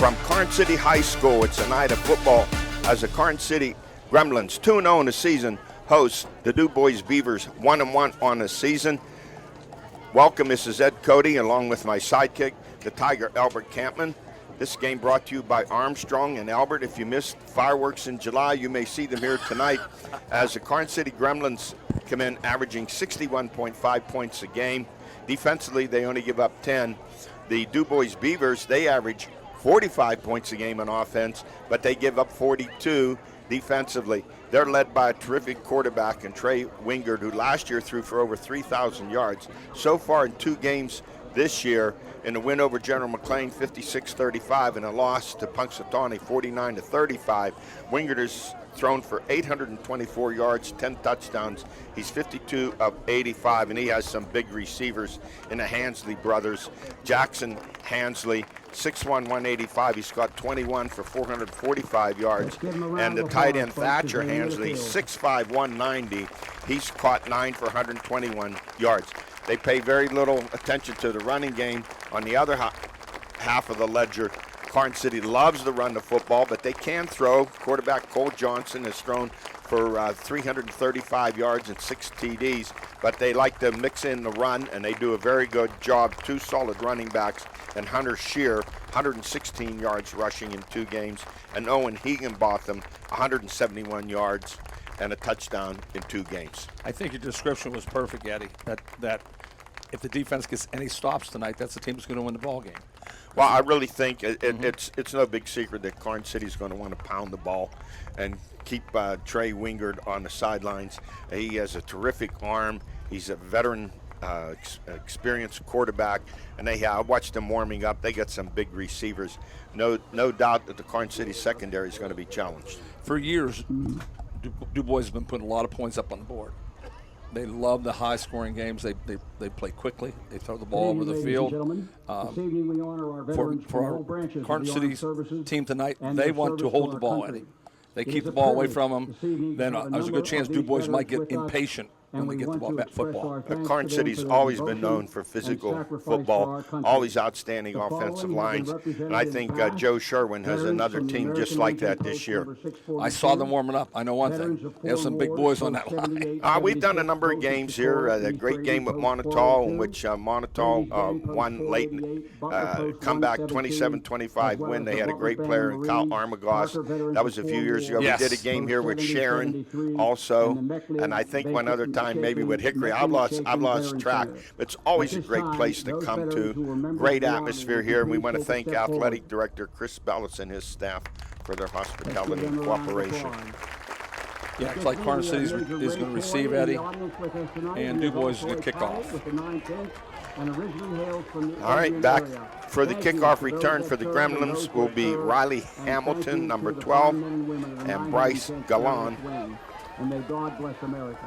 from Karns City High School. It's a night of football as the Karns City Gremlins, 2-0 in the season, host the DuBois Beavers, 1-1 on the season. Welcome, this is Ed Cody, along with my sidekick, the Tiger Albert Campman. This game brought to you by Armstrong and Albert. If you missed fireworks in July, you may see them here tonight as the Karns City Gremlins come in averaging 61.5 points a game. Defensively, they only give up 10. The DuBois Beavers, they average 45 points a game on offense, but they give up 42 defensively. They're led by a terrific quarterback in Trey Wingard, who last year threw for over 3,000 yards. So far in 2 games this year, in a win over General McLean, 56-35, and a loss to Punxsutawney, 49-35. Wingard has thrown for 824 yards, 10 touchdowns. He's 52 of 85, and he has some big receivers in the Hansley brothers. Jackson Hansley, 6'1", 185. He's got 21 for 445 yards. And the tight end Thatcher Hansley, 6'5", 190. He's caught 9 for 121 yards. They pay very little attention to the running game. On the other half of the ledger, Karns City loves to run the football, but they can throw. Quarterback Cole Johnson has thrown for 335 yards and 6 TDs, but they like to mix in the run, and they do a very good job. 2 solid running backs, and Hunter Shear, 116 yards rushing in 2 games, and Owen Higginbotham, 171 yards and a touchdown in 2 games. I think your description was perfect, Eddie, that if the defense gets any stops tonight, that's the team that's going to win the ball game. Well, I really think it's no big secret that Karns City is going to want to pound the ball and keep Trey Wingard on the sidelines. He has a terrific arm. He's a veteran, experienced quarterback, and I watched them warming up. They got some big receivers. No doubt that the Karns City secondary is going to be challenged. For years, DuBois has been putting a lot of points up on the board. They love the high-scoring games. They play quickly. They throw the ball over the field. For our Karns City's team tonight, they want to hold the ball, Eddie. They keep the ball away from them. Then there's a good chance DuBois might get impatient when we get the ball back football. Karns City's always been known for physical football, always outstanding offensive lines, and I think Joe Sherwin has another team just like that this year. I saw them warming up. I know one thing. They have some big boys on that line. We've done a number of games here. A great game with Montauk, in which Montauk won late, comeback 27-25 win. They had a great player in Kyle Armagos. That was a few years ago. Yes. We did a game here with Sharon also, and I think one other time maybe with Hickory. I've lost track. It's always a great place to come to. Great atmosphere here, and we want to thank Athletic Director Chris Bellis and his staff for their hospitality and cooperation. Yeah, it's like Karns City is going to receive Eddie, and DuBois is going to kick off. All right, back for the kickoff return for the Gremlins will be Riley Hamilton, number 12, and Bryce Gallan. And may God bless America.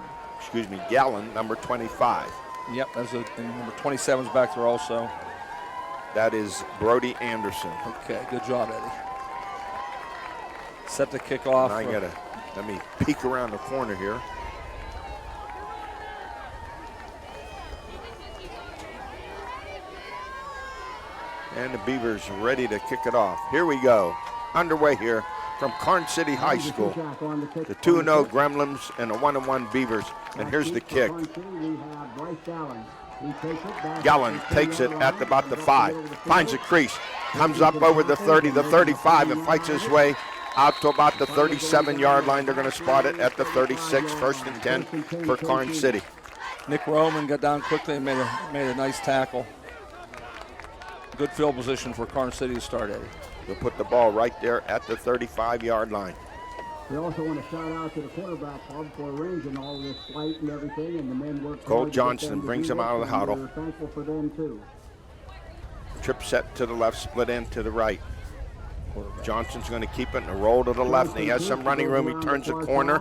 Gallen, number 25. Yep, that's number 27 is back there also. That is Brody Anderson. Okay, good job, Eddie. Set to kick off. Let me peek around the corner here. And the Beavers ready to kick it off. Here we go. Underway here from Karns City High School. The 2-0 Gremlins and the 1-1 Beavers. And here's the kick. Gallen takes it at about the 5. Finds a crease. Comes up over the 30, the 35, and fights his way out to about the 37-yard line. They're going to spot it at the 36, 1st and 10 for Karns City. Nick Roman got down quickly and made a nice tackle. Good field position for Karns City to start, Eddie. They'll put the ball right there at the 35-yard line. We also want to shout out to the quarterback club for arranging all this flight and everything, and the men work Cole hard Johnston brings him out of the huddle. We're thankful for them too. Trip set to the left, split end to the right. Johnson's going to keep it and a roll to the left. And he has some running room. He turns the corner.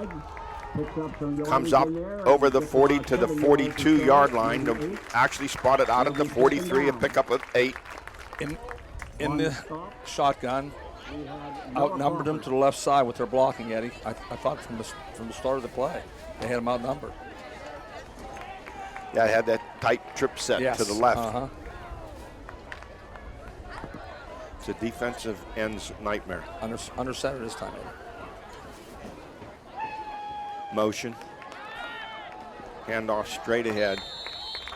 Comes up over the 40 to the 42-yard line. They'll actually spot it out at the 43, a pickup of 8. In the shotgun, outnumbered them to the left side with their blocking, Eddie. I thought from the start of the play, they had them outnumbered. Yeah, I had that tight trip set to the left. It's a defensive end's nightmare. Under center this time. Motion. Handoff straight ahead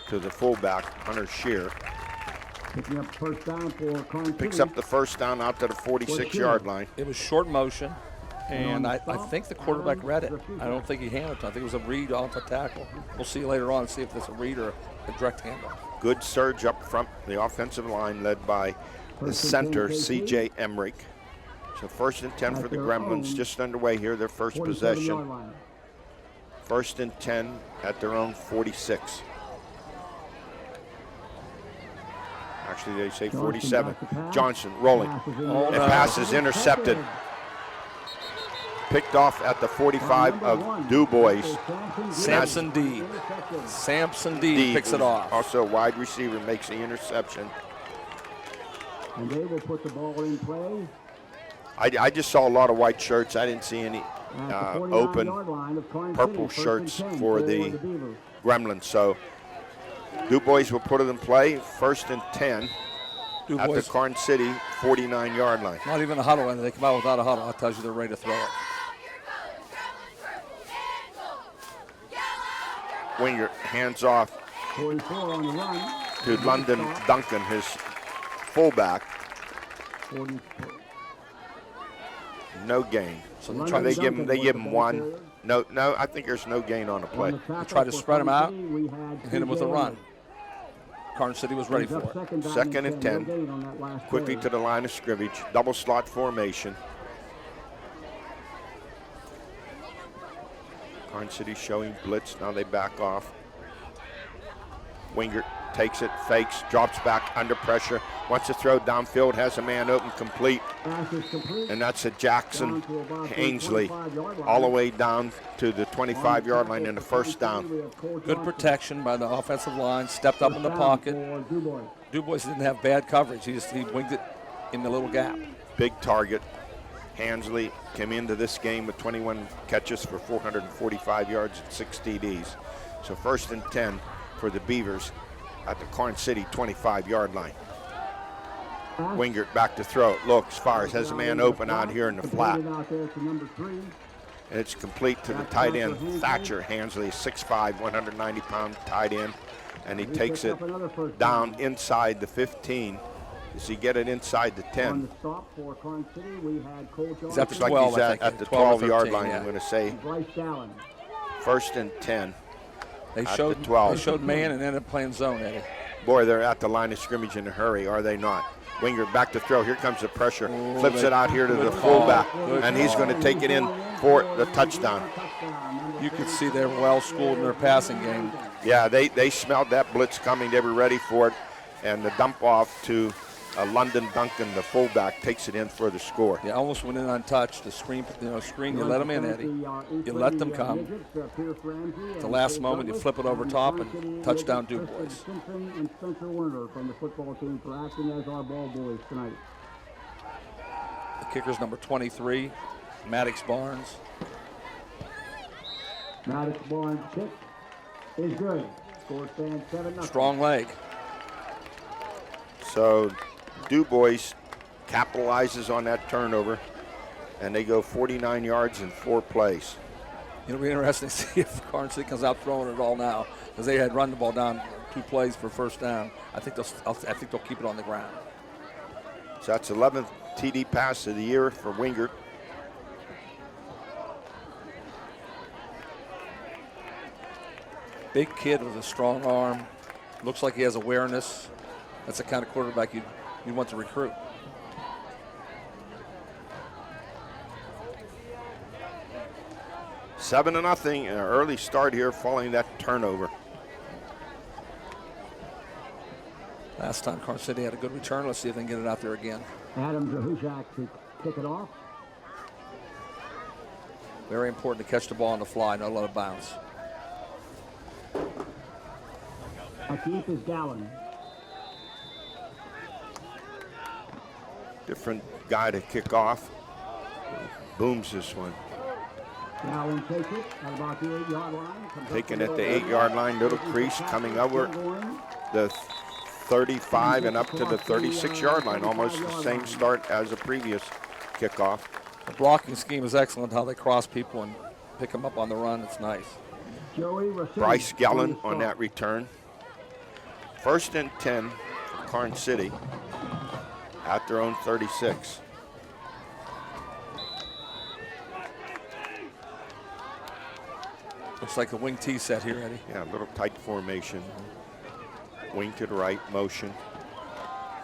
to the fullback, Hunter Shear. Picking up first down for Karns. Picks up the first down out to the 46-yard line. It was short motion, and I think the quarterback read it. I don't think he handed it. I think it was a read off a tackle. We'll see later on and see if it's a read or a direct handoff. Good surge up front, the offensive line led by the center, C.J. Emmerich. So 1st and 10 for the Gremlins, just underway here, their first possession. 1st and 10 at their own 46. Actually, they say 47. Johnson rolling. And pass is intercepted. Picked off at the 45 of DuBois. Samson D picks it off. Also a wide receiver makes the interception. And they will put the ball in play. I just saw a lot of white shirts. I didn't see any open purple shirts for the Gremlins. So DuBois will put it in play. 1st and 10 at the Karns City 49-yard line. Not even a huddle, and they come out without a huddle. That tells you they're ready to throw it. Winger hands off 44 on the run. to London Duncan, his fullback. 44. No gain. So they give him one. No, I think there's no gain on the play. They tried to spread him out and hit him with a run. Karns City was ready for it. 2nd and 10. Quickly to the line of scrimmage. Double slot formation. Karns City showing blitz. Now they back off. Wingert takes it, fakes, drops back under pressure. Wants to throw downfield, has a man open, complete. And that's a Jackson Ainsley all the way down to the 25-yard line in the 1st down. Good protection by the offensive line, stepped up in the pocket. DuBois didn't have bad coverage. He winged it in the little gap. Big target. Ainsley came into this game with 21 catches for 445 yards and 6 TDs. So 1st and 10 for the Beavers at the Karns City 25-yard line. Wingert back to throw. Looks, fires, has a man open out here in the flat. And it's complete to the tight end, Thatcher Ainsley, 6'5", 190-pound tight end. And he takes it down inside the 15. Does he get it inside the 10? He's at the 12, like he's at the 12-yard line, yeah. I'm going to say. 1st and 10. They showed man and ended up playing zone, Eddie. Boy, they're at the line of scrimmage in a hurry, are they not? Winger back to throw. Here comes the pressure. Flips it out here to the fullback, and he's going to take it in for the touchdown. You can see they're well schooled in their passing game. Yeah, they smelled that blitz coming. They were ready for it, and the dump off to London Duncan, the fullback, takes it in for the score. Yeah, almost went in untouched. The screen, you let them in, Eddie. You let them come. At the last moment, you flip it over top and touchdown DuBois. And Spencer Werner from the football team for acting as our ball boys tonight. The kicker's number 23, Maddox Barnes. Maddox Barnes' kick is good. Score stands 7-0. Strong leg. So DuBois capitalizes on that turnover, and they go 49 yards in 4 plays. It'll be interesting to see if Karns City comes out throwing it all now, because they had run the ball down 2 plays for 1st down. I think they'll keep it on the ground. So that's 11th TD pass of the year for Wingert. Big kid with a strong arm. Looks like he has awareness. That's the kind of quarterback you'd want to recruit. Seven to nothing, an early start here following that turnover. Last time Karns City had a good return. Let's see if they can get it out there again. Adam Zahuzak to kick it off. Very important to catch the ball on the fly, not let it bounce. Akif is Gallon. Different guy to kick off. Booms this one. Gallon takes it at about the 8-yard line. Taking it at the 8-yard line, little crease coming over the 35 and up to the 36-yard line, almost the same start as the previous kickoff. The blocking scheme is excellent, how they cross people and pick them up on the run. It's nice. Bryce Gellin on that return. 1st and 10 for Karns City at their own 36. Looks like a wing T set here, Eddie. Yeah, a little tight formation. Wing to the right, motion.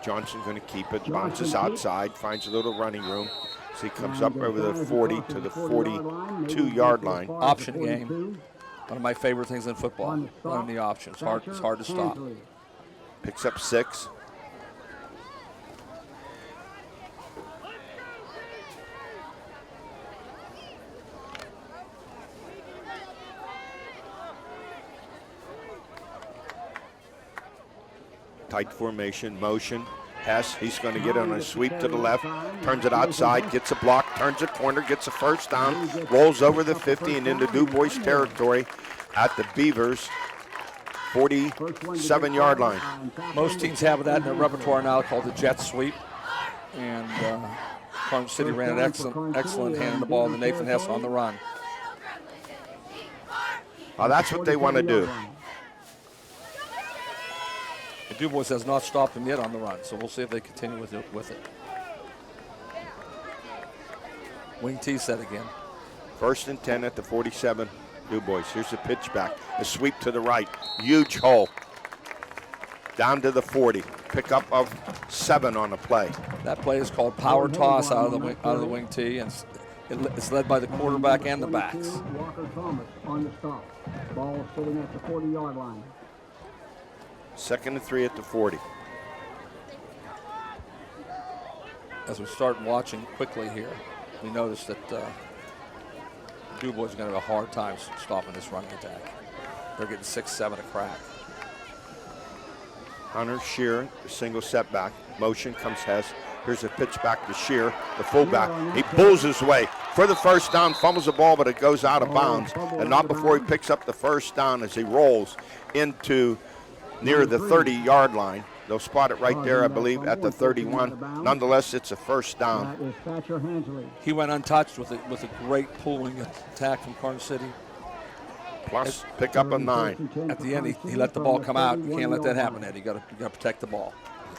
Johnson going to keep it, bounces outside, finds a little running room. So he comes up over the 40 to the 42-yard line. Option game. One of my favorite things in football, running the options. It's hard to stop. Picks up 6. Tight formation, motion. Hess, he's going to get on a sweep to the left, turns it outside, gets a block, turns a corner, gets a first down, rolls over the 50 and into DuBois territory at the Beavers 47-yard line. Most teams have that in their repertoire now, called the jet sweep. And Karns City ran an excellent hand in the ball to Nathan Hess on the run. Well, that's what they want to do. DuBois has not stopped him yet on the run, so we'll see if they continue with it. Wing T set again. 1st and 10 at the 47, DuBois. Here's the pitch back. A sweep to the right. Huge hole. Down to the 40. Pickup of 7 on the play. That play is called power toss out of the wing T, and it's led by the quarterback and the backs. Walker Thomas on the stop. Ball sitting at the 40-yard line. 2nd and 3 at the 40. As we start watching quickly here, we notice that DuBois is going to have a hard time stopping this running attack. They're getting 6-7 a crack. Hunter Shear, the single setback. Motion comes Hess. Here's a pitch back to Shear, the fullback. He pulls his way for the first down, fumbles the ball, but it goes out of bounds. And not before he picks up the first down as he rolls into near the 30-yard line. They'll spot it right there, I believe, at the 31. Nonetheless, it's a first down. He went untouched with a great pulling attack from Karns City. Plus, pick up a 9. At the end, he let the ball come out. You can't let that happen, Ed. You got to protect the ball.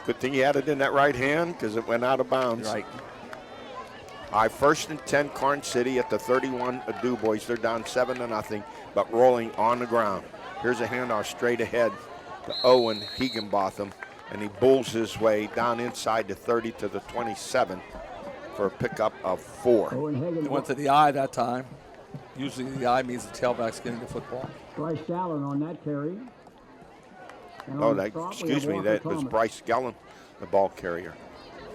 Good thing he had it in that right hand because it went out of bounds. Right. All right, 1st and 10, Karns City at the 31 of DuBois. They're down 7-0, but rolling on the ground. Here's a handoff straight ahead to Owen Higginbotham, and he bulls his way down inside the 30 to the 27 for a pickup of 4. They went to the eye that time. Usually the eye means the tailback's getting the football. Bryce Gellin on that carry. Excuse me, that was Bryce Gellin, the ball carrier.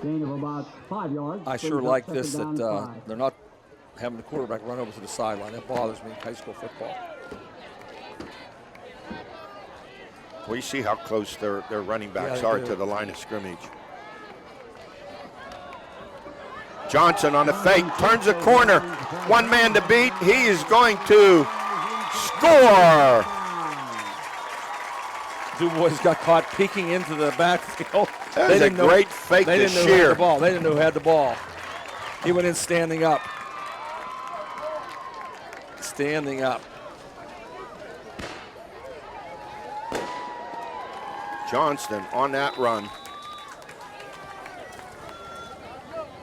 Gain of about 5 yards. I sure like this, that they're not having the quarterback run over to the sideline. That bothers me in high school football. Well, you see how close their running backs are to the line of scrimmage. Johnson on the fake, turns the corner. One man to beat. He is going to score. DuBois got caught peeking into the backfield. That is a great fake to Shear. They didn't know who had the ball. He went in standing up. Standing up. Johnston on that run.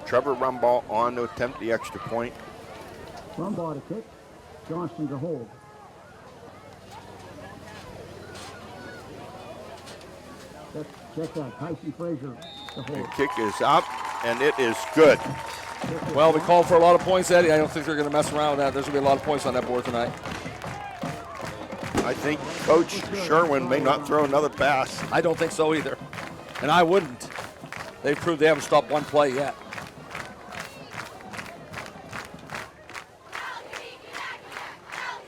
Trevor Rumbaugh on to attempt the extra point. Rumbaugh to kick. Johnston to hold. Check that. Tyson Frazier to hold. The kick is up, and it is good. Well, we called for a lot of points, Eddie. I don't think they're going to mess around with that. There's going to be a lot of points on that board tonight. I think Coach Sherwin may not throw another pass. I don't think so either. And I wouldn't. They've proved they haven't stopped one play yet.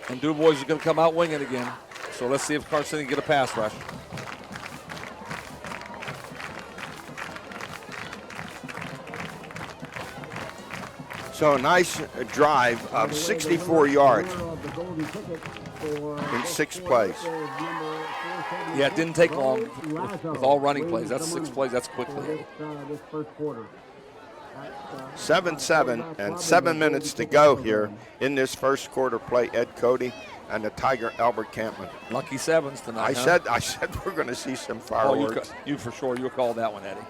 And DuBois is going to come out winging again. So let's see if Karns City can get a pass rush. So a nice drive of 64 yards in 6 plays. Yeah, it didn't take long with all running plays. That's 6 plays. That's quickly. 7-7 and 7 minutes to go here in this first quarter play. Ed Cody and the Tiger Albert Campman. Lucky sevens tonight. I said we're going to see some fireworks. You for sure. You called that one, Eddie.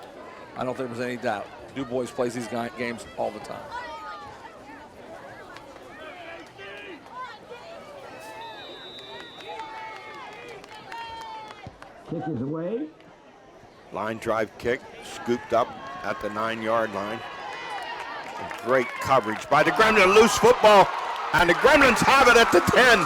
I don't think there's any doubt. DuBois plays these games all the time. Kick is away. Line drive kick, scooped up at the 9-yard line. Great coverage by the Gremlins. Loose football, and the Gremlins have it at the 10.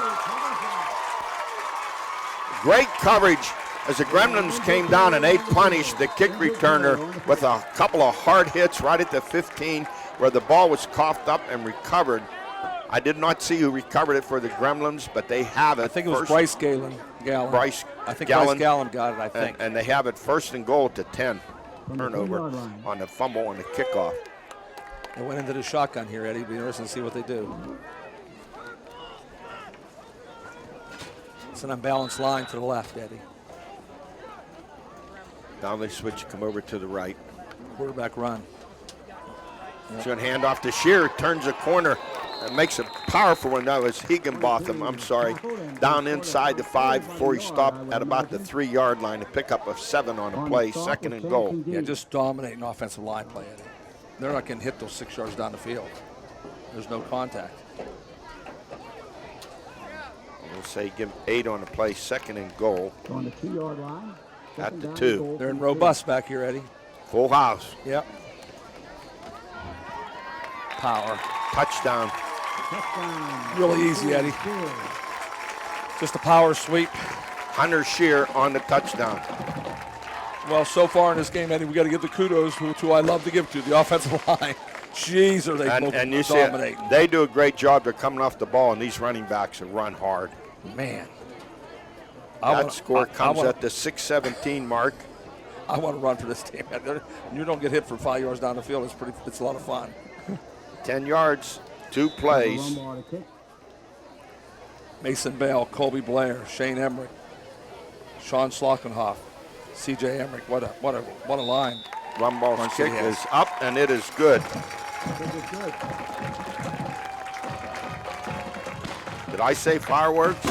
Great coverage as the Gremlins came down and they punished the kick returner with a couple of hard hits right at the 15 where the ball was coughed up and recovered. I did not see who recovered it for the Gremlins, but they have it. I think it was Bryce Gallon. Bryce Gallon got it, I think. And they have it 1st and goal to 10. Turnover on the fumble and the kickoff. They went into the shotgun here, Eddie. Be interesting to see what they do. It's an unbalanced line to the left, Eddie. Now they switch, come over to the right. Quarterback run. He's going to hand off to Shear, turns a corner, and makes a powerful one. That was Higginbotham, I'm sorry, down inside the 5 before he stopped at about the 3-yard line. A pickup of 7 on the play, 2nd and goal. Yeah, just dominating offensive line play, Eddie. They're not getting hit those 6 yards down the field. There's no contact. We'll say give 8 on the play, 2nd and goal. On the 2-yard line. At the 2. They're in robust back here, Eddie. Full house. Yep. Power. Touchdown. Really easy, Eddie. Just a power sweep. Hunter Shear on the touchdown. Well, so far in this game, Eddie, we got to give the kudos to I love to give to the offensive line. Jeez, are they and you dominating. See, they do a great job. They're coming off the ball, and these running backs have run hard. Man. That score comes at the 6:17 mark. I want to run for this team. You don't get hit for 5 yards down the field. It's a lot of fun. 10 yards, 2 plays. Mason Bell, Colby Blair, Shane Emmerich, Sean Slockenhoff, C.J. Emmerich. What a line. Run ball kick is up, and it is good. Did I say fireworks?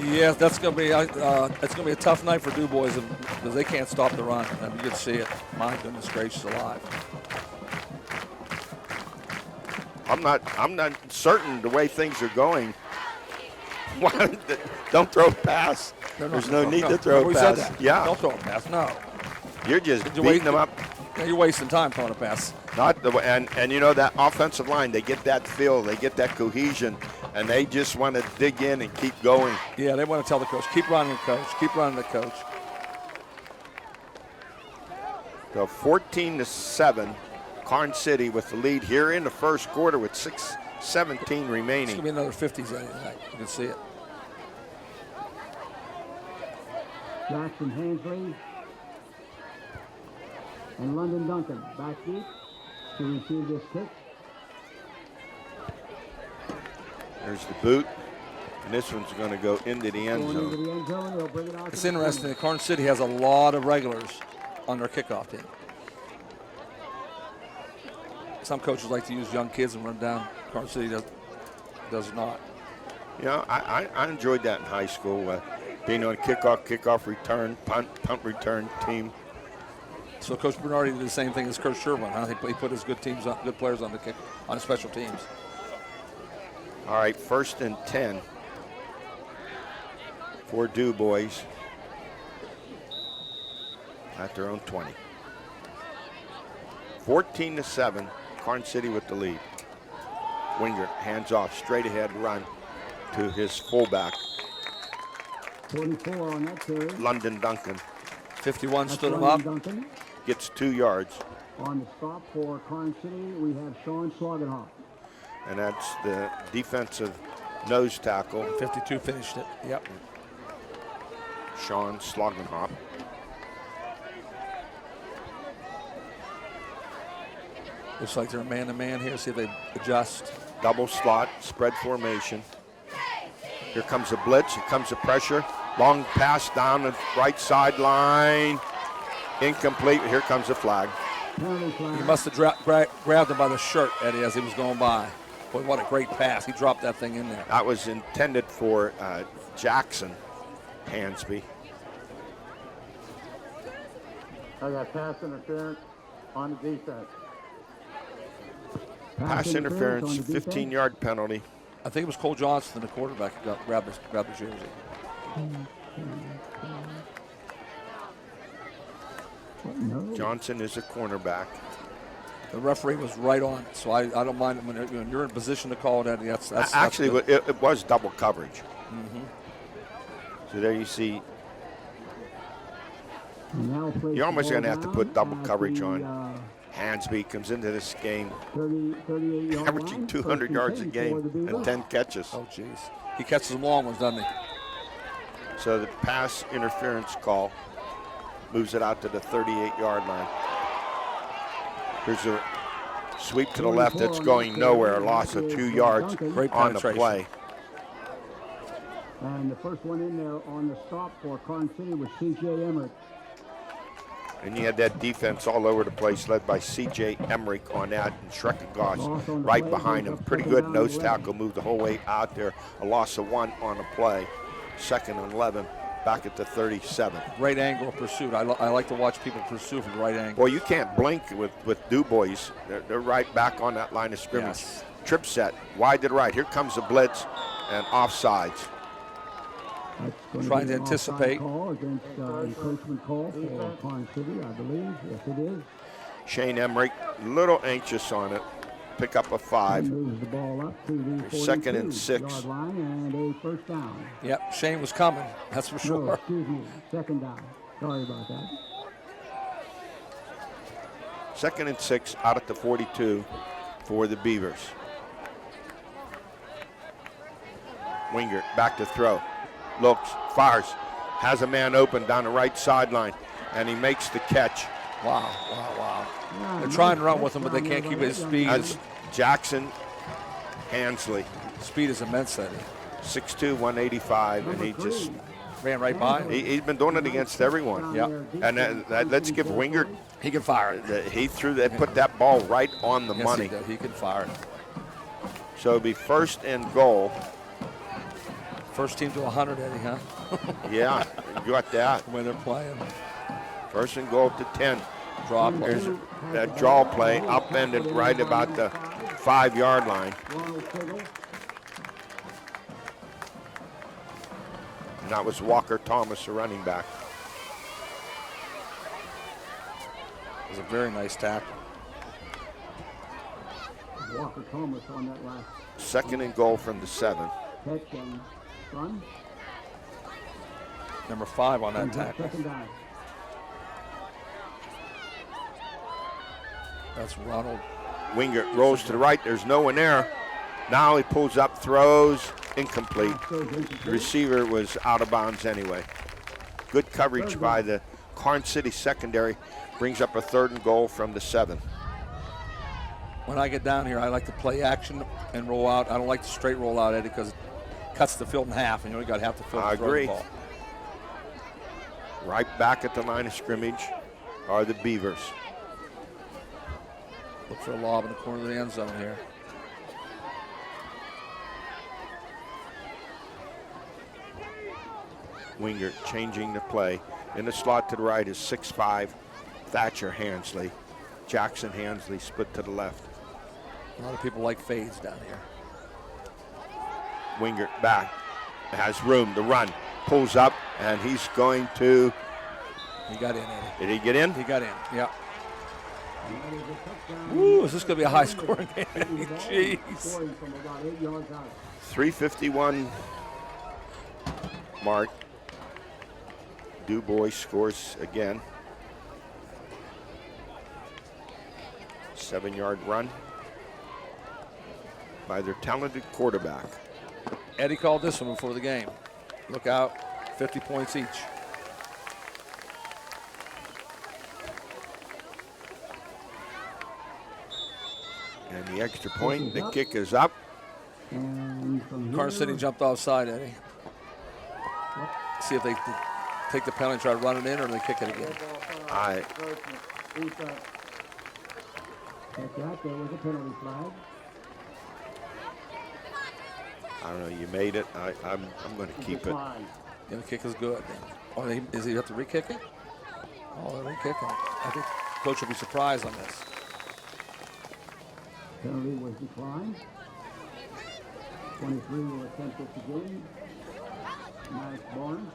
Yeah, that's gonna be a tough night for DuBois because they can't stop the run. And you can see it. My goodness gracious alive. I'm not certain the way things are going. Don't throw a pass. There's no need to throw a pass. Yeah. Don't throw a pass. No. You're just beating them up. Yeah, you're wasting time throwing a pass. And you know that offensive line, they get that feel, they get that cohesion, and they just want to dig in and keep going. Yeah, they want to tell the coach, keep running, coach, keep running, the coach. So 14-7, Karns City with the lead here in the first quarter with 6:17 remaining. It's going to be another 50s tonight. You can see it. Jackson Hensley and London Duncan back deep to receive this kick. There's the boot, and this one's going to go into the end zone. It's interesting that Karns City has a lot of regulars on their kickoff team. Some coaches like to use young kids and run down. Karns City does not. You know, I enjoyed that in high school, being on kickoff return, punt return team. So Coach Bernardi did the same thing as Coach Sherwin. Huh? He put his good players on the kick on special teams. All right, 1st and 10 for DuBois at their own 20. 14-7, Karns City with the lead. Winger hands off, straight ahead run to his fullback. 44 on that carry. London Duncan. 51 stood him up. Duncan. Gets 2 yards. On the stop for Karns City, we have Sean Slockenhoff. And that's the defensive nose tackle. 52 finished it. Yep. Sean Slockenhoff. Looks like they're man-to-man here. See if they adjust. Double slot, spread formation. Here comes a blitz. Here comes a pressure. Long pass down the right sideline. Incomplete. Here comes a flag. He must have grabbed him by the shirt, Eddie, as he was going by. Boy, what a great pass. He dropped that thing in there. That was intended for Jackson Hansby. I got pass interference on the defense. Pass interference, 15-yard penalty. I think it was Cole Johnson, the quarterback, who grabbed his jersey. Johnson is a cornerback. The referee was right on it, so I don't mind when you're in position to call it, Eddie. Actually, that's good. it was double coverage. So there you see. You're almost going to have to put double coverage on. Hansby comes into this game averaging 200 yards a game and 10 catches. Oh, jeez. He catches the long ones, doesn't he? So the pass interference call moves it out to the 38-yard line. Here's a sweep to the left that's going nowhere. Loss of 2 yards on the play. And the first one in there on the stop for Karns City was C.J. Emmerich. And you had that defense all over the place, led by C.J. Emmerich on that, and Schreckengoss right behind him. Pretty good nose tackle, moved the whole way out there. A loss of 1 on the play. 2nd and 11, back at the 37. Great angle of pursuit. I like to watch people pursue from the right angle. Boy, you can't blink with DuBois. They're right back on that line of scrimmage. Yes. Trip set, wide to the right. Here comes the blitz and offsides. Trying to anticipate. Call against encroachment call for Karns City, I believe. Yes, it is. Shane Emmerich, a little anxious on it. Pick up a 5. Moves the ball up to the 2nd and 6. yard line and a first down. Yep, Shane was coming. That's for sure. No, excuse me. 2nd down. Sorry about that. 2nd and 6 out at the 42 for the Beavers. Wingert back to throw. Looks, fires, has a man open down the right sideline, and he makes the catch. Wow. They're trying to run with him, but they can't keep his speed. That's Jackson Hansley. Speed is immense, Eddie. 6'2", 185, and he just ran right by him. He's been doing it against everyone. Yeah. And let's give Wingert. He can fire it. He threw that, put that ball right on the Yes, money. He can fire it. So it'll be 1st and goal. First team to 100, Eddie, huh? Yeah, you got that. The way they're playing. 1st and goal to 10. Draw There's that draw play, upended right about the 5-yard line. And that was Walker Thomas, the running back. It was a very nice tackle. Walker Thomas on that last 2nd and goal from the 7. catch and run. Number 5 on that tackle. 2nd down. That's Ronald. Wingert rolls to the right. There's no one there. Now he pulls up, throws, incomplete. The receiver was out of bounds anyway. Good coverage by the Karns City secondary. Brings up a 3rd and goal from the 7. When I get down here, I like to play action and roll out. I don't like to straight roll out, Eddie, because it cuts the field in half, and you only got half the field to throw agree. the ball. Right back at the line of scrimmage are the Beavers. Look for a lob in the corner of the end zone here. Wingert changing the play. In the slot to the right is 6'5", Thatcher Hansley. Jackson Hansley split to the left. A lot of people like fades down here. Wingert back. Has room to run. Pulls up, and he's going to... He got in, Eddie. Did he get in? He got in, yeah. Ooh, is this going to be a high-scoring game? Jeez. 3:51 mark. DuBois scores again. 7-yard run by their talented quarterback. Eddie called this one before the game. Look out, 50 points each. And the extra point, the kick is up. Karns City jumped offside, Eddie. See if they take the penalty and try to run it in, or they kick it again. I There was a penalty flag. I don't know. You made it. I'm going to keep it. Yeah, the kick is good. Oh, does he have to re-kick it? Oh, they're re-kicking it. I think coach will be surprised on this. Penalty was declined. 23 will attempt it again. Nice Barnes.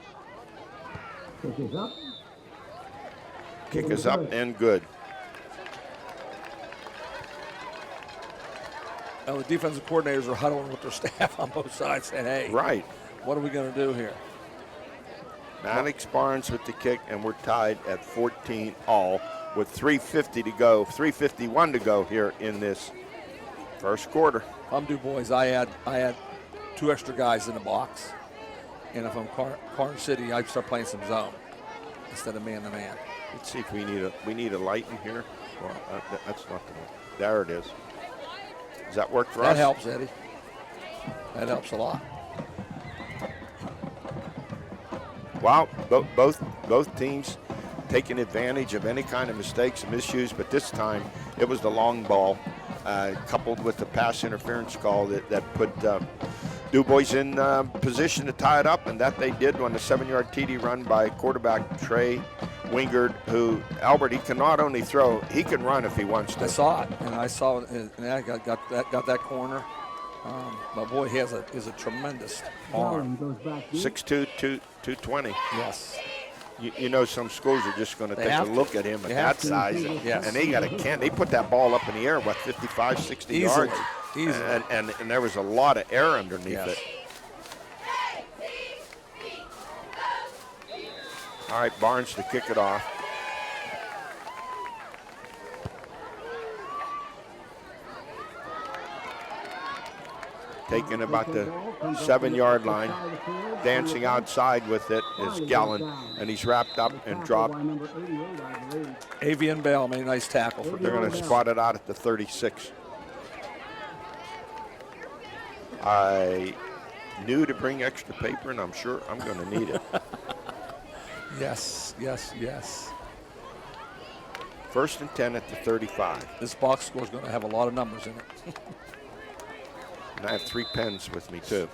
Kick is up. Kick is up and good. Now the defensive coordinators are huddling with their staff on both sides saying, hey, Right. what are we going to do here? Maddox Barnes with the kick, and we're tied at 14 all with 3:50 to go, 3:51 to go here in this first quarter. If I'm DuBois, I add 2 extra guys in the box. And if I'm Karns City, I start playing some zone instead of man-to-man. Let's see if we need a light in here. Well, that's not the one. There it is. Does that work for us? That helps, Eddie. That helps a lot. Wow, both teams taking advantage of any kind of mistakes and misuse, but this time it was the long ball coupled with the pass interference call that put DuBois in position to tie it up, and that they did on the 7-yard TD run by quarterback Trey Wingard, who, Albert, he can not only throw, he can run if he wants to. I saw it, and I got that corner. But boy, he is a tremendous arm. 6'2", 220. Yes. You know, some schools are just going to take a look at him at that size, Yes. and they put that ball up in the air, 55, 60 yards. Easily. And there was a lot of air underneath it. All right, Barnes to kick it off. Taking about the 7-yard line. Dancing outside with it is Gallen, and he's wrapped up and dropped. Avian Bell made a nice tackle. They're going to spot it out at the 36. I knew to bring extra paper, and I'm sure I'm going to need it. Yes. First and 10 at the 35. This box score is going to have a lot of numbers in it. And I have 3 pens with me, too.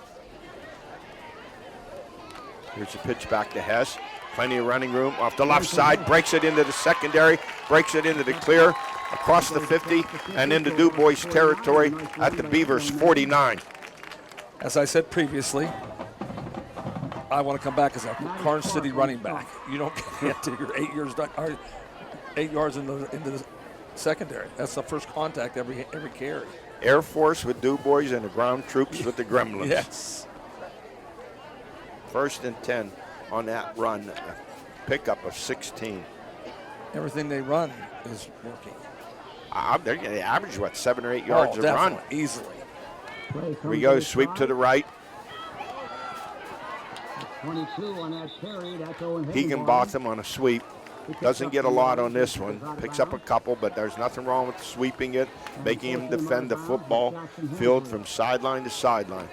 Here's a pitch back to Hess. Plenty of running room off the left side. Breaks it into the secondary. Breaks it into the clear. Across the 50 and into DuBois territory at the Beavers 49. As I said previously, I want to come back as a Karns City running back. You don't get to your 8 yards into the secondary. That's the first contact every carry. Air Force with DuBois and the ground troops with the Gremlins. Yes. First and 10 on that run. Pickup of 16. Everything they run is working. They average, 7 or 8 yards a run? Easily. Here we go, sweep to the right. 22 on that carry. That's Higginbotham on a sweep. Doesn't get a lot on this one. Picks up a couple, but there's nothing wrong with sweeping it, making him defend the football field from sideline to sideline.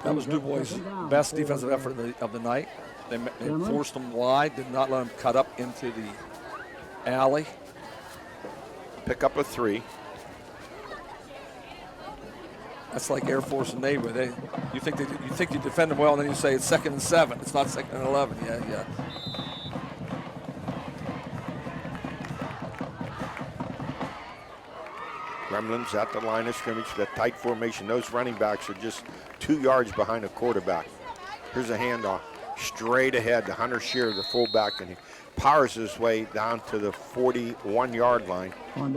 That was DuBois' best defensive effort of the night. They forced them wide, did not let them cut up into the alley. Pick up a 3. That's like Air Force and Navy. You think you defend them well, and then you say it's 2nd and 7. It's not 2nd and 11. Yeah. Gremlins at the line of scrimmage, that tight formation. Those running backs are just 2 yards behind the quarterback. Here's a handoff straight ahead to Hunter Shear, the fullback, and he powers his way down to the 41-yard line.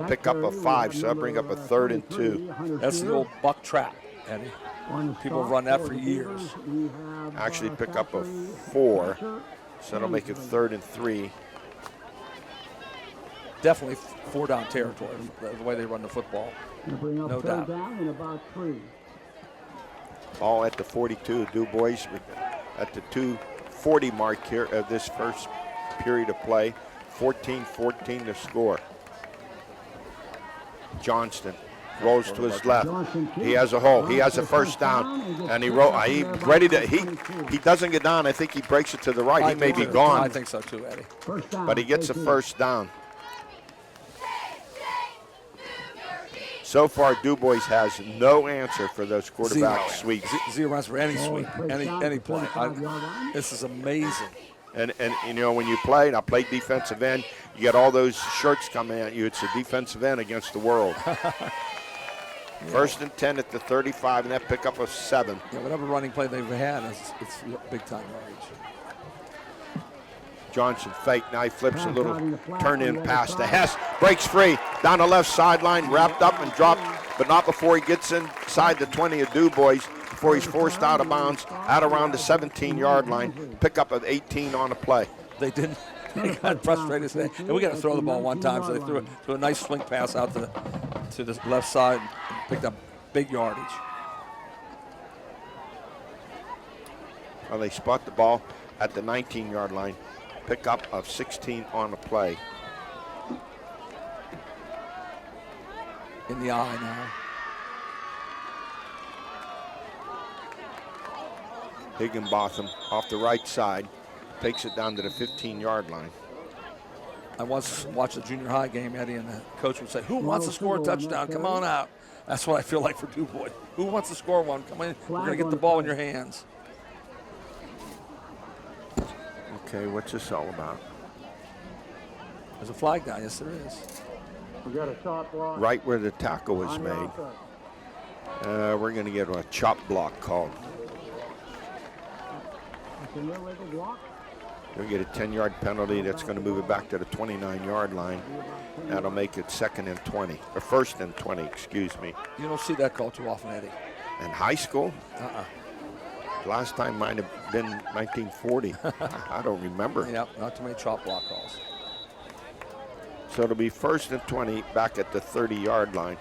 Pick up a 5, so that'll bring up a 3rd and 2. That's the old buck trap, Eddie. People have run that for years. Actually pick up a 4, so that'll make it 3rd and 3. Definitely 4-down territory, the way they run the football. No doubt. All at the 42. DuBois at the 2:40 mark here of this first period of play. 14-14 to score. Johnston rolls to his left. He has a hole. He has a first down, and he doesn't get down. I think he breaks it to the right. He may be gone. I think so too, Eddie. But he gets a first down. So far, DuBois has no answer for those quarterback sweeps. Zero answer for any sweep, any play. This is amazing. And you know, when you play, and I played defensive end, you get all those shirts coming at you. It's a defensive end against the world. First and 10 at the 35, and that pickup of 7. Yeah, whatever running play they've had, it's big time yardage. Johnson fake, now he flips a little turn-in pass to Hess. Breaks free, down the left sideline, wrapped up and dropped, but not before he gets inside the 20 of DuBois, before he's forced out of bounds, out around the 17-yard line. Pickup of 18 on the play. They didn't. They got frustrated. And we got to throw the ball one time, so they threw a nice swing pass out to the left side and picked up big yardage. Well, they spot the ball at the 19-yard line. Pickup of 16 on the play. In the eye now. Higginbotham off the right side takes it down to the 15-yard line. I once watched a junior high game, Eddie, and the coach would say, "Who wants to score a touchdown? Come on out." That's what I feel like for DuBois. Who wants to score one? Come in. We're going to get the ball in your hands. Okay, what's this all about? There's a flag down. Yes, there is. We got a shot block. Right where the tackle was made. We're going to get a chop block called. We'll get a 10-yard penalty. That's going to move it back to the 29-yard line. That'll make it second and 20, or first and 20, excuse me. You don't see that call too often, Eddie. In high school? Last time might have been 1940. I don't remember. Yep, not too many chop block calls. So it'll be first and 20 back at the 30-yard line.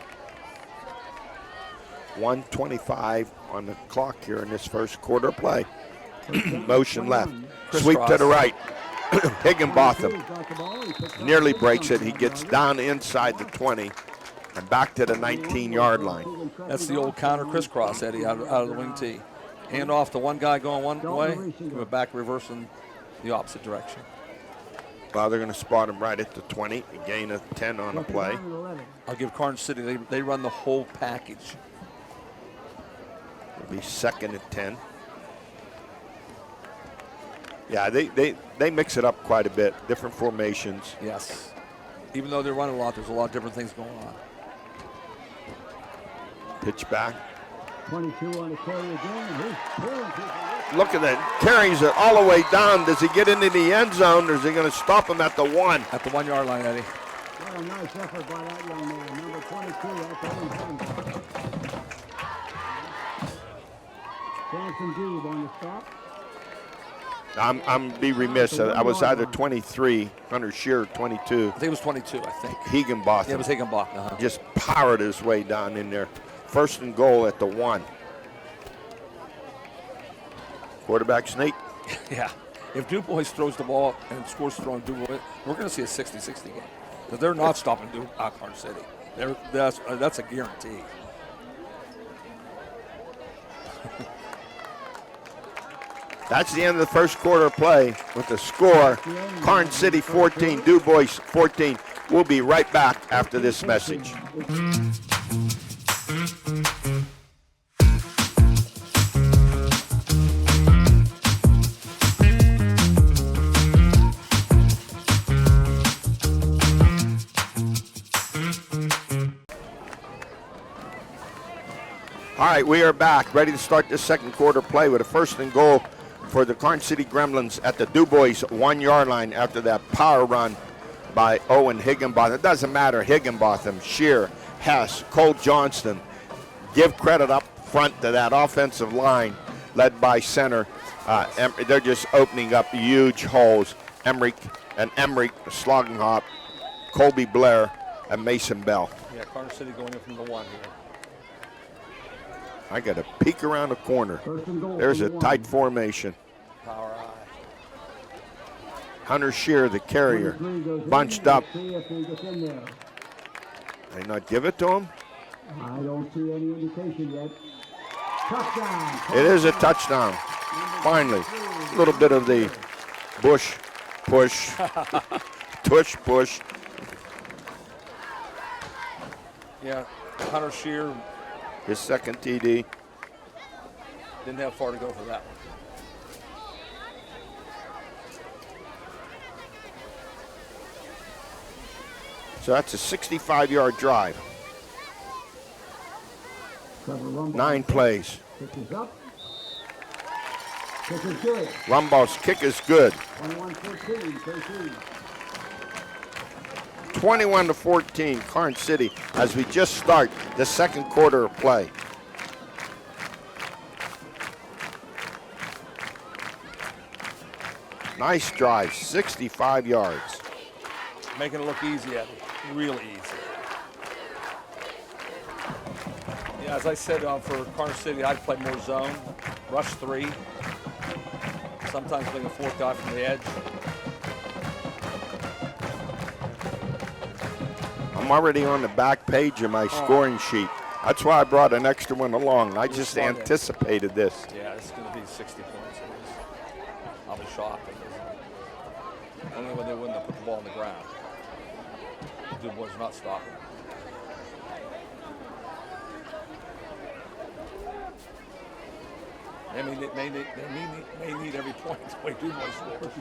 1:25 on the clock here in this first quarter play. Motion left. Sweep to the right. Higginbotham nearly breaks it. He gets down inside the 20 and back to the 19-yard line. That's the old counter crisscross, Eddie, out of the wing tee. Hand off to one guy going one way, give it back reversing the opposite direction. Well, they're going to spot him right at the 20, a gain of 10 on the play. I'll give Karns City, they run the whole package. It'll be second and 10. Yeah, they mix it up quite a bit, different formations. Yes. Even though they're running a lot, there's a lot of different things going on. Pitch back. 22 on the carry again. Look at that. Carries it all the way down. Does he get into the end zone, or is he going to stop him at the 1? At the 1-yard line, Eddie. What a nice effort by that young man. Number 22, that's Armstrong. Johnson Deeb on the stop. I'm be remiss. I was either 23, Hunter Shearer 22. I think it was 22, I think. Higginbotham. Yeah, it was Higginbotham. Just powered his way down in there. First and goal at the 1. Quarterback sneak. Yeah. If DuBois throws the ball and scores throwing DuBois, we're going to see a 60-60 game. Because they're not stopping Karns City. That's a guarantee. That's the end of the first quarter play with the score. Karns City 14, DuBois 14. We'll be right back after this message. All right, we are back, ready to start this second quarter play with a first and goal for the Karns City Gremlins at the DuBois 1-yard line after that power run by Owen Higginbotham. It doesn't matter, Higginbotham, Shear, Hess, Cole Johnston. Give credit up front to that offensive line led by center. They're just opening up huge holes. Emmerich, Slogenhop, Colby Blair, and Mason Bell. Yeah, Karns City going in from the 1 here. I got to peek around the corner. There's a tight formation. Power eye. Hunter Shear, the carrier, bunched up. They not give it to him? I don't see any indication yet. Touchdown. It is a touchdown. Finally, a little bit of the push. Tush push. Yeah, Hunter Shear His second TD. didn't have far to go for that one. So that's a 65-yard drive. Trevor Rumble. 9 plays. Kick is up. Kick is good. Rumbaugh's kick is good. 21-14, KC. 21-14, Karns City, as we just start the second quarter of play. Nice drive, 65 yards. Making it look easy at it, really easy. Yeah, as I said, for Karns City, I'd play more zone, rush 3. Sometimes bring a 4th guy from the edge. I'm already on the back page of my scoring sheet. That's why I brought an extra one along. I just anticipated this. Yeah, it's going to be 60 points. I'll be shocked. Only when they wouldn't have put the ball on the ground. DuBois not stopping. They may need every point the way DuBois scores.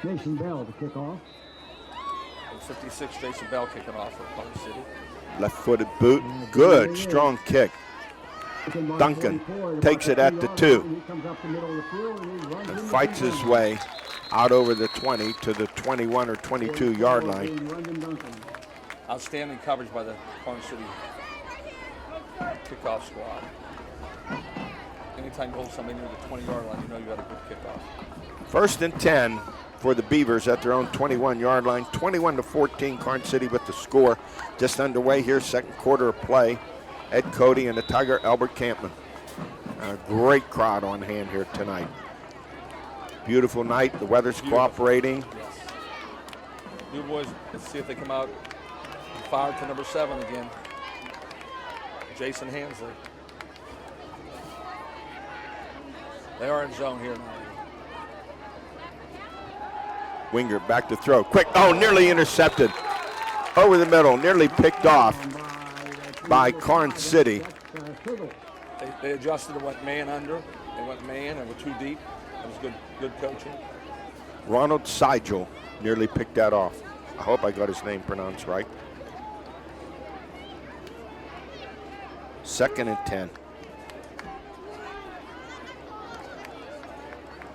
Jason Bell to kick off. 56, Jason Bell kicking off for Karns City. Left-footed boot, good, strong kick. Duncan takes it at the 2 and fights his way out over the 20 to the 21 or 22-yard line. Outstanding coverage by the Karns City kickoff squad. Anytime you hold somebody near the 20-yard line, you know you got a good kickoff. 1st and 10 for the Beavers at their own 21-yard line. 21-14, Karns City with the score. Just underway here, second quarter of play. Ed Cody and the Tiger Albert Campman. A great crowd on hand here tonight. Beautiful night. The weather's cooperating. Yes. DuBois, let's see if they come out and fire to number 7 again. Jason Hansley. They are in zone here now. Winger back to throw. Quick. Oh, nearly intercepted. Over the middle. Nearly picked off by Karns City. They adjusted and went man under. They went man and were too deep. That was good coaching. Ronald Seigel nearly picked that off. I hope I got his name pronounced right. 2nd and 10.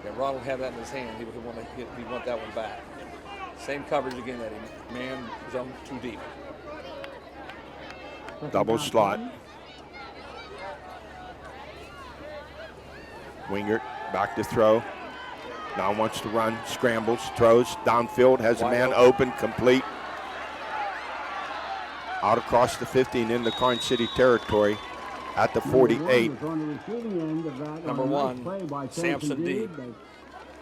Yeah, Ronald had that in his hand. He would want that one back. Same coverage again, Eddie. Man zone too deep. Double slot. Wingert back to throw. Now wants to run, scrambles, throws, downfield, has a man open, complete. Out across the 50 and into Karns City territory at the 48. Number 1, Samson Deep.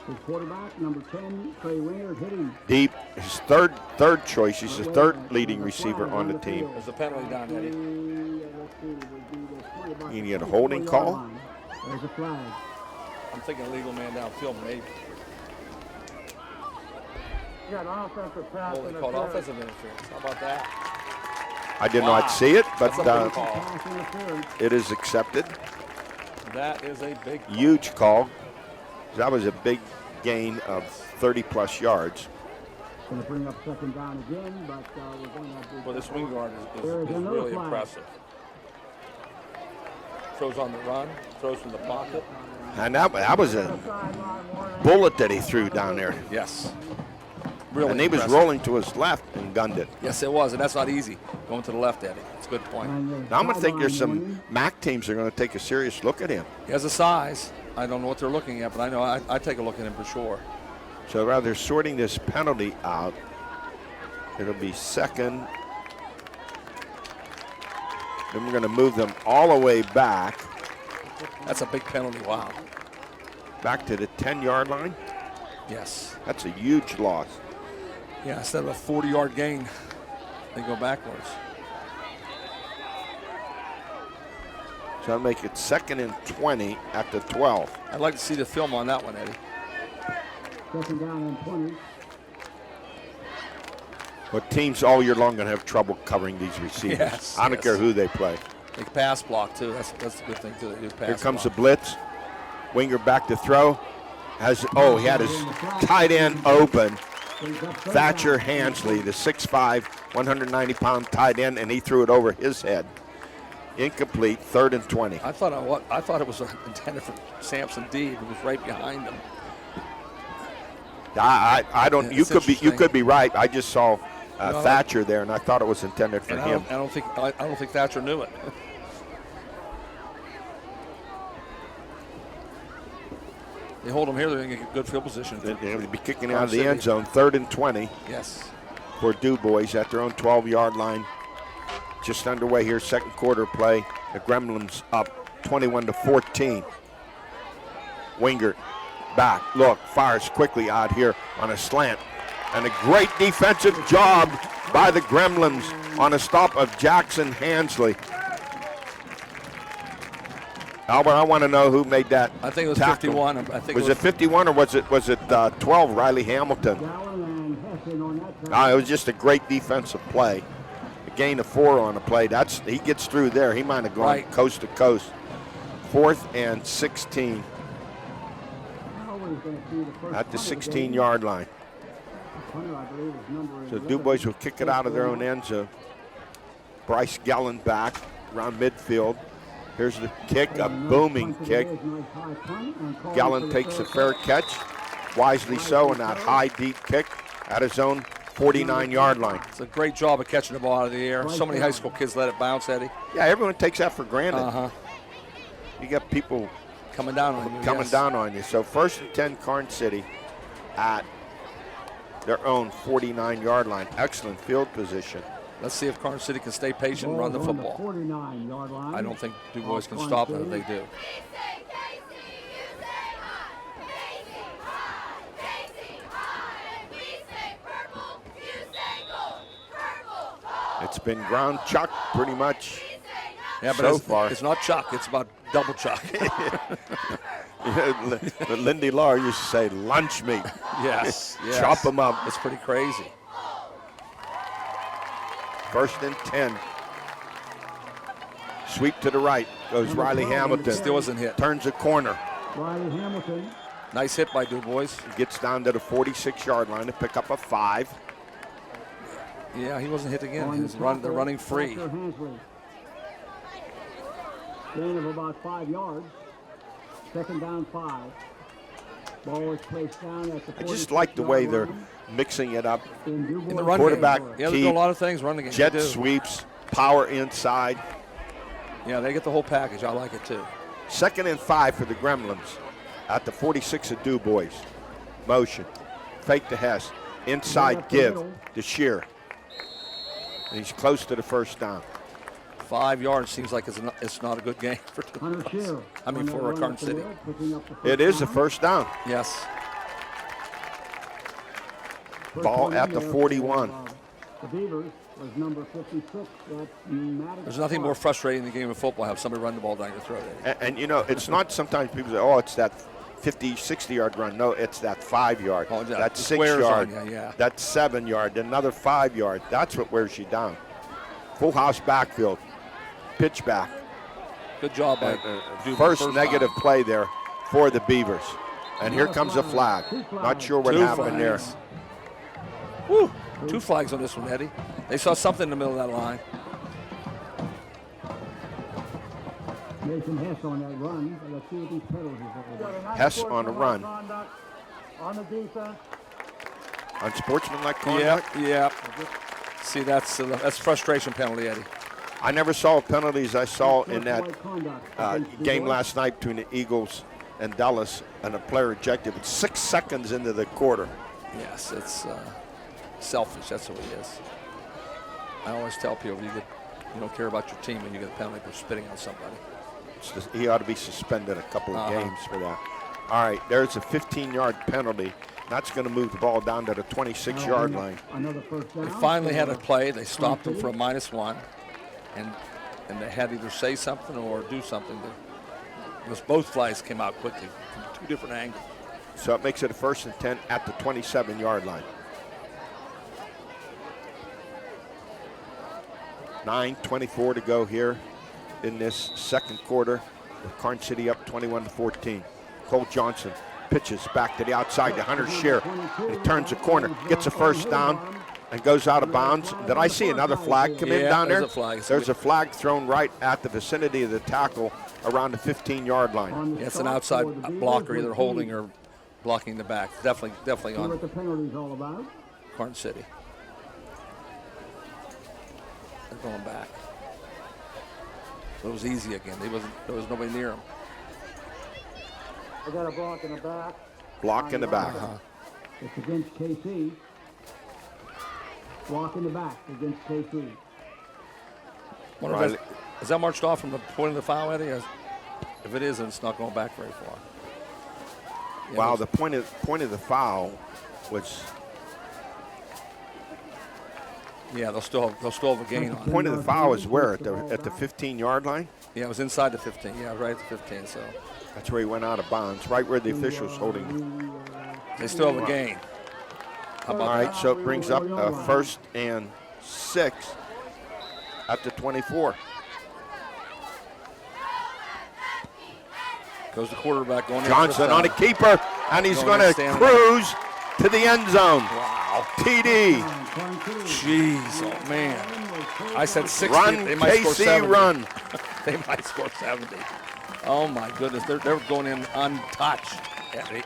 His quarterback, number 10, Trey Wingert, hitting. Deep, his third choice. He's the 3rd leading receiver on the team. There's a penalty down, Eddie. You get a holding call? There's a flag. I'm thinking illegal man downfield, maybe. Yeah, an offensive pass. Well, they called offensive interference. How about that? I did not see it, but That's a big call. it is accepted. That is a big call. Huge call. That was a big gain of 30-plus yards. Going to bring up 2nd down again, but we're going to have Well, this wing guard is really impressive. Throws on the run, throws from the pocket. And that was a bullet that he threw down there. Yes. Really and he was rolling to his left and gunned it. Yes, it was, and that's not easy, going to the left, Eddie. It's a good point. Now I'm going to think there's some MAC teams that are going to take a serious look at him. He has a size. I don't know what they're looking at, but I know I take a look at him for sure. So rather sorting this penalty out, it'll be 2nd. Then we're going to move them all the way back. That's a big penalty, wow. Back to the 10-yard line. Yes. That's a huge loss. Yeah, instead of a 40-yard gain, they go backwards. So that'll make it 2nd and 20 at the 12. I'd like to see the film on that one, Eddie. 2nd down and 20. But teams all year long going to have trouble covering these receivers. Yes, I don't care who they play. They can pass block, too. That's the good thing, too. They do pass Here comes block. the blitz. Winger back to throw. He had his tight end open. Thatcher Hansley, the 6'5", 190-pound tight end, and he threw it over his head. Incomplete, 3rd and 20. I thought it was intended for Samson Deeb, who was right behind him. I don't. Yeah, You could be right. I just saw Thatcher there, and I thought it was intended for him. I don't think Thatcher knew it. They hold him here. They're going to get good field position. They're going to be kicking out of the end zone. 3rd and 20 Yes. for DuBois at their own 12-yard line. Just underway here, 2nd quarter play. The Gremlins up 21-14. Winger back, look, fires quickly out here on a slant. And a great defensive job by the Gremlins on a stop of Jackson Hansley. Albert, I want to know who made that. I think it was tackle. 51. Was it 51 or was it 12? Riley Hamilton. It was just a great defensive play. A gain of 4 on the play. He gets through there. He might have gone coast to coast. 4th and 16 at the 16-yard line. So DuBois will kick it out of their own end zone. Bryce Gallen back around midfield. Here's the kick, a booming kick. Gallen takes a fair catch, wisely so, in that high, deep kick at his own 49-yard line. It's a great job of catching the ball out of the air. So many high school kids let it bounce, Eddie. Yeah, everyone takes that for granted. Uh-huh. You got people coming down on you. Coming down on you. So 1st and 10, Karns City at their own 49-yard line. Excellent field position. Let's see if Karns City can stay patient and run the football. I don't think DuBois can stop it if they do. It's been ground chuck pretty much so far. It's not chuck. It's about double chuck. Lindy Law used to say, lunch meat. Yes. Chop them up. It's pretty crazy. 1st and 10. Sweep to the right. Goes Riley Hamilton. Still wasn't hit. Turns a corner. Riley Hamilton. Nice hit by DuBois. Gets down to the 46-yard line to pick up a 5. Yeah, he wasn't hit again. They're running free. Gain of about 5 yards. 2nd down, 5. Ball is placed down at the 46-yard I just like the way they're mixing it up. In the run Quarterback game. Yeah, they do a lot of things running game. Jet sweeps, power inside. Yeah, they get the whole package. I like it too. 2nd and 5 for the Gremlins at the 46 of DuBois. Motion. Fake to Hess. Inside give to Shear. And he's close to the 1st down. 5 yards seems like it's not a good game for DuBois. I mean, for Karns City. It is a 1st down. Yes. Ball at the 41. The Beavers was number 56. There's nothing more frustrating in the game of football, have somebody run the ball down your throat. And you know, it's not sometimes people say, oh, it's that 50, 60-yard run. No, it's that 5-yard. Oh, yeah. That 6-yard. Yeah. That 7-yard. Another 5-yard. That's what wears you down. Full house backfield. Pitch back. Good job by First negative play there for the Beavers. And here comes a flag. Not sure what happened there. Woo. 2 flags on this one, Eddie. They saw something in the middle of that line. Nathan Hess on that run. Let's see what these penalties are. Hess on a run. On the defense. Unsportsmanlike conduct? Yeah. See, that's frustration penalty, Eddie. I never saw penalties I saw in that game last night between the Eagles and Dallas, and a player ejected with 6 seconds into the quarter. Yes, it's selfish. That's what it is. I always tell people you don't care about your team and you get a penalty for spitting on somebody. He ought to be suspended a couple of games for that. All right, there's a 15-yard penalty That's going to move the ball down to the 26-yard line. Another first down. They finally had a play. They stopped them for a -1, and they had to either say something or do something. Because both flags came out quickly from 2 different angles. So it makes it a 1st and 10 at the 27-yard line. 9:24 to go here in this second quarter, with Karns City up 21-14. Cole Johnson pitches back to the outside to Hunter Shear. He turns the corner, gets a first down, and goes out of bounds. Did I see another flag come in down there? There's a flag. There's a flag thrown right at the vicinity of the tackle around the 15-yard line. Yeah, it's an outside blocker, either holding or blocking the back. Definitely See on what the penalty's all about. Karns City. They're going back. So it was easy again. There was nobody near him. I got a block in the back. Block in the back. It's against KC. Block in the back against KC. Is that marched off from the point of the foul, Eddie? If it isn't, it's not going back very far. Yeah, Wow, the point of the foul was. Yeah, they'll still have a gain on The it. point of the foul is where, at the 15-yard line? Yeah, it was inside the 15. Yeah, right at the 15. So That's where he went out of bounds, right where the official's holding him. they still have a gain. How about All right, that? so it brings up a 1st and 6 at the 24. Goes the quarterback going in. Johnson on a keeper, and he's going to cruise to the end zone. Wow. TD. Jeez, oh man. I said 60. Run, They might score KC, 70. run. They might score 70. Oh my goodness, they're going in untouched. Eddie.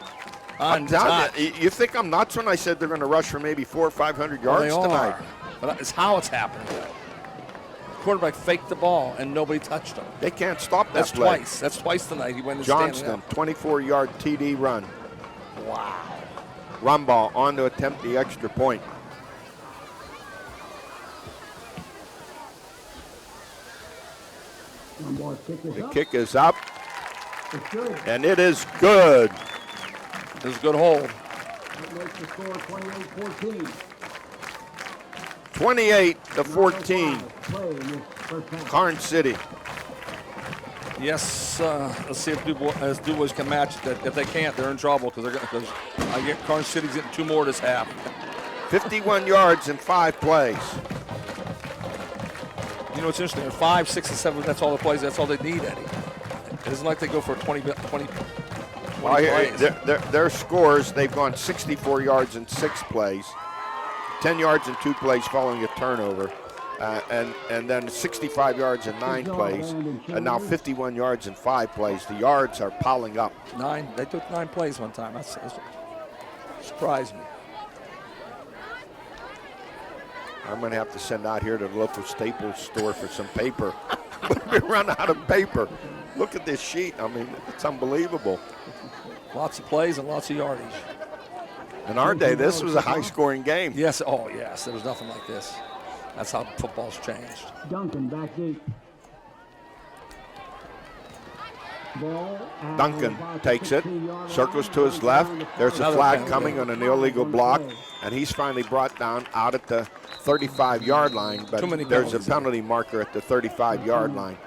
I'm telling Untouched. you, you think I'm nuts when I said they're going to rush for maybe 400 or 500 Well, yards they tonight? are. But it's how it's happening. The quarterback faked the ball and nobody touched him. They can't stop that That's play. twice. That's twice tonight. He went in standing Johnston, up. 24-yard TD run. Wow. Run ball on to attempt the extra point. The kick is up, It's good. and it is good. It was a good hold. That makes the score 28-14. 28-14, Play in this first half. Karns City. Yes, let's see if DuBois can match that. If they can't, they're in trouble because I get Karns City's getting 2 more this half. 51 yards in 5 plays. You know, it's interesting. 5, 6, and 7. That's all the plays. That's all they need, Eddie. It isn't like they go for 20 Well, here, plays. their scores, they've gone 64 yards in 6 plays, 10 yards in 2 plays following a turnover, and then 65 yards in 9 plays, and now 51 yards in 5 plays. The yards are piling up. 9. They took 9 plays one time. That's surprised me. I'm going to have to send out here to the local Staples store for some paper. We run out of paper. Look at this sheet. I mean, it's unbelievable. Lots of plays and lots of yardage. In our day, this was a high-scoring game. Yes. Oh, yes. There was nothing like this. That's how football's changed. Duncan back deep. Ball at Duncan about takes it, 16-yard circles line. to his left. There's a Another flag penalty. coming on an illegal block, and he's finally brought down out at the 35-yard line. But Too many there's a penalties. penalty marker at the 35-yard line.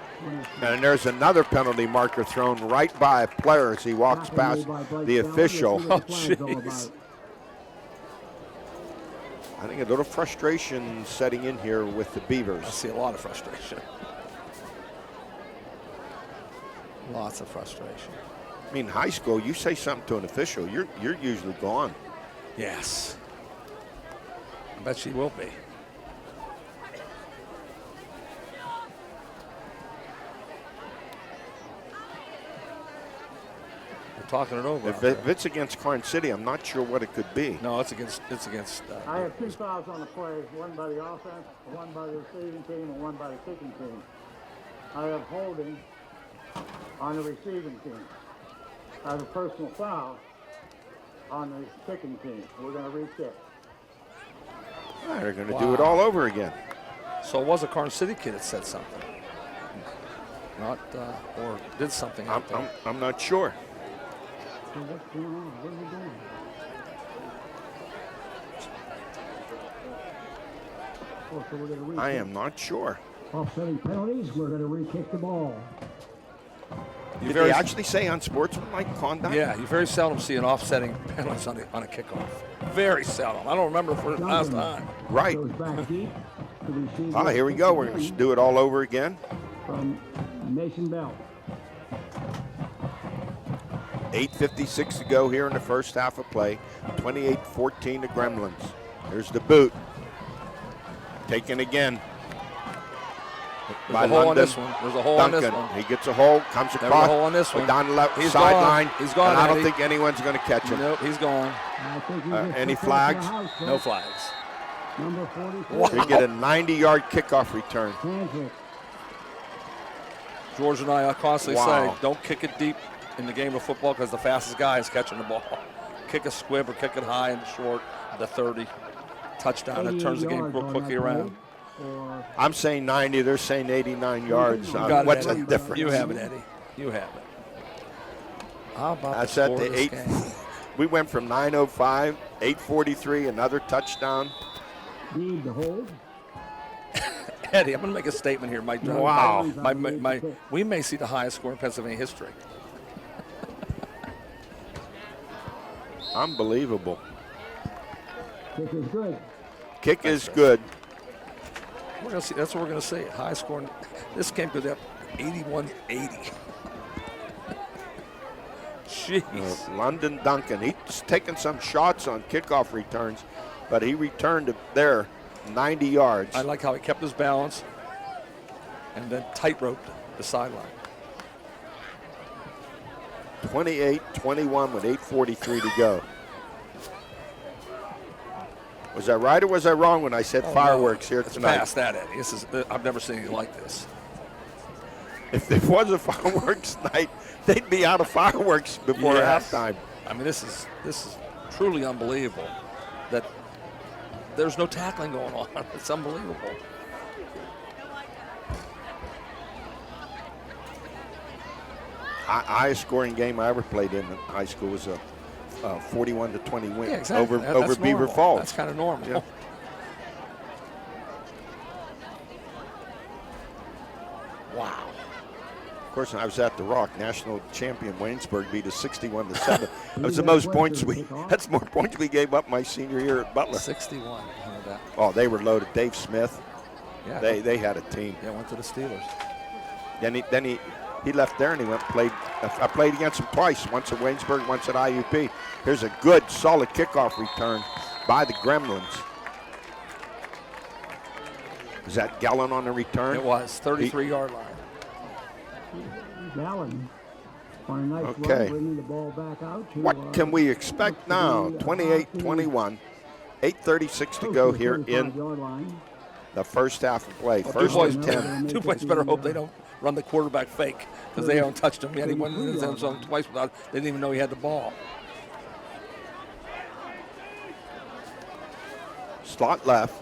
And there's another penalty marker thrown right by a player as he walks past the official. Oh, jeez. I think a little frustration setting in here with the I Beavers. see a lot of frustration. Lots of frustration. I mean, high school, you say something to an official, you're usually gone. Yes. I bet she will be. We're talking it over. out If there. it's against Karns City, I'm not sure what it could be. No, it's against. I have 2 fouls on the play, one by the offense, one by the receiving team, and one by the kicking team. I have holding on the receiving team. I have a personal foul on the kicking team. We're going to recheck. They're going to do it all over again. So it was a Karns City kid that said something. Not or did something out there. I'm not sure. So what's going on? What are we doing? Oh, so we're going to re-kick. I am not sure. Offsetting penalties, we're going to re-kick the ball. Did they actually say unsportsmanlike conduct? Yeah, you very seldom see an offsetting penalties on a kickoff. Very seldom. I don't remember the last time. Right. Goes back deep. The receiver Ah, here we go. We're going to do it all over again. from Mason Bell. 8:56 to go here in the first half of play. 28-14 the Gremlins. There's the boot. Taken again. There's a hole on this one. There's a hole on this Duncan. one. He gets a hole, comes There's across. a hole on this one. Down the left He's sideline. gone. He's gone, And I don't Eddie. think anyone's going to catch him. Nope, he's gone. I think he just Any took that to the flags? house, No folks. flags. Number 44. Wow. They get a 90-yard kickoff return. Kansas. George and I constantly Wow. say, don't kick it deep in the game of football because the fastest guy is catching the ball. Kick a squib or kick it high and short, the 30. Touchdown. That turns the game real quickly around. I'm saying 90. They're saying 89 yards. You got it, What's Eddie. the difference? You have it, Eddie. You have it. How about That's the at score the of this 8. game? We went from 9:05, 8:43, another touchdown. Need to hold. Eddie, I'm going to make a statement here. Wow. We may see the highest score in Pennsylvania history. Unbelievable. Kick is good. Kick is good. We're gonna see. That's what we're going to see. High score. This game goes up 81-80. Jeez. London Duncan. He's taken some shots on kickoff returns, but he returned it there 90 yards. I like how he kept his balance and then tight-roped the sideline. 28-21 with 8:43 to go. Was I right or was I wrong when I said fireworks here It's tonight? past that, Eddie. This is. I've never seen anything like this. If there was a fireworks night, they'd be out of fireworks before Yes. halftime. I mean, this is truly unbelievable that there's no tackling going on. It's unbelievable. Highest scoring game I ever played in high school was a 41-20 win Yeah, exactly. over That's Beaver normal. Falls. That's kind of normal. Yeah. Wow. Of course, I was at the Rock. National champion Waynesburg beat us 61-7. That was the most points that's more points we gave up my senior year at Butler. 61. How about that? Oh, they were loaded. Dave Smith. Yeah. They had a team. Yeah, went to the Steelers. Then he left there and he went and played. I played against him twice. Once at Waynesburg, once at IUP. Here's a good, solid kickoff return by the Gremlins. Is that Gallon on the return? It was 33-yard line. Gallen on a nice Okay. run, bringing the ball back out. To, What can we expect now? 28-21. 8:36 to go here in the first half of play. First and 10. DuBois better hope they don't run the quarterback fake because they haven't touched him yet. He went into the end zone twice without. They didn't even know he had the ball. Slot left.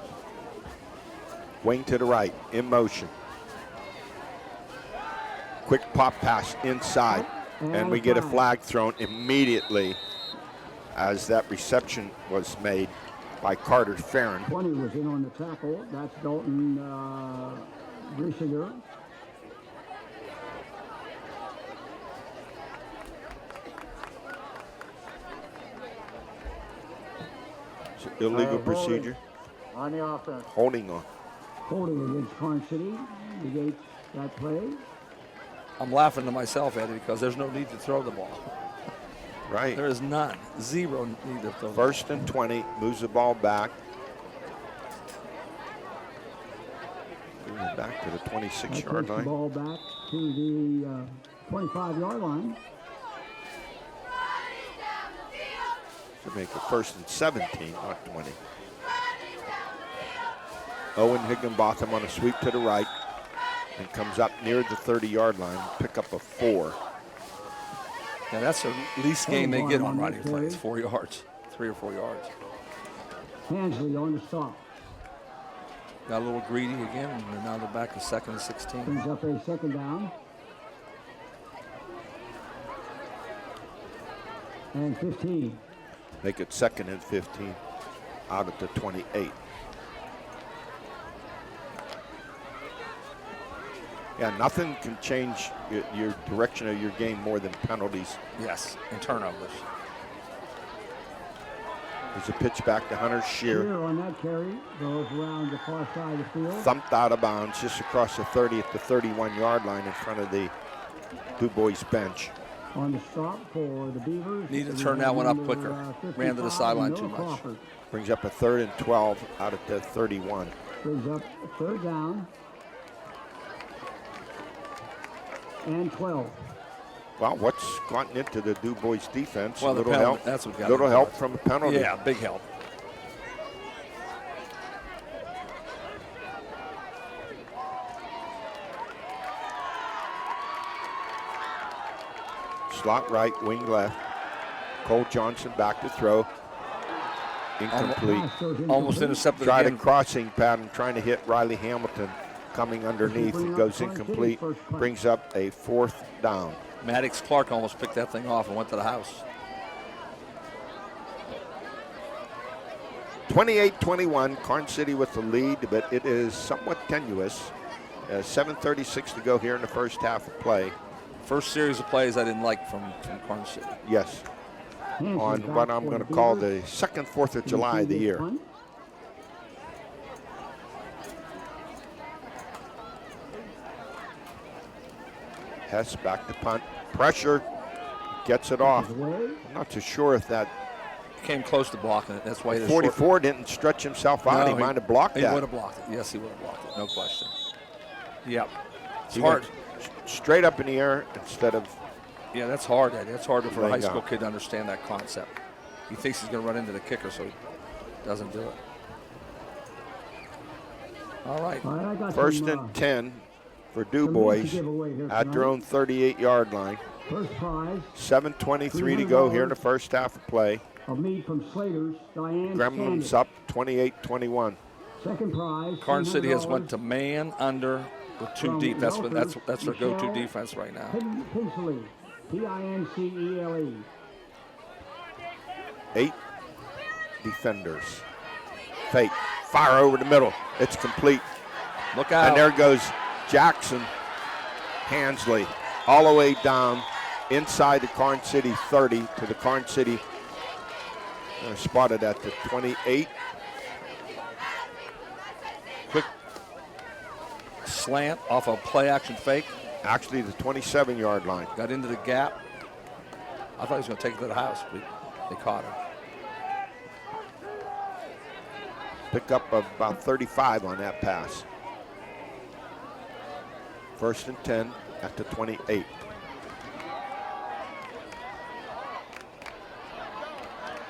Wing to the right. In motion. Quick pop pass inside. And we get a flag thrown immediately as that reception was made by Carter Farron. 20 was in on the tackle. That's Dalton Griesinger. It's an illegal procedure. On the offense. Holding on. Holding against Karns City. Negates that play. I'm laughing to myself, Eddie, because there's no need to throw the ball. Right. There is none. Zero need to throw the ball. First and 20. Moves the ball back. Moving it back to the 26-yard The line. ball back to the 25-yard line. To make it first and 17, not 20. Owen Higginbotham on a sweep to the right and comes up near the 30-yard line, pick up a 4. Now that's the least gain they get on running plays, 4 yards, 3 or 4 yards. Hansley on the stop. Got a little greedy again, and now they're back to 2nd and 16. Brings up a second down. And 15. Make it 2nd and 15 out at the 28. Yeah, nothing can change your direction of your game more than penalties. Yes, and turnovers. There's a pitch back to Hunter Shear. Shear on that carry goes around the far side of the field. Thumped out of bounds just across the 30 at the 31-yard line in front of the DuBois bench. On the stop for the Beavers. Need to turn that one up quicker. Ran to the sideline too much. Crawford. Brings up a 3rd and 12 out at the 31. Brings up a 3rd down. And 12. Well, what's gotten into the DuBois defense? Well, a little penalty, help. that's what got little it. help from a penalty. Yeah, big help. Slot right, wing left. Cole Johnson back to throw. Incomplete. Almost intercepted Tried a again. crossing pattern, trying to hit Riley Hamilton. Coming underneath, it goes incomplete. Brings up a 4th down. Maddox Clark almost picked that thing off and went to the house. 28-21, Karns City with the lead, but it is somewhat tenuous. 7:36 to go here in the first half of play. First series of plays I didn't like from Karns City. Yes, on what I'm going to call the second 4th of July of the year. Hess back to punt. Pressure. Gets it off. I'm not too sure if that Came close to blocking it. That's why he 44 didn't stretch himself out. No, he might have blocked that. He would have blocked it. Yes, he would have blocked it. No question. Yep. It's He hard. went straight up in the air instead of Yeah, that's hard, Eddie. That's hard for a high Laying school out. kid to understand that concept. He thinks he's going to run into the kicker, so he doesn't do it. All right. All right, I got first some, and 10 for some meat to DuBois give away here at their tonight. own 38-yard line. First prize 7:23 to go here in the first half of play. of meat from Slater's, Diane Gremlins Sanders. up 28-21. Second prize. Karns City has went $100 to man under with two from deep. That's Welker, their go-to Michelle defense right now. Pinsley, Pincle. 8 defenders. Fake. Fire over the middle. It's complete. Look out. And there goes Jackson Hansley all the way down inside the Karns City 30 to the Karns City. Spotted at the 28. Quick slant off a play-action fake. Actually, the 27-yard line. Got into the gap. I thought he was going to take it to the house, but they caught him. Pick up of about 35 on that pass. First and 10 at the 28.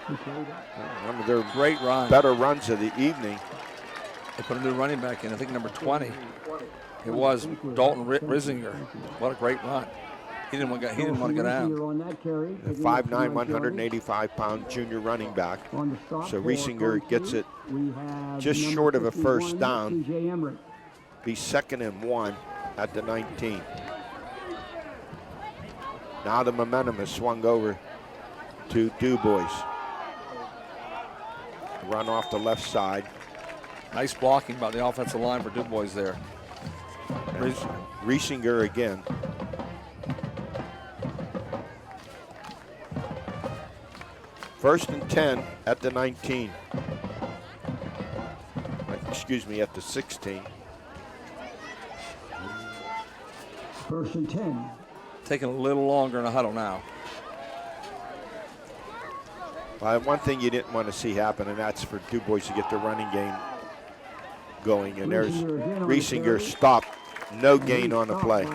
One of their Great run. better runs of the evening. They put a new running back in, I think number 20. It was Dalton Risinger. What a great run. He didn't want to go down. The 5'9", 185-pound junior running back. So Riesinger gets it just short of a first down. Be 2nd and 1 at the 19. Now the momentum has swung over to DuBois. Run off the left side. Nice blocking by the offensive line for DuBois there. Riesinger again. First and 10 at the 19. Excuse me, at the 16. First and 10. Taking a little longer in a huddle now. One thing you didn't want to see happen, and that's for DuBois to get the running game going. And there's Riesinger stopped. No gain on the play.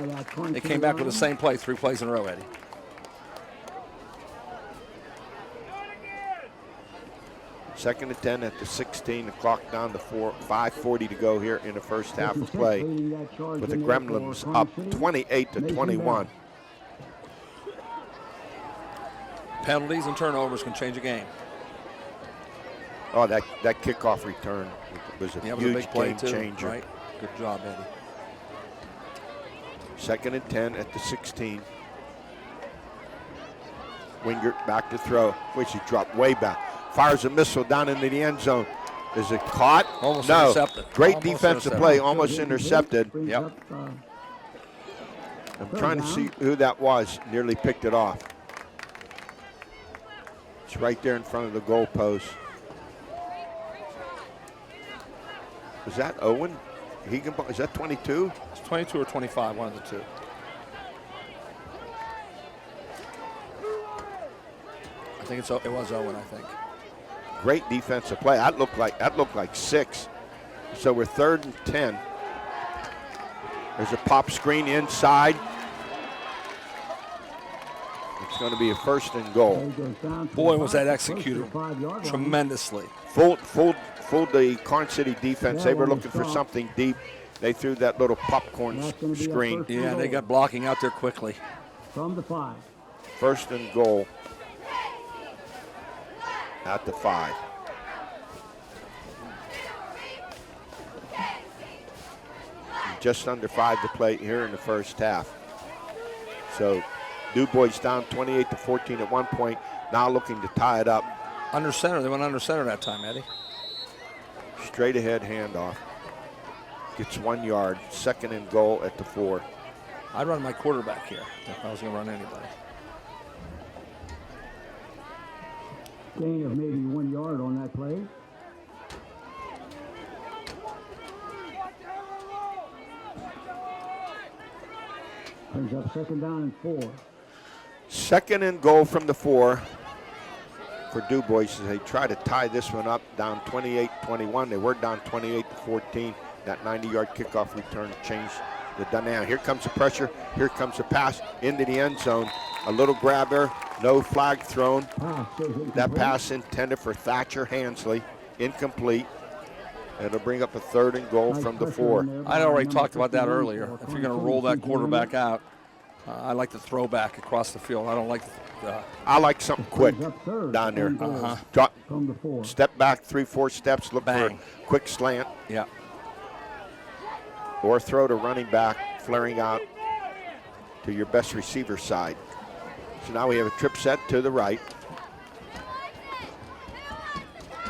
They came back with the same play 3 plays in a row, Eddie. Second and 10 at the 16. The clock down to 5:40 to go here in the first half of play. With the Gremlins up 28-21. Penalties and turnovers can change a game. Oh, that kickoff return was a Yeah, it was huge a big play game too, changer. right? Good job, Eddie. Second and 10 at the 16. Wingert back to throw, which he dropped way back. Fires a missile down into the end zone. Is it caught? Almost no. intercepted. Great Almost defensive intercepted. play, almost intercepted. Yep. I'm trying to see who that was. Nearly picked it off. It's right there in front of the goal post. Is that Owen? Is that 22? It's 22 or 25, one of the two. I think it was Owen, I think. Great defensive play. That looked like 6. So we're 3rd and 10. There's a pop screen inside. It's going to be a 1st and goal. Boy, was that executed tremendously. Fooled the Karns City defense. They were looking for something deep. They threw that little popcorn screen. Yeah, they got blocking out there quickly. From the 5. 1st and goal at the 5. Just under 5 to play here in the first half. So DuBois down 28-14 at one point, now looking to tie it up. Under center, they went under center that time, Eddie. Straight ahead handoff. Gets 1 yard, 2nd and goal at the 4. I'd run my quarterback here if I was going to run anybody. Gain of maybe 1 yard on that play. Brings up 2nd down and 4. 2nd and goal from the 4 for DuBois as they try to tie this one up, down 28-21. They were down 28-14. That 90-yard kickoff return changed the dynamic. Here comes the pressure. Here comes the pass into the end zone. A little grab there. No flag thrown. That pass intended for Thatcher Hansley. Incomplete. It'll bring up a 3rd and goal from the 4. I already talked about that earlier. If you're going to roll that quarterback out, I like the throwback across the field. I don't like I like something quick down there. Drop, step back 3-4 steps, look bang. for a quick slant. Yeah. Or throw to running back, flaring out to your best receiver side. So now we have a trip set to the right.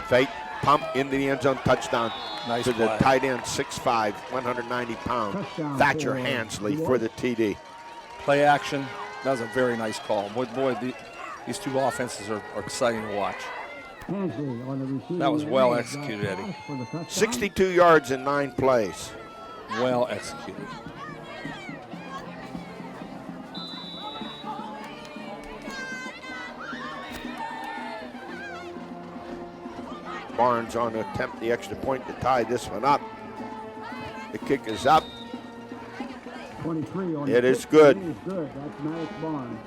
Fake, pump into the end zone, touchdown. Nice to the play. tight end, 6'5", 190-pound Thatcher Hansley for the TD. Play action. That was a very nice call. Boy, these two offenses are exciting to watch. That was well executed, Eddie. 62 yards in 9 plays. Well executed. Barnes on to attempt the extra point to tie this one up. The kick is up. 23 on it is good. It is good. That's Maddox Barnes.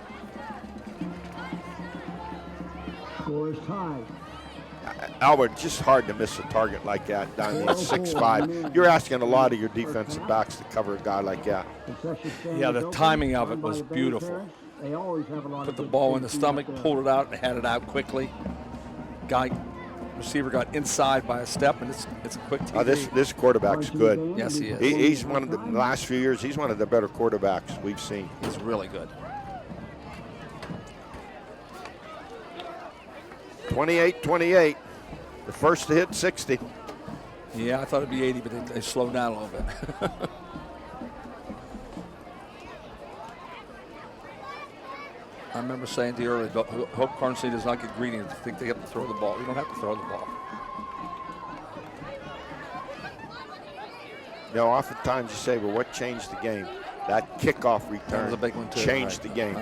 Score is tied. Albert, just hard to miss a target like that down there at 6'5". You're asking a lot of your defensive backs to cover a guy like that. Yeah, the timing of it was beautiful. Put the ball in the stomach, pulled it out, and had it out quickly. Receiver got inside by a step, and it's a quick TD. This quarterback's good. Yes, he is. He's one of the last few years. He's one of the better quarterbacks we've seen. He's really good. 28-28. The first to hit 60. Yeah, I thought it'd be 80, but they slowed down a little bit. I remember saying to you earlier, hope Karns City does not get greedy and think they have to throw the ball. You don't have to throw the ball. You know, oftentimes you say, well, what changed the game? That kickoff return That was a big one too, changed right? the game.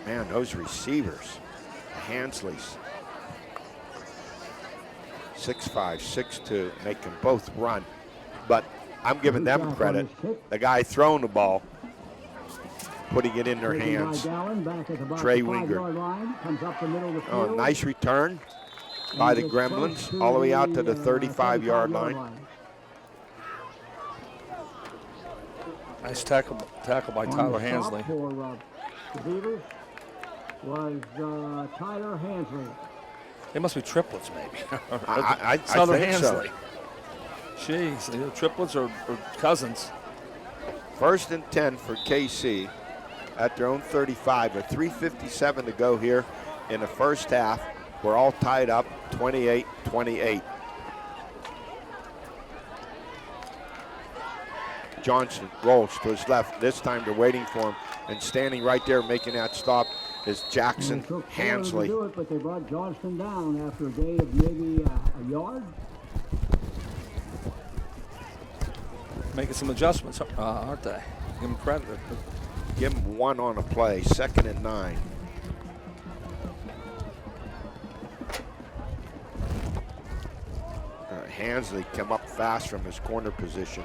Man, those receivers, the Hansleys, 6'5", 6'2", make them both run. But I'm giving them credit. The guy throwing the ball, putting it in their hands, Trey Winger. Oh, nice return by the Gremlins, all the way out to the 35-yard line. Nice tackle by Tyler Hansley. For the Beavers was Tyler Hansley. They must be triplets, maybe. I Tyler think Hansley. so. Jeez, either triplets or cousins. 1st and 10 for KC at their own 35. With 3:57 to go here in the first half. We're all tied up, 28-28. Johnson rolls to his left. This time they're waiting for him, and standing right there making that stop is Jackson It took Hansley. to do it, but they brought Johnston down after a gain of maybe a yard. Making some adjustments, aren't they? Give him credit. Give him 1 on a play, 2nd and 9. Hansley come up fast from his corner position.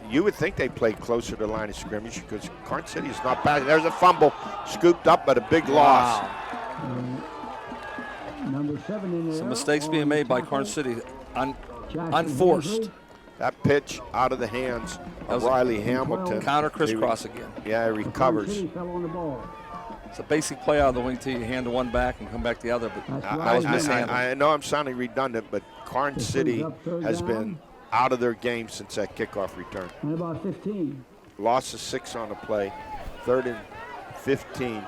You would think they played closer to the line of scrimmage because Karns City is not bad. There's a fumble, scooped up, but a big loss. Number 7 in there. Some mistakes being made by Karns City, unforced. That pitch out of the hands of Riley Hamilton. Counter crisscross again. Yeah, he recovers. City fell on the ball. It's a basic play out of the wing tee. You hand the one back and come back the other, but I know I'm sounding redundant, but Karns City has been out of their game since that kickoff return. And about 15. Loss of 6 on the play. 3rd and 15.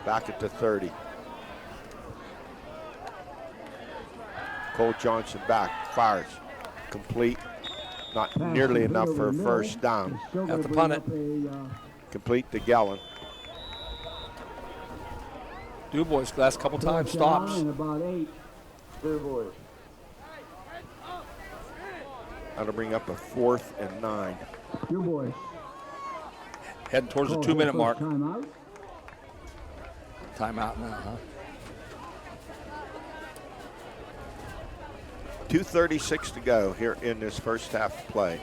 Back at the 30. Cole Johnson back, fires. Complete. Not nearly enough for a first down. Have to punt it. Complete to Gellin. DuBois last couple times stops. And about 8. DuBois. That'll bring up a 4th and 9. DuBois. Heading towards the 2-minute mark. Timeout. Timeout now, huh? 2:36 to go here in this first half play.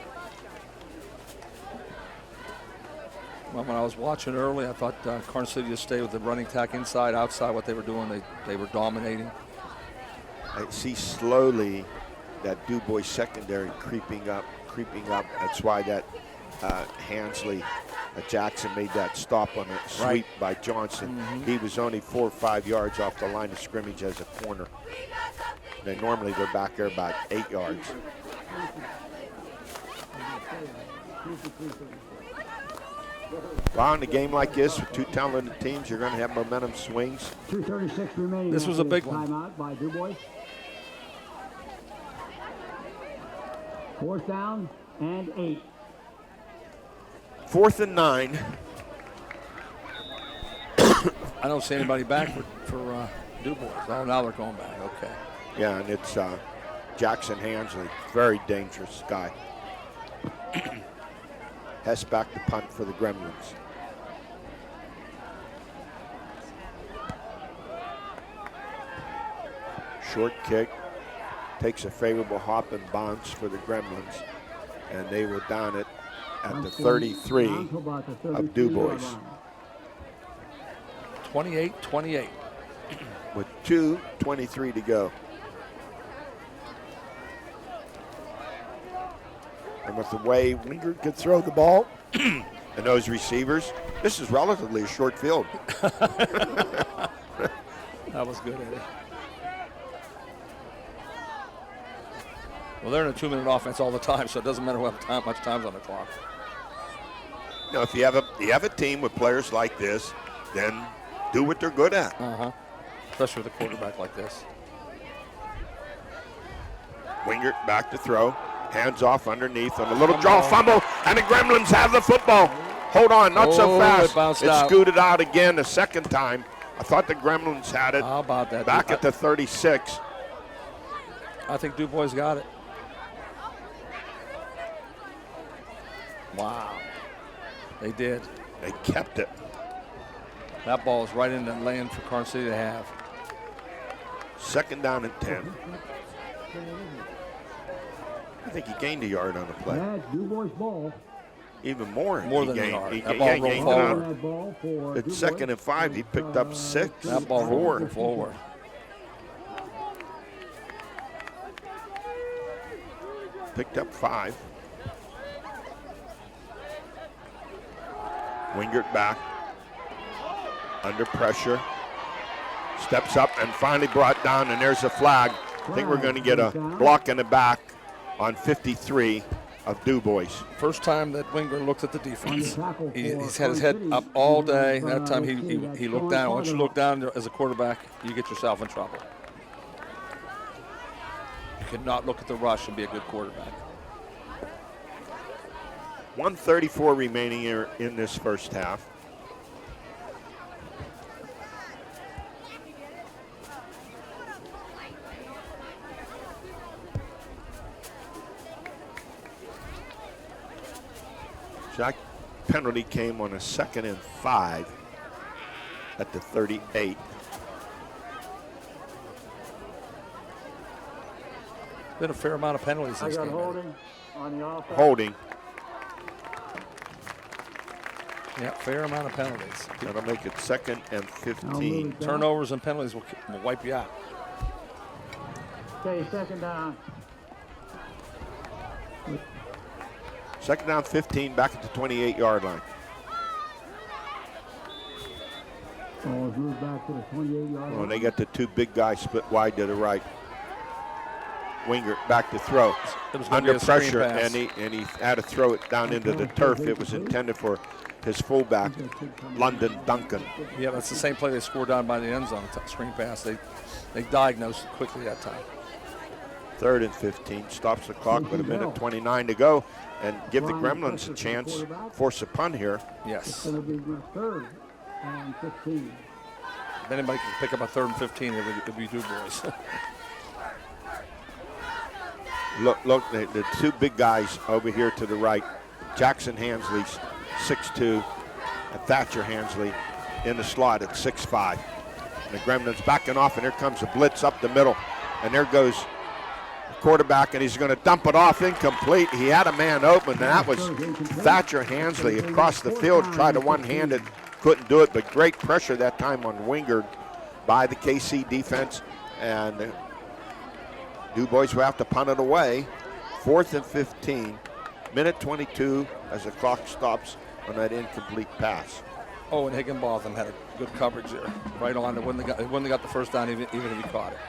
Well, when I was watching early, I thought Karns City would stay with the running tack inside, outside. What they were doing, they were dominating. I see slowly that DuBois secondary creeping up. That's why that Hansley, Jackson made that stop on a sweep by Johnson. He was only 4 or 5 yards off the line of scrimmage as a corner. They normally they're back there about 8 yards. Well, in a game like this with 2 talented teams, you're going to have momentum swings. 2:36 remaining. This was a big one. Timeout by DuBois. 4th down and 8. 4th and 9. I don't see anybody back for DuBois. Oh, now they're going back. Okay. Yeah, and it's Jackson Hansley, very dangerous guy. Hess back to punt for the Gremlins. Short kick, takes a favorable hop and bounce for the Gremlins, and they will down it at the 33 of DuBois. 28-28. With 2:23 to go. And with the way Wingert could throw the ball and those receivers, this is relatively a short field. That was good, Eddie. Well, they're in a 2-minute offense all the time, so it doesn't matter how much time's on the clock. You know, if you have a team with players like this, then do what they're good at. Especially with a quarterback like this. Wingert back to throw. Hands off underneath on a little draw fumble, and the Gremlins have the football. Hold on, not so fast. It scooted out again a second time. I thought the Gremlins had it. How about that? Back at the 36. I think DuBois got it. Wow. They did. They kept it. That ball is right in the lane for Karns City to have. 2nd down and 10. I think he gained a yard on the play. That's DuBois' ball. Even more. More than a yard. That ball rolled forward. It's 2nd and 5. He picked up 6. That ball rolled forward. Picked up 5. Wingert back. Under pressure. Steps up and finally brought down, and there's a flag. I think we're going to get a block in the back on 53 of DuBois. First time that Wingert looked at the defense. He's had his head up all day. That time he looked down. Once you look down as a quarterback, you get yourself in trouble. You cannot look at the rush and be a good quarterback. 1:34 remaining here in this first half. That penalty came on a 2nd and 5 at the 38. Been a fair amount of penalties I this got game. holding on the offense. Holding. Yeah, fair amount of penalties. That'll make it 2nd and 15. Turnovers and penalties will wipe you out. Okay, 2nd down. 2nd down, 15, back at the 28-yard line. Ball is moved back to the 28-yard line. Well, they got the two big guys split wide to the right. Winger back to throw. It was gonna Under be a screen pressure, pass. and he had to throw it down into the turf. It was intended for his fullback, London Duncan. Yeah, that's the same play they scored down by the end zone. Screen pass. They diagnosed it quickly that time. 3rd and 15, stops the clock with 1:29 to go, and give the Gremlins a chance, force a punt here. Yes. It's going to be 3rd and 15. If anybody can pick up a 3rd and 15, it would be DuBois. Look, the two big guys over here to the right, Jackson Hansley, 6'2", and Thatcher Hansley in the slot at 6'5". And the Gremlins backing off, and here comes a blitz up the middle, and there goes the quarterback, and he's going to dump it off, incomplete. He had a man open, and that was Thatcher Hansley across the field, tried to one-hand it, couldn't do it, but great pressure that time on Wingard by the KC defense, and DuBois will have to punt it away. 4th and 15, 1:22 as the clock stops on that incomplete pass. Oh, and Higginbotham had a good coverage there. Right on. It wouldn't have got the first down even if he caught it.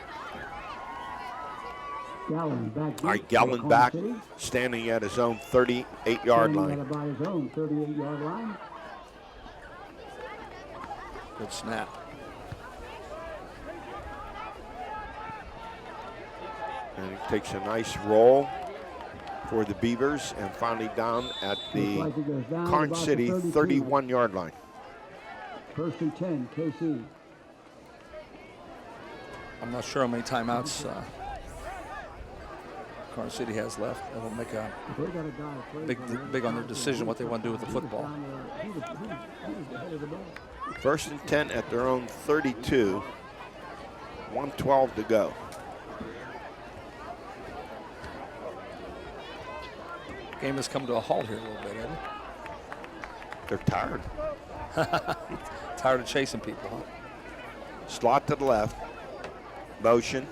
Gallen back. All right, Gallen back, standing at his own 38-yard line. About his own 38-yard line. Good snap. And he takes a nice roll for the Beavers, and finally down at the Karns City 31-yard line. 1st and 10, KC. I'm not sure how many timeouts Karns City has left. That'll make a big on their decision what they want to do with the football. 1st and 10 at their own 32. 1:12 to go. Game has come to a halt here a little bit, hasn't it? They're tired. Tired of chasing people, huh? Slot to the left. Motion.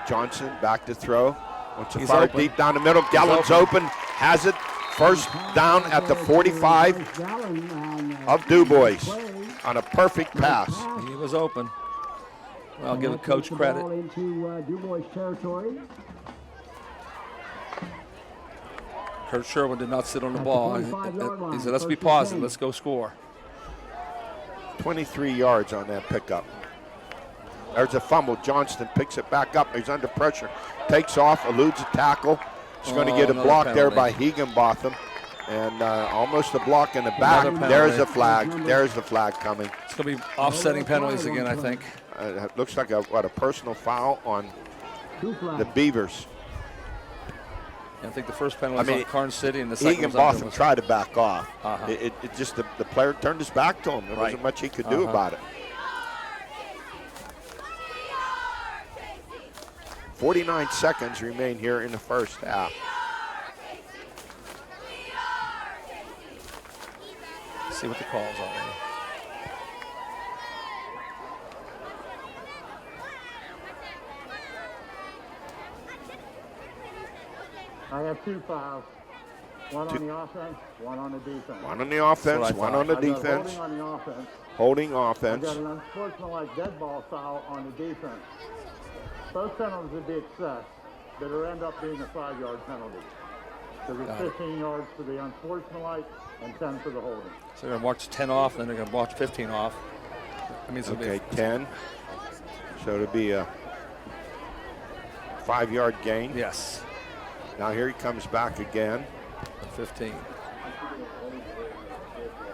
Johnson back to throw. Wants to He's fire open. deep down the middle. Gallen's open. Has it. First down at the 45 of DuBois on a perfect pass. He was open. Well, I'll give the coach credit. Into DuBois territory. Kurt Sherwin did not sit on the ball. He said, let's be positive. Let's go score. 23 yards on that pickup. There's a fumble. Johnston picks it back up. He's under pressure. Takes off, eludes a tackle. He's going to get a block there by Higginbotham. And almost a block in the back. There's the flag. There's the flag coming. It's going to be offsetting penalties again, I think. It looks like a personal foul on the Beavers. I think the first penalty was on Karns City, and the second Higginbotham was tried to back off. Uh-huh. It just the player turned his back to him. There wasn't much he could do about it. 49 seconds remain here in the first half. See what the calls are. I have 2 fouls. One on the offense, one on the defense. One on the offense, one on the defense. Holding on the offense. Holding I offense. got an unsportsmanlike dead ball foul on the defense. Those penalties would be excess, but it'll end up being a 5-yard penalty. So it's 15 yards for the unsportsmanlike and 10 for the holding. So they're going to watch 10 off, and then they're going to watch 15 off. That means Okay, 10. So it'll be a 5-yard gain. Yes. Now here he comes back again. 15.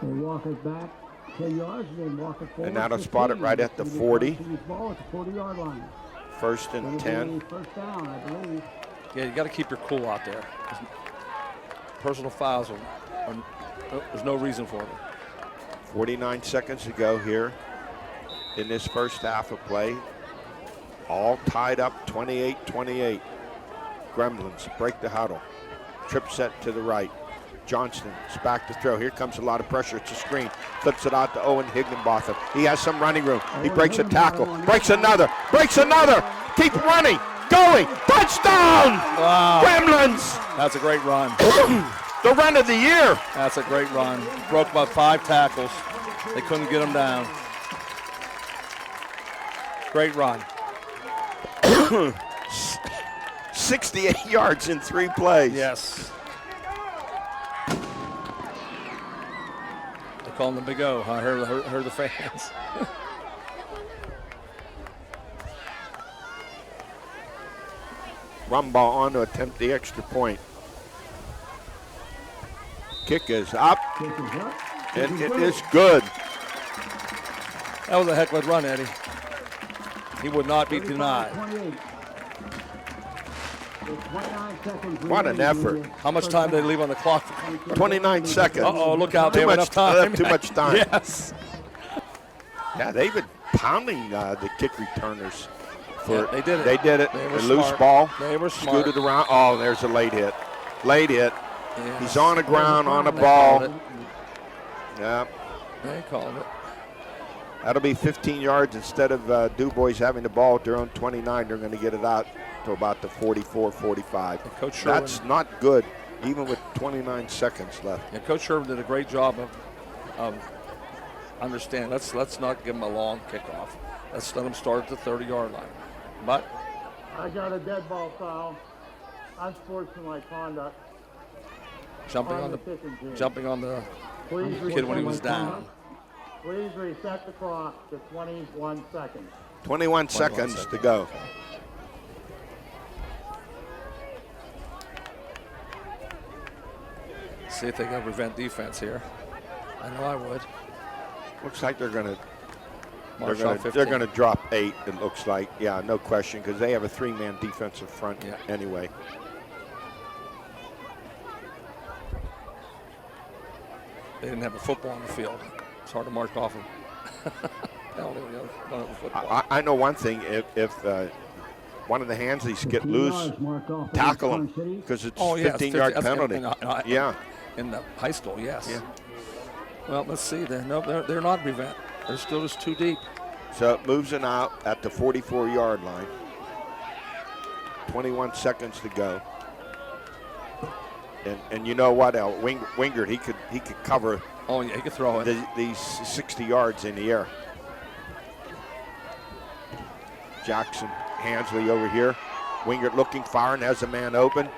They walk it back 10 yards and then walk it forward. And that'll spot it right at the 40. Ball at the 40-yard line. First and 10. First down, I believe. Yeah, you got to keep your cool out there. Personal fouls there's no reason for them. 49 seconds to go here in this first half of play. All tied up, 28-28. Gremlins break the huddle. Trip set to the right. Johnston is back to throw. Here comes a lot of pressure. It's a screen. Flips it out to Owen Higginbotham. He has some running room. He breaks a tackle. Breaks another. Breaks another. Keep running. Going. Touchdown! Wow. Gremlins! That's a great run. The run of the year. That's a great run. Broke about 5 tackles. They couldn't get him down. Great run. 68 yards in 3 plays. Yes. They call him the Big O. I heard the fans. Rumbaugh on to attempt the extra point. Kick is up, and it is good. That was a heck of a run, Eddie. He would not be denied. What an effort. How much time did they leave on the clock? 29 seconds. Uh-oh, look out. They have enough time. Too much time. Yes. Yeah, they've been pounding the kick returners. Yeah, they did it. They did it. They were A loose smart. ball. They were smart. Scooted around. Oh, there's a late hit. Late hit. Yes. He's on the ground, on the They ball. called it. Yeah. They called it. That'll be 15 yards instead of DuBois having the ball at their own 29. They're going to get it out to about the 44, 45. And Coach Sherwin, That's not good, even with 29 seconds left. yeah, Coach Sherwin did a great job of understanding. Let's not give them a long kickoff. Let's let them start at the 30-yard line. But I got a dead ball foul. Unsportsmanlike conduct. jumping on the Please kid when he reset was the down. clock. Please reset the clock to 21 seconds. 21 seconds to go. See if they can prevent defense here. I know I would. Looks like they're going to March off 15. they're going to drop 8. It looks like, yeah, no question, because they have a 3-man defensive front anyway. They didn't have a football on the field. It's hard to mark off them. Don't have a football. I know one thing. If one of the Hanseys get loose, tackle them, because it's 15-yard penalty. Yeah. In the high school, yes. Yeah. Well, let's see. They're not prevent. They're still just too deep. So it moves it out at the 44-yard line. 21 seconds to go. And you know what, Wingard, he could cover. Oh yeah, he could throw it. These 60 yards in the air. Jackson, Hansley over here. Wingard looking, firing, has a man open.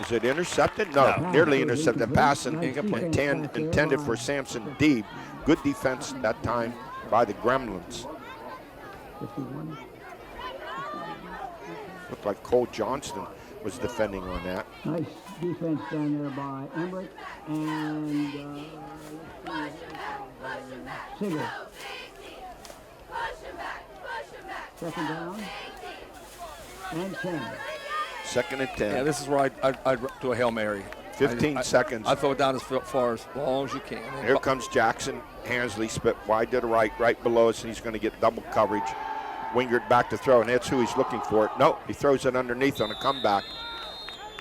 Is it intercepted? No, nearly intercepted. Pass intended for Samson Deeb. Good defense that time by the Gremlins. Looked like Cole Johnston was defending on that. Nice defense down there by Emmerich and Sigler. Second down and 10. Second and 10. Yeah, this is where I'd do a Hail Mary. 15 seconds. I throw it down as far as long as you can. Here comes Jackson. Hansley split wide to the right below us, and he's going to get double coverage. Wingard back to throw, and that's who he's looking for. No, he throws it underneath on a comeback.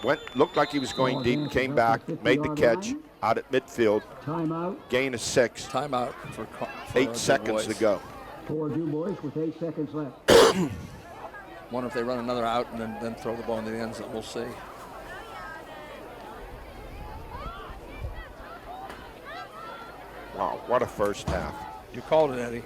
Looked like he was going deep, came back, made the catch out at midfield. Timeout. Gain of 6. Timeout for 8 seconds to go. For DuBois with 8 seconds left. Wonder if they run another out and then throw the ball in the end zone. We'll see. Wow, what a first half. You called it, Eddie.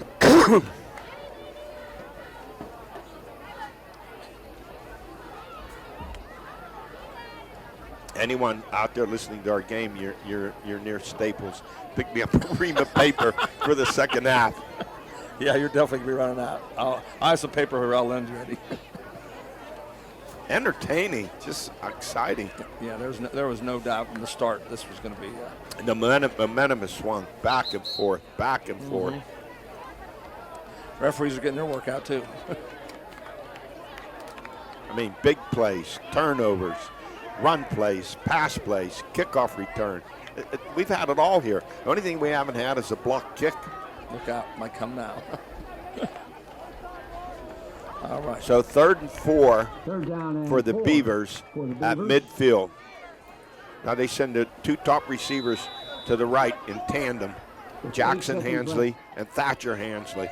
Anyone out there listening to our game, you're near Staples. Pick me up a ream of paper for the second half. Yeah, you're definitely going to be running out. I have some paper here I'll lend you, Eddie. entertaining, just exciting. Yeah, there was no doubt from the start this was going to be. The momentum has swung back and forth, back and forth. Referees are getting their work out too. I mean, big plays, turnovers, run plays, pass plays, kickoff return. We've had it all here. The only thing we haven't had is a block kick. Look out, might come now. All right. So 3rd and 4 for the 4 Beavers for the at Beavers. midfield. Now they send the 2 top receivers to the right in tandem, Jackson 8 seconds Hansley left. and Thatcher Hansley.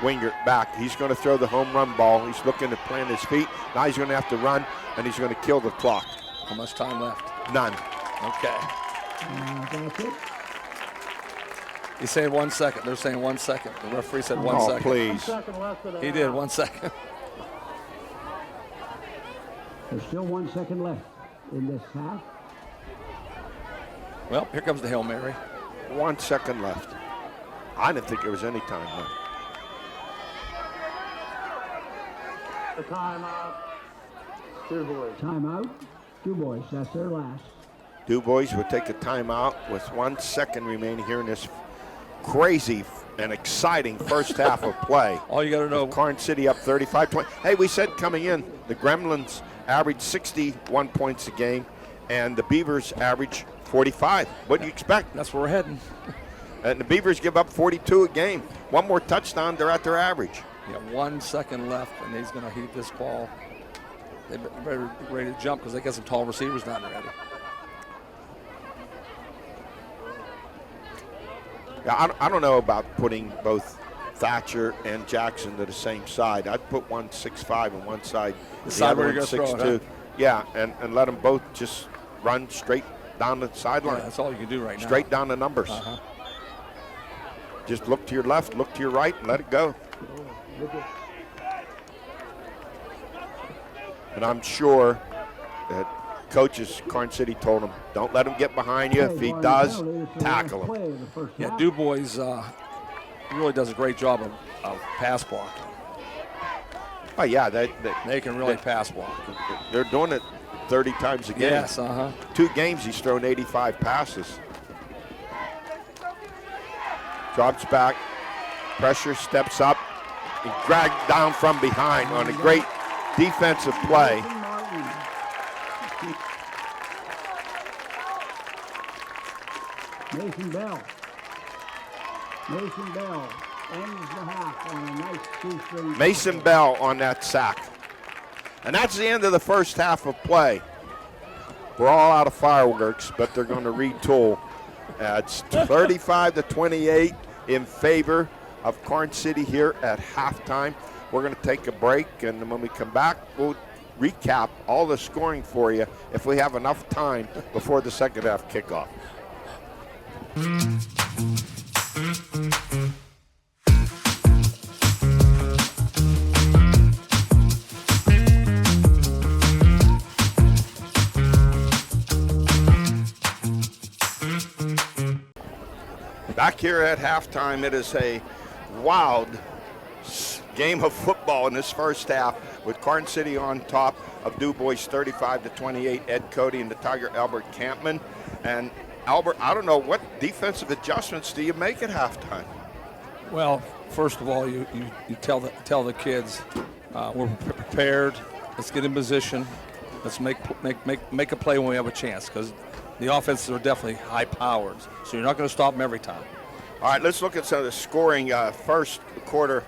Wingert back. He's going to throw the home run ball. He's looking to plant his feet. Now he's going to have to run, and he's going to kill the clock. How much time left? None. Okay. That's it. He's saying 1 second. They're saying 1 second. The referee said 1 Oh, second. please. 1 second left of the He half. did 1 second. There's still 1 second left in this half. Well, here comes the Hail Mary. 1 second left. I didn't think there was any time left. The timeout. DuBois. Timeout. DuBois, that's their last. DuBois would take a timeout with 1 second remaining here in this crazy and exciting first half of play. All you got to know. Karns City up 35-20. Hey, we said coming in, the Gremlins average 61 points a game, and the Beavers average 45. What do you expect? That's where we're heading. And the Beavers give up 42 a game. One more touchdown, they're at their average. Yeah, 1 second left, and he's going to heave this ball. They better be ready to jump because they got some tall receivers down there ready. Yeah, I don't know about putting both Thatcher and Jackson to the same side. I'd put one 6'5" on one side, The side other where you're one gonna throw it, 6'2". Yeah, and let them both just run straight down the Yeah, sideline, that's all you can do right now. straight down the numbers. Uh-huh. Just look to your left, look to your right, and let it go. And I'm sure that coaches, Karns City told him, don't let him get behind you. If he does, tackle him. Yeah, DuBois really does a great job of pass blocking. Oh, yeah, They can really pass block. they're doing it 30 times a game. Yes, 2 games, he's thrown 85 passes. Drops back, pressure, steps up, and dragged down from behind on a great defensive play. Mason Bell. Mason Bell ends the half on a nice two-string. Mason Bell on that sack. And that's the end of the first half of play. We're all out of fireworks, but they're going to retool. It's 35-28 in favor of Karns City here at halftime. We're going to take a break, and when we come back, we'll recap all the scoring for you if we have enough time before the second half kickoff. Back here at halftime, it is a wild game of football in this first half with Karns City on top of DuBois 35-28. Ed Cody and the Tiger Albert Campman. And Albert, I don't know, what defensive adjustments do you make at halftime? Well, first of all, you tell the kids we're prepared. Let's get in position. Let's make a play when we have a chance, because the offenses are definitely high-powered. So you're not going to stop them every time. All right, let's look at some of the scoring. First quarter,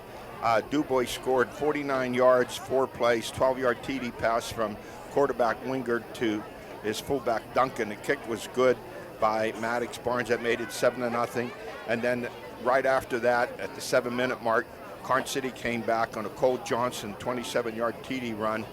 DuBois scored 49 yards, 4 plays, 12-yard TD pass from quarterback Wingard to his fullback Duncan. The kick was good by Maddox Barnes. That made it 7-0. And then right after that, at the 7-minute mark, Karns City came back on a Cole Johnson 27-yard TD run.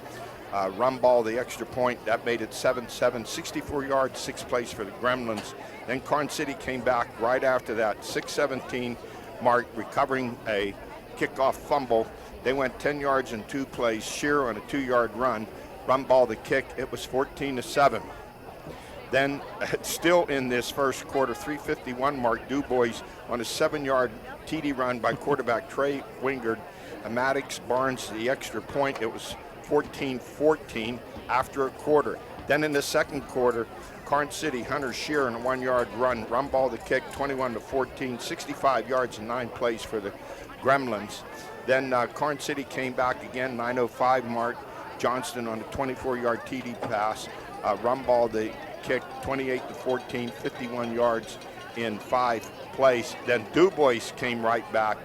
Run ball, the extra point, that made it 7-7, 64 yards, 6 plays for the Gremlins. Then Karns City came back right after that, 6-17 mark, recovering a kickoff fumble. They went 10 yards in 2 plays. Shearer on a 2-yard run ball, the kick, it was 14-7. Then, still in this first quarter, 3:51 mark, DuBois on a 7-yard TD run by quarterback Trey Wingard Maddox Barnes the extra point. It was 14-14 after a quarter. Then in the second quarter, Karns City, Hunter Shearer in a 1-yard run, Rumball the kick, 21-14, 65 yards in 9 plays for the Gremlins. Then Karns City came back again, 9:05 mark. Johnston on a 24-yard TD pass. Rumball the kick, 28-14, 51 yards in 5 plays. Then DuBois came right back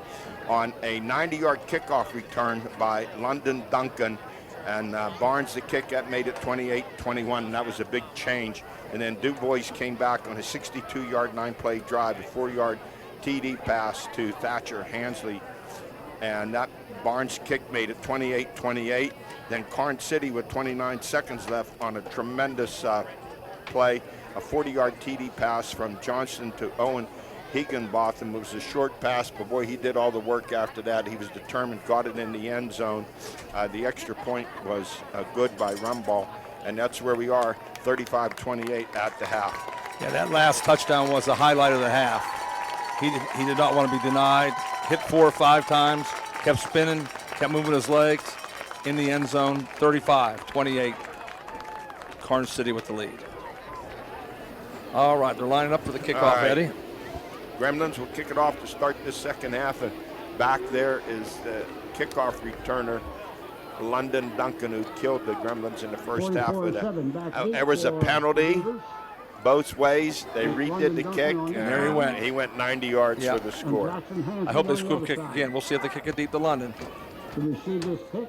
on a 90-yard kickoff return by London Duncan. And Barnes the kick, that made it 28-21, and that was a big change. And then DuBois came back on a 62-yard 9-play drive, a 4-yard TD pass to Thatcher Hansley. And that Barnes kick made it 28-28. Then Karns City with 29 seconds left on a tremendous play, a 40-yard TD pass from Johnston to Owen Higginbotham. It was a short pass, but boy, he did all the work after that. He was determined, got it in the end zone. The extra point was good by Rumball, and that's where we are, 35-28 at the half. Yeah, that last touchdown was the highlight of the half. He did not want to be denied. Hit 4 or 5 times, kept spinning, kept moving his legs in the end zone. 35-28. Karns City with the lead. All right, they're lining up for the kickoff, right. Eddie. Gremlins will kick it off to start this second half. And back there is the kickoff returner, London Duncan, who killed the Gremlins in the first half of that. There was a penalty both ways. They redid the kick, and there he went. He went 90 yards for the score. I hope they scoop kick again. We'll see if they kick it deep to London. To receive this kick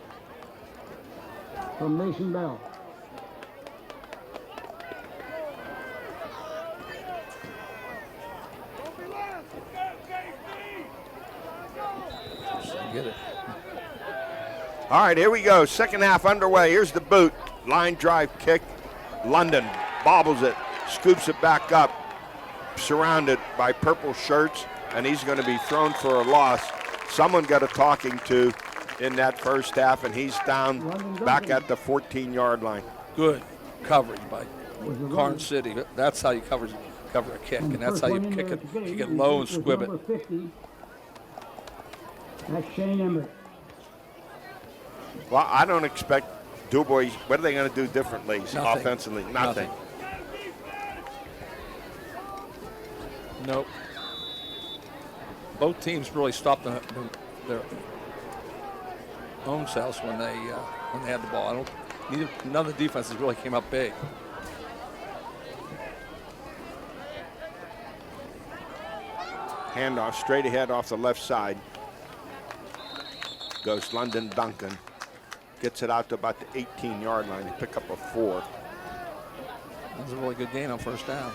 from Mason Bell. Get it. All right, here we go. Second half underway. Here's the boot. Line drive kick. London bobbles it, scoops it back up, surrounded by purple shirts, and he's going to be thrown for a loss. Someone got a talking to in that first half, and he's down back at the 14-yard line. Good coverage by Karns City. That's how you cover a kick, and that's how you kick it low and squib it. That's Shane Emmert. Well, I don't expect DuBois. What are they going to do differently offensively? Nothing. Nope. Both teams really stopped their own selves when they had the ball. None of the defenses really came up big. Handoff straight ahead off the left side. Goes London Duncan. Gets it out to about the 18-yard line. They pick up a 4. That was a really good gain on first down.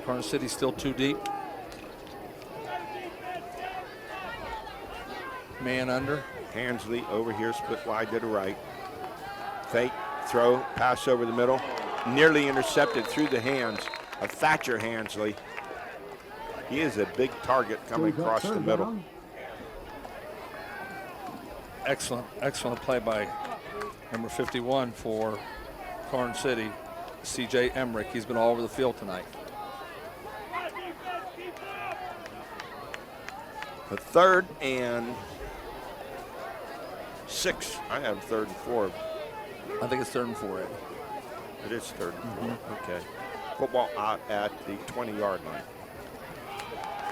Karns City still too deep. Man under. Hansley over here, split wide to the right. Fake, throw, pass over the middle. Nearly intercepted through the hands of Thatcher Hansley. He is a big target coming across the middle. Excellent play by number 51 for Karns City, C.J. Emmerich. He's been all over the field tonight. A 3rd and 6. I have 3rd and 4. I think it's 3rd and 4, Eddie. It is 3rd and 4. Okay. Football out at the 20-yard line.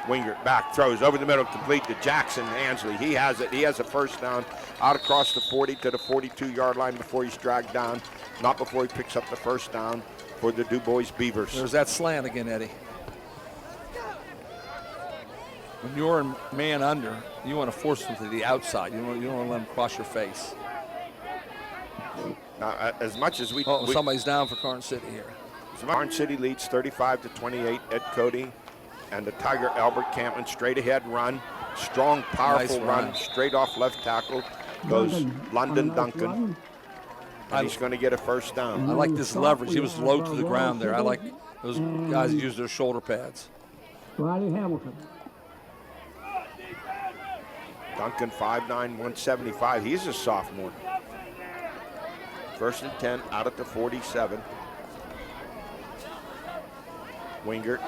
Wingert back, throws over the middle, complete to Jackson Hansley. He has it. He has a first down out across the 40 to the 42-yard line before he's dragged down. Not before he picks up the first down for the DuBois Beavers. There's that slant again, Eddie. When you're in man under, you want to force them to the outside. You don't want to let them cross your face. As much as we... somebody's down for Karns City here. Karns City leads 35-28. Ed Cody and the Tiger Albert Campman straight ahead run. Strong, powerful Nice run. Straight off left tackle goes London Duncan. And he's going to get a first down. I like this leverage. He was low to the ground there. I like those guys that use their shoulder pads. Riley Hamilton. Duncan 5'9", 175. He's a sophomore. 1st and 10 out at the 47. Wingert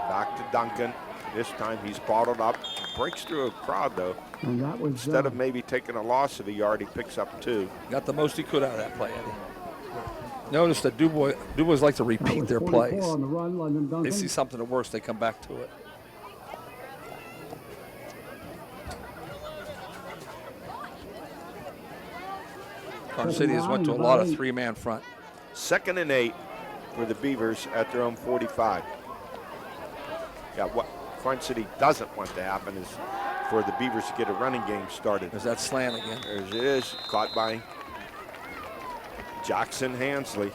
back to Duncan. This time he's bottled up. Breaks through a crowd, though. And that was Instead of maybe taking a loss of a yard, he picks up 2. Got the most he could out of that play, Eddie. Notice that DuBois like to repeat their 44 plays. on the run, London Duncan. They see something that works, they come back to it. Karns City has went to a lot of 3-man front. 2nd and 8 for the Beavers at their own 45. Yeah, what Karns City doesn't want to happen is for the Beavers to get a running game started. There's that slant again. There it is, caught by Jackson Hansley.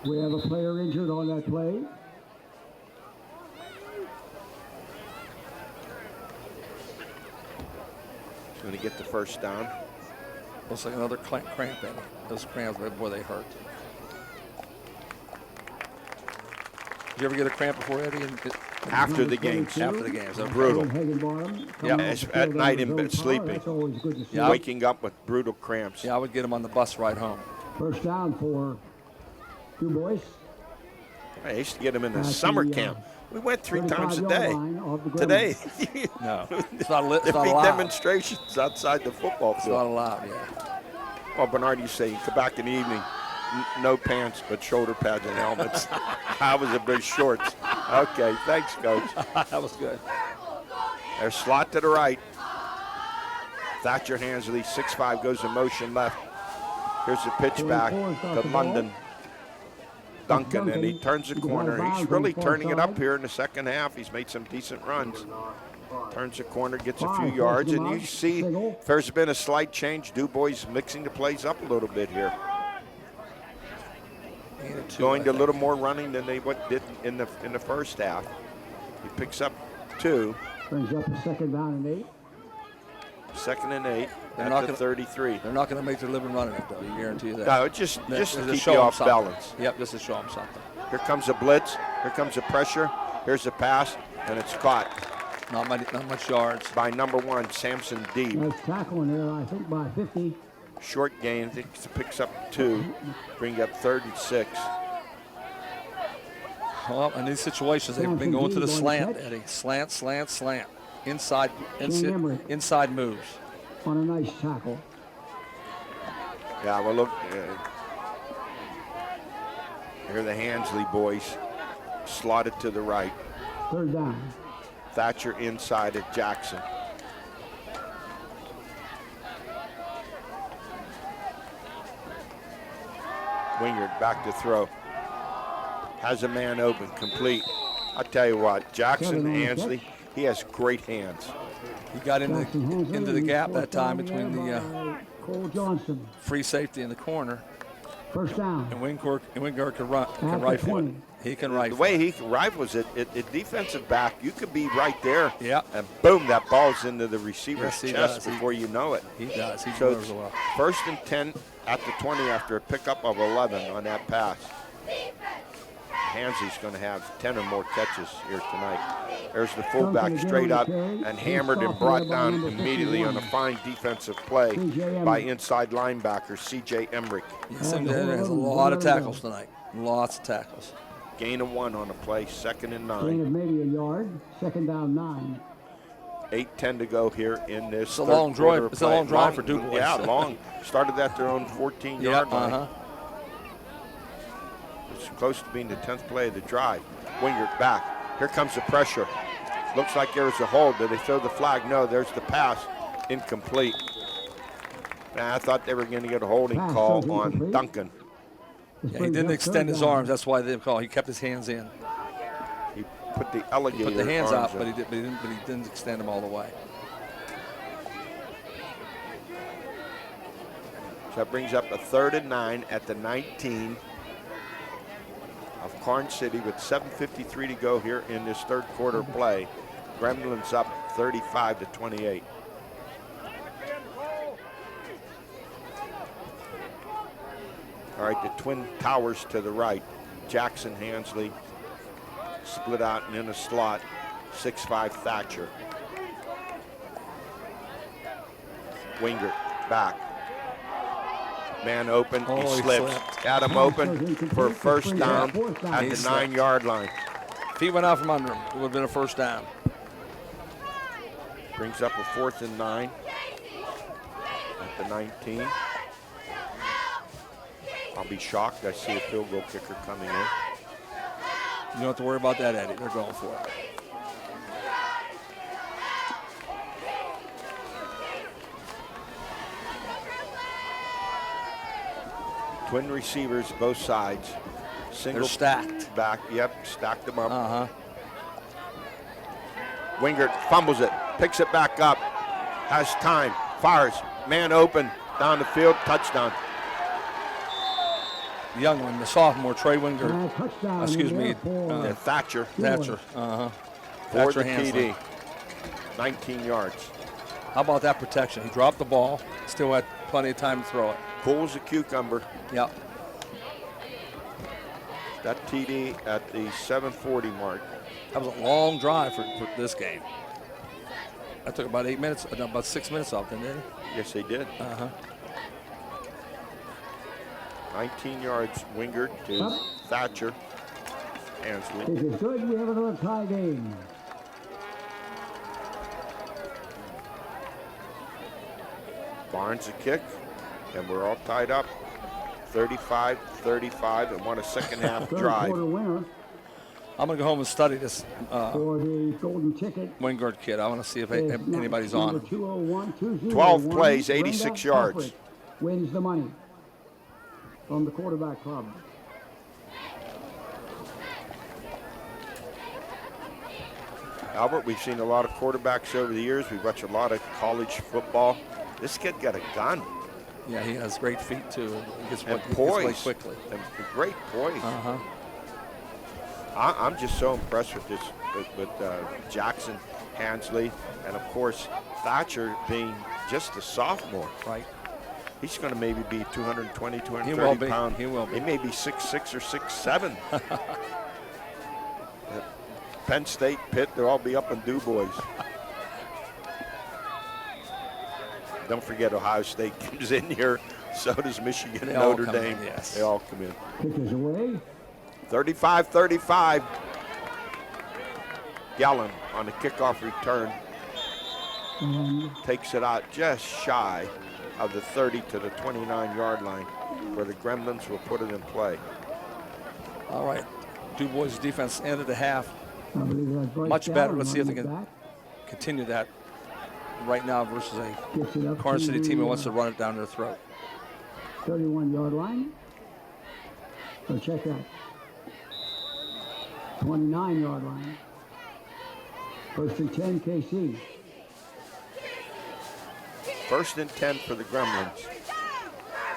We have a player injured on that play. He's going to get the first down. Looks like another cramp, Eddie. Those cramps, boy, they hurt. Did you ever get a cramp before, Eddie? After the games. After the games. Okay. Brutal. Yeah, At night in bed sleeping. That's always good to see. Yeah. Waking up with brutal cramps. Yeah, I would get them on the bus ride home. First down for DuBois. I used to get them in the At summer the, camp. We went 3 times a 35-yard day. line of the Today, No, it's not, it's there'd not be allowed. demonstrations outside the football It's not field. allowed, yeah. Well, Bernard, you say you come back in the evening, no pants but shoulder pads and helmets. I was a big shorts. Okay, thanks, Coach. That was good. There's slot to the right. Thatcher Hansley, 6'5", goes in motion left. Here's the pitch back to London. Duncan, and he turns the corner. He's really turning it up here in the second half. He's made some decent runs. Turns the corner, gets a few yards, and you see if there's been a slight change. DuBois mixing the plays up a little bit here. Going to a little more running than they did in the first half. He picks up 2. Brings up a 2nd down and 8. 2nd and 8 They're at not the gonna- 33. They're not going to make their living running it, though. You guarantee you that. No, just to keep show you 'em off something. balance. Yep, just to show them something. Here comes a blitz. Here comes a pressure. Here's a pass, and it's caught Not much yards. by number 1, Samson Deeb. Nice tackle in there, I think, by 50. Short gain, I think he picks up 2, bring up 3rd and 6. Well, in these situations, they've been going to the slant, Eddie. Slant, slant, slant. Inside moves. On a nice tackle. Yeah, well, look, here the Hansley boys slotted to the right. 3rd down. Thatcher inside at Jackson. Wingard back to throw. Has a man open, complete. I tell you what, Jackson Hansley, he has great hands. He got into the gap that time Fourth between down the there by Cole Johnson. free safety and the corner. First down. And Wingard can rifle it. He can The rifle. way he rifles it, defensive back, you could be right there. Yeah. And boom, that ball's into the receiver's Yes, he chest does. before you know it. He does. He So delivers it's well. 1st and 10 at the 20 after a pickup of 11 on that pass. Hansley's going to have 10 or more catches here tonight. There's the fullback straight up and hammered and brought down immediately on a fine defensive play by inside linebacker C.J. Emmerich. Yes, and has a lot of tackles tonight. Lots of tackles. Gain of 1 on the play, 2nd and 9. Gain of maybe a yard. 2nd down 9. 8:10 to go here in this It's a third long drive. quarter It's a play. long drive for DuBois. Yeah, long. Started at their own 14-yard line. Uh-huh. It's close to being the 10th play of the drive. Wingard back. Here comes the pressure. Looks like there's a hold. Did they throw the flag? No, there's the pass. Incomplete. I thought they were going to get a holding Pass call goes on incomplete. Duncan. This Yeah, he brings didn't up extend 3rd his down. arms. That's why they didn't call. He kept his hands in. He put the alligator Put the hands arms out, but in. he didn't extend them all the way. So that brings up a 3rd and 9 at the 19 of Karns City with 7:53 to go here in this third quarter play. Gremlins up 35-28. All right, the Twin Towers to the right. Jackson Hansley split out and in a slot. 6'5" Thatcher. Wingert back. Man open, Oh, he he slips. slipped. Got him open for a first down at He the slipped. 9-yard line. If he went out from under him, it would have been a first down. Brings up a 4th and 9 at the 19. I'll be shocked. I see a field goal kicker coming in. You don't have to worry about that, Eddie. They're going for it. Twin receivers, both sides. Single They're stacked. back. Yep, stacked them up. Uh-huh. Wingert fumbles it, picks it back up, has time, fires, man open, down the field, touchdown. The young one, the sophomore, Trey Winger. Touchdown. Excuse me, And Thatcher Thatcher. Uh-huh. for Thatcher the Hansley. TD. 19 yards. How about that protection? He dropped the ball, still had plenty of time to throw it. Cool as a cucumber. Yep. That TD at the 7:40 mark. That was a long drive for this game. That took about 8 minutes, no, about 6 minutes off, didn't it? Yes, they did. Uh-huh. 19 yards, Wingert to Thatcher. Hansley. This is good. We have another tie game. Barnes a kick, and we're all tied up. 35-35, and want a second half Third drive. quarter winner I'm going to go home and study this for the golden ticket. Wingard kid. I want to see if is anybody's number on him. 201, 201. 12 plays, Brenda 86 yards. Alfred wins the money from the quarterback club. Albert, we've seen a lot of quarterbacks over the years. We've watched a lot of college football. This kid got a gun Yeah, he has great feet, too. He gets and away, he gets away poise. quickly. And great poise. Uh-huh. I'm just so impressed with this, with Jackson, Hansley, and of course Thatcher being just a sophomore. Right. He's going to maybe be 220, He will 230 be. pounds. He will be. He may be 6'6" or 6'7". Penn State, Pitt, they'll all be up in DuBois. Don't forget Ohio State comes in here. So does Michigan and They all Notre come Dame. in, yes. They all come in. Kick is away. 35-35. Gallen on the kickoff return And takes it out just shy of the 30 to the 29-yard line, where the Gremlins will put it in play. All right. DuBois' defense ended the half. I believe that's Bryce Much better. Gallen Let's see if they running can it back. continue that right now versus a Gets it up Karns to City team that wants to the run it down their throat. 31-yard line. So check that. 29-yard line. First and 10, KC. First and 10 for the Gremlins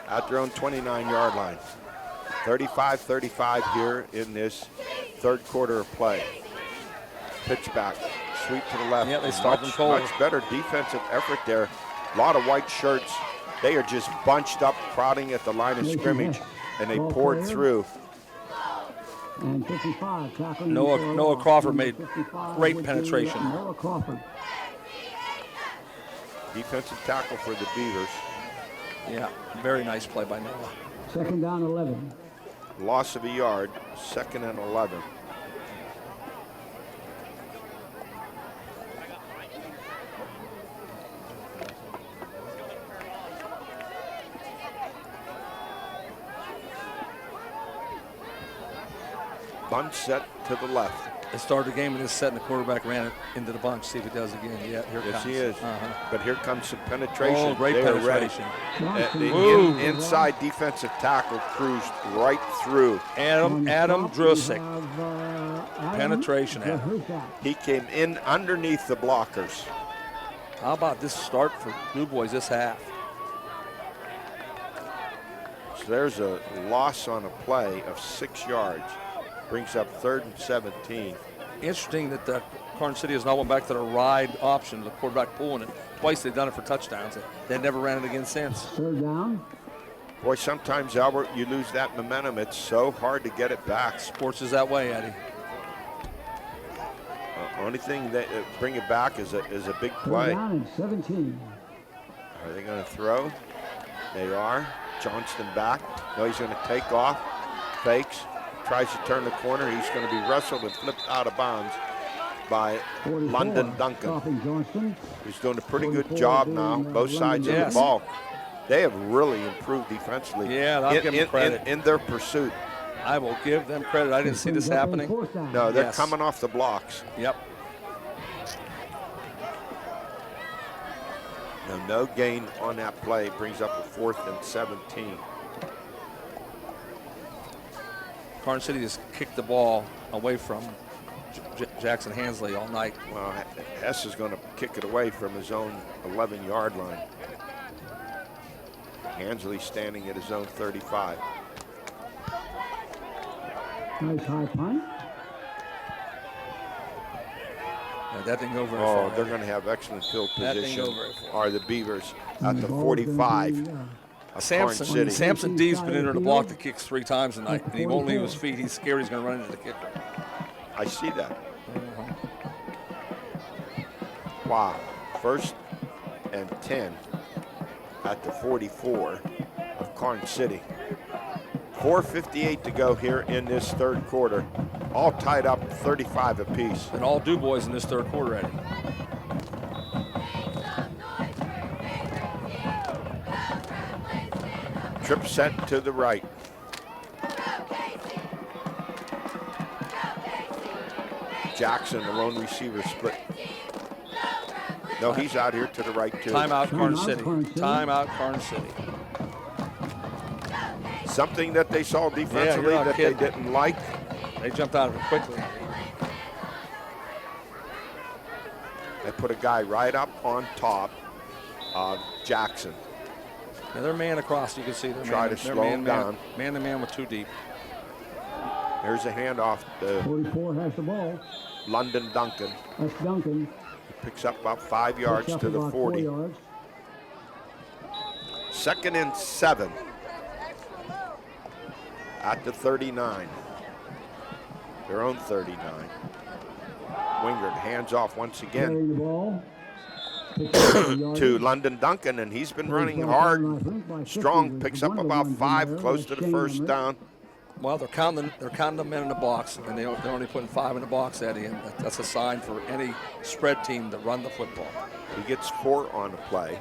at their own 29-yard line. 35-35 here in this third quarter of play. Pitch back, sweep to the left. Yeah, they start them cold. Much better defensive effort there. A lot of white shirts. They are just bunched up, crowding at the line of scrimmage, and they poured through. And 55, tackling Noah for a loss. Crawford Number made 55 great would be penetration. Noah Crawford. Defensive tackle for the Beavers. Yeah, very nice play by Noah. Second down, 11. Loss of a yard, 2nd and 11. Bunch set to the left. They started the game and just setting the quarterback, ran it into the bunch. See if he does again. Yeah, here it Yes, comes. he is. Uh-huh. But here comes some penetration. Oh, great They are ready. penetration. The inside defensive tackle cruised right through. Adam On top, we Drusick. have, Adam. Penetration, Yeah, Adam. who's that? He came in underneath the blockers. How about this start for DuBois this half? So there's a loss on a play of 6 yards. Brings up 3rd and 17. Interesting that the Karns City has now went back to the ride option, the quarterback pulling it. Twice they've done it for touchdowns. They never ran it again since. Third down. Boy, sometimes, Albert, you lose that momentum. It's so hard to get it back. Sports is that way, Eddie. Only thing that bring it back is a big Third play. down and 17. Are they going to throw? They are. Johnston back. No, he's going to take off. Fakes. Tries to turn the corner. He's going to be wrestled and flipped out of bounds by 44, London Duncan. stopping Johnston. He's doing a pretty good 44 job being, now, both sides of Yes. the ball. They have really improved defensively Yeah, I'll give them credit. in their pursuit. I will give them credit. I didn't see this Brings up a happening. fourth down. No, they're Yes. coming off the blocks. Yep. No gain on that play. Brings up a 4th and 17. Karns City has kicked the ball away from Jackson Hansley all night. Well, Hess is going to kick it away from his own 11-yard line. Hansley standing at his own 35. Nice high punt. That didn't go very Oh, far. they're going to have excellent field That didn't position. go very far. Are the Beavers at And the ball's 45? gonna be, of Samson, Karns City. Samson D's been in the block the kicks 3 times tonight, and he won't leave his feet. He's scared he's going to run into the kicker. I see that. Wow. 1st and 10 at the 44 of Karns City. 4:58 to go here in this 3rd quarter. All tied up 35 apiece. And all DuBois in this 3rd quarter, Eddie. Trip set to the right. Jackson, the lone receiver, split. No, he's out here to the right too. Timeout, Karns Timeout, City. Karns City. Timeout, Karns City. Something that they saw defensively you're not that kidding. they didn't like. They jumped out of it quickly. They put a guy right up on top of Jackson. Now they're man across. You can see they're Try man, to they're slow man, him man, down. Man to man with 2 deep. Here's a handoff to 44 has the ball. London Duncan. That's Duncan. Picks up about 5 yards Picks up to the about 40. 4 yards. 2nd and 7 at the 39. Their own 39. Wingard hands off once again Carrying the ball. Picks up a yard. to London Duncan, and he's been running hard, strong. Picks up about 5, close to the 1st down. Well, they're counting the men in the box, and they're only putting 5 in the box, Eddie, and that's a sign for any spread team to run the football. He gets 4 on the play.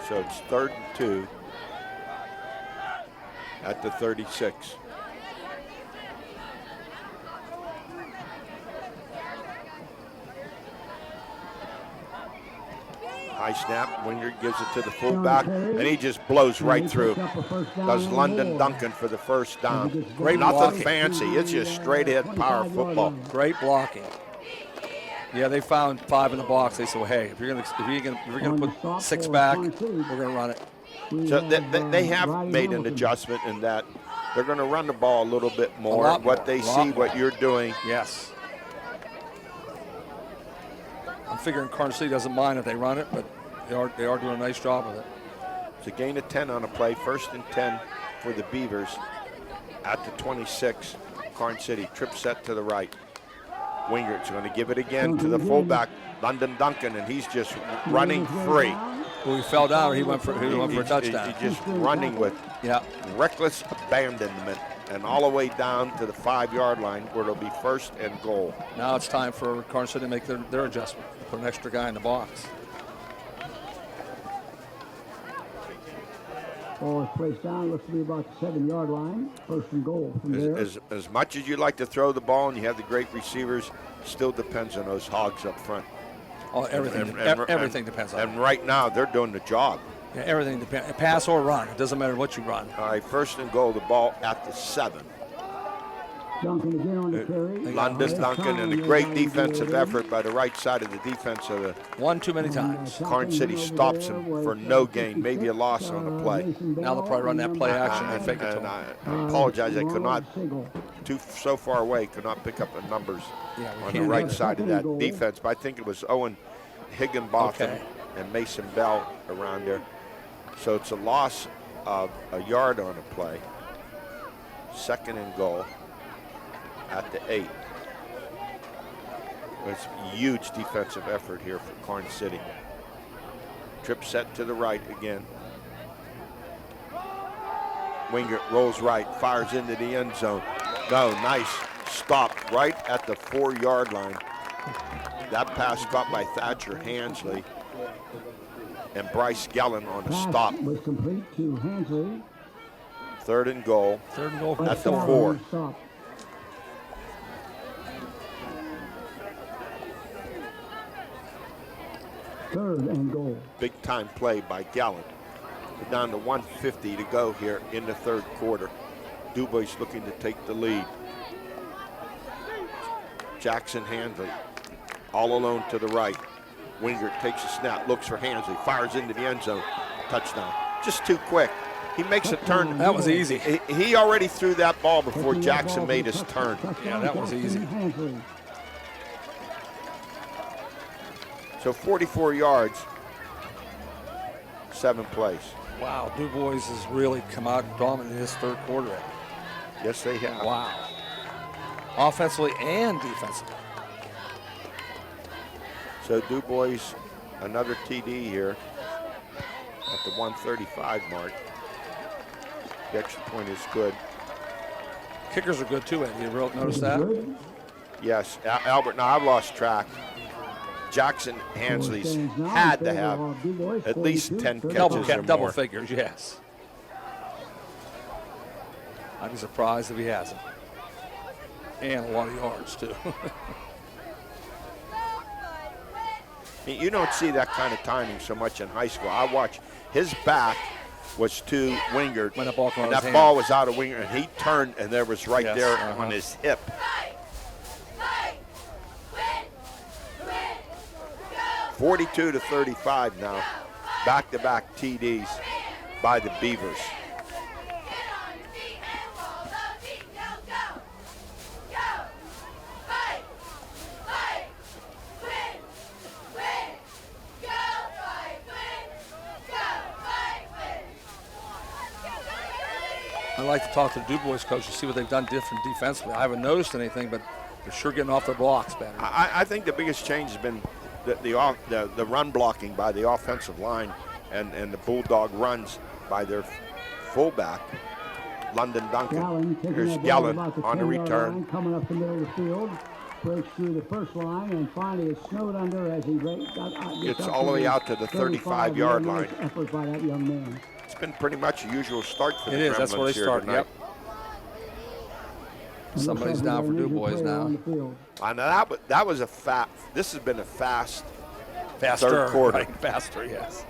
So it's 3rd and 2 at the 36. High snap, Wingard gives it to the fullback, and he just blows right through. Does London Duncan for the 1st down. Great Nothing blocking. fancy, it's just straight ahead power football. Great blocking. Yeah, they found 5 in the box. They said, well, hey, if you're gonna put 6 back, we're gonna run it. So they have made an adjustment in that they're going to run the ball a little bit more. lot What more, they a lot see, more. what you're doing. Yes. I'm figuring Karns City doesn't mind if they run it, but they are doing a nice job with it. It's a gain of 10 on a play. 1st and 10 for the Beavers at the 26. Karns City, trip set to the right. Wingard's going to give it again to the fullback, London Duncan, and he's just running free. Well, he fell down, or he went for a touchdown. He's just running with reckless abandonment and all the way down to the 5-yard line where it'll be 1st and goal. Now it's time for Karns City to make their adjustment. Put an extra guy in the box. Ball is placed down. Looks to be about the 7-yard line. 1st and goal from there. As much as you like to throw the ball and you have the great receivers, still depends on those hogs up front. Oh, everything depends on it. And right now, they're doing the job. Yeah, everything depends. Pass or run. It doesn't matter what you run. All right, 1st and goal, the ball at the 7. Duncan again on the carry. London Duncan, and a great defensive effort by the right side of the defense of the One too many times. Karns City stops him for no gain, maybe a loss on the play. Now they'll probably run that play action and fake it to And him. I apologize, I could not, so far away, could not pick up the numbers Yeah, we on the can't right do it. side of that defense, but I think it was Owen Higginbotham Okay. and Mason Bell around there. So it's a loss of a yard on a play. 2nd and goal at the 8. It's a huge defensive effort here for Karns City. Trip set to the right again. Wingert rolls right, fires into the end zone. No, nice stop right at the 4-yard line. That pass caught by Thatcher Hansley and Bryce Gellin on a stop. Pass was complete to Hansley. 3rd and goal. 3rd and goal from At the the 4. Stop. Third and goal. Big time play by Gellin. We're down to 1:50 to go here in the 3rd quarter. DuBois looking to take the lead. Jackson Hansley all alone to the right. Wingert takes a snap, looks for Hansley, fires into the end zone. Touchdown. Just too quick. He makes a turn. That was easy. He already threw that ball before Jackson made his turn. Yeah, that was easy. Hansley. So 44 yards, 7 plays. Wow, DuBois has really come out dominant in his 3rd quarter. Yes, they have. Wow. Offensively and defensively. So DuBois, another TD here at the 135 mark. The extra point is good. Kickers are good too, Ed. You notice that? Yes, Albert, now I've lost track. Jackson Hansley's had to have at least 10 catches or Double more. figures, yes. I'd be surprised if he hasn't. And a lot of yards too. You don't see that kind of timing so much in high school. I watch his back was to Wingert, When the ball came out and of that his ball was out of Wingert, and he turned, and there was right Yes, there uh-huh. on his hip. 42-35 now. Back-to-back TDs by the Beavers. I like to talk to the DuBois coach to see what they've done different defensively. I haven't noticed anything, but they're sure getting off their blocks better. I think the biggest change has been the run blocking by the offensive line and the bulldog runs by their fullback, London Duncan. Here's Gellin on the return. Coming up the middle of the field, breaks through the first line, and finally is snowed under as he Gets all the way out to the 35-yard line. Effort by that young man. It's been pretty much a usual start for the It is. Gremlins That's where they here start. tonight. Yep. Somebody's down for DuBois now. And that was a this has been a fast Faster. third quarter. Right, faster, yes.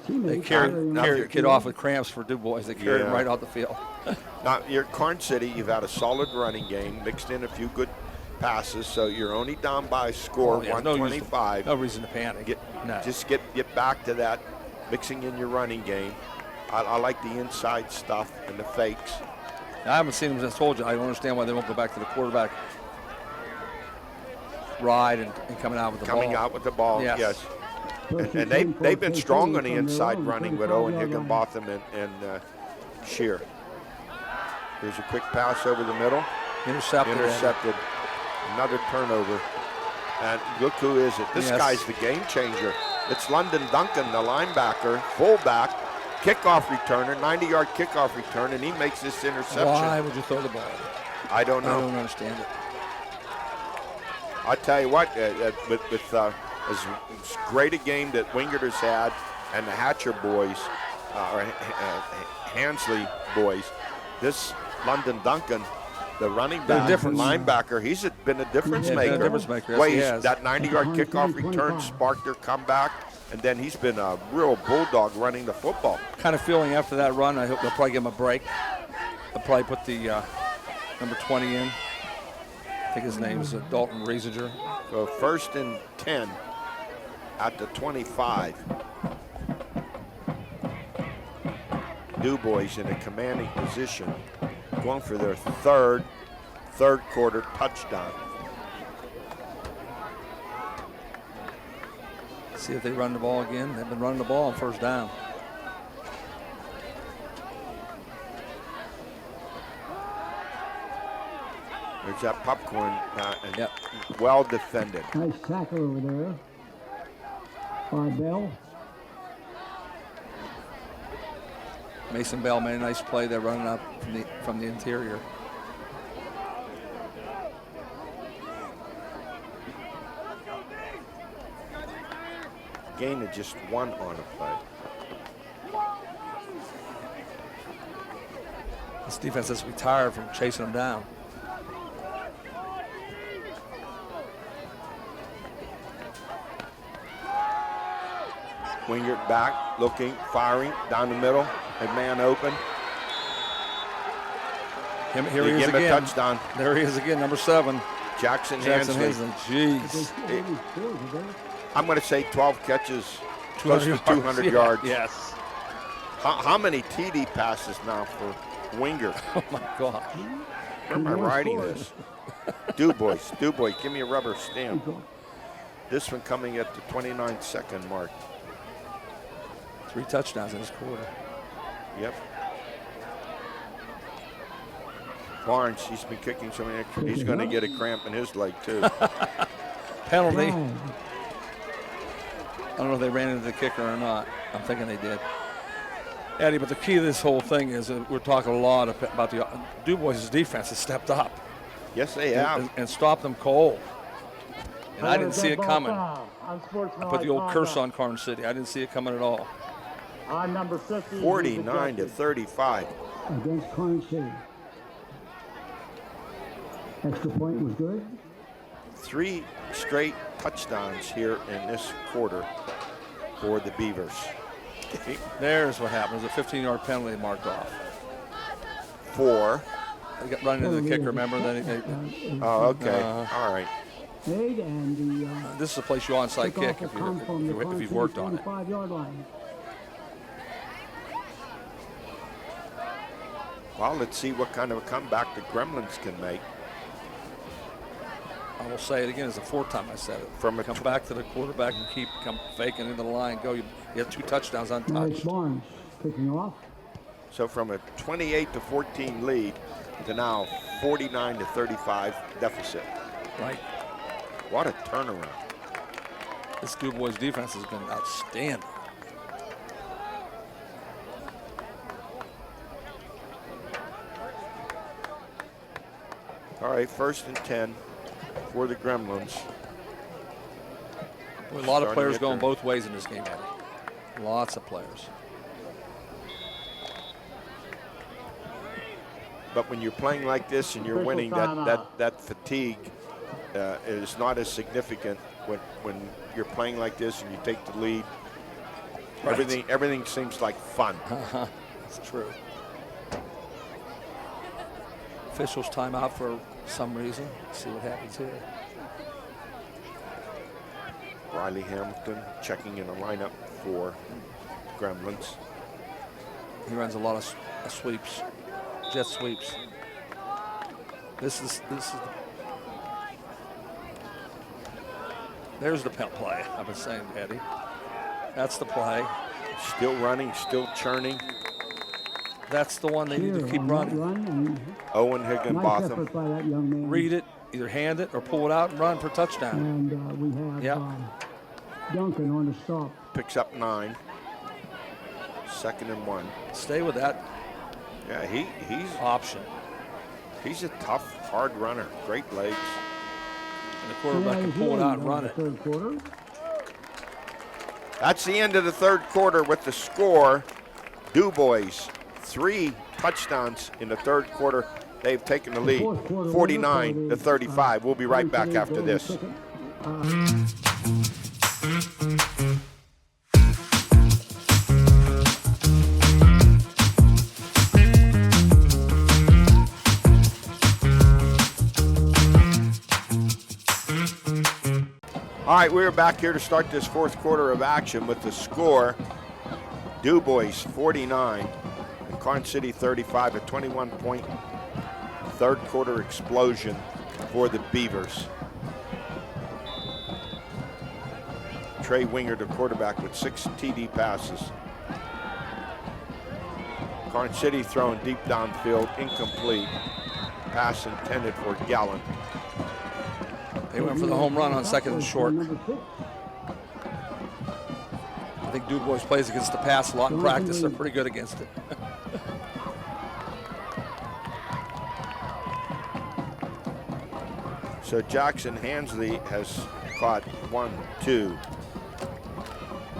They carried the kid off with cramps for DuBois. They carried him right out the field. Now, you're Karns City. You've had a solid running game, mixed in a few good passes, so you're only down by a score, 125. No reason to panic. Just get back to that, mixing in your running game. I like the inside stuff and the fakes. I haven't seen them, as I told you. I don't understand why they won't go back to the quarterback ride and coming out with the ball. Coming out with the ball, yes. And they've been strong on the inside running with Owen Higginbotham and Shear. Here's a quick pass over the middle. Intercepted. Another turnover. And look who is it. This guy's the game changer. It's London Duncan, the linebacker, fullback, kickoff returner, 90-yard kickoff return, and he makes this interception. Why would you throw the ball? I don't know. I don't understand it. I tell you what, with as great a game that Wingert has had and the Hatcher boys, or Hansley boys, this London Duncan, the running back, linebacker, he's been a difference maker. Been a difference maker. Yes, that 90-yard kickoff return sparked their comeback, and then he's been a real bulldog running the football. Kind of feeling after that run, I hope they'll probably give him a break. They'll probably put the number 20 in. I think his name is Dalton Riesinger. So 1st and 10 at the 25. DuBois in a commanding position, going for their third quarter touchdown. See if they run the ball again. They've been running the ball on 1st down. There's that popcorn. And Yep. well defended. Nice tackle over there by Bell. Mason Bell made a nice play there, running up from the interior. Gain of just 1 on a play. This defense is retired from chasing them down. Wingert back, looking, firing, down the middle, a man open. Here They he is give him a again. touchdown. There he is again, number 7. Jackson Jackson Hensley. Hensley. Jeez. I'm going to say 12 catches, close to 200 Yeah, yards. Yes. How many TD passes now for Wingert? Oh my God. Where am I writing this? DuBois, give me a rubber stamp. This one coming at the 29-second mark. 3 touchdowns in this quarter. Yep. Karns, he's been kicking so many extra. He's going to get a cramp in his leg too. Penalty. I don't know if they ran into the kicker or not. I'm thinking they did. Eddie, but the key to this whole thing is that we're talking a lot about the DuBois' defense has stepped up. Yes, they have. And stopped them cold. And I didn't see it coming. I I put the old curse on Karns City. I didn't see it coming at all. On number 50. 49-35. Against Karns City. Extra point was good. 3 straight touchdowns here in this quarter for the Beavers. There's what happens. A 15-yard penalty marked off. 4. They got running into the kicker, remember? Then Oh, okay. All right. Made and the this is a place you onside kick kickoff if will come from the Karns you've City worked on it. 45-yard line. Well, let's see what kind of a comeback the Gremlins can make. I will say it again. It's the 4th time I said it. From a come back to the quarterback and come faking into the line. Go. You have 2 touchdowns Now it's untouched. Barnes kicking off. So from a 28-14 lead to now 49-35 deficit. Right. What a turnaround. This DuBois defense has been outstanding. All right, 1st and 10 for the Gremlins. A lot of Starting players at going the- both ways in this game, Eddie. Lots of players. But when you're playing like this and you're Official winning, timeout. that fatigue is not as significant when you're playing like this and you take the lead. Right. Everything seems like fun. It's true. Officials timeout for some reason. Let's see what happens here. Riley Hamilton checking in a lineup for Gremlins. He runs a lot of sweeps, jet sweeps. This is there's the pet play. I've been saying, Eddie. That's the play. Still running, still churning. That's the one they need to Here keep on that running. run, and Owen nice Higginbotham. effort by that young man. Read it, either hand it or pull it out and run for touchdown. And we have Yep. Duncan on the stop. Picks up 9. 2nd and 1. Stay with that Yeah, option. he's a tough, hard runner. Great legs. And the quarterback can pull it out and run it. Third quarter. That's the end of the 3rd quarter with the score. DuBois 3 touchdowns in the 3rd quarter. They've taken the lead, 49-35. We'll be right back after this. All right, we're back here to start this 4th quarter of action with the score. DuBois 49 and Karns City 35, a 21-point 3rd quarter explosion for the Beavers. Trey Winger, the quarterback, with 6 TD passes. Karns City throwing deep downfield, incomplete. pass intended for Gallen. They went for the home run on second and short. I think DuBois plays against the pass a lot in practice. They're pretty good against it. So Jackson Hansley has caught 1, 2.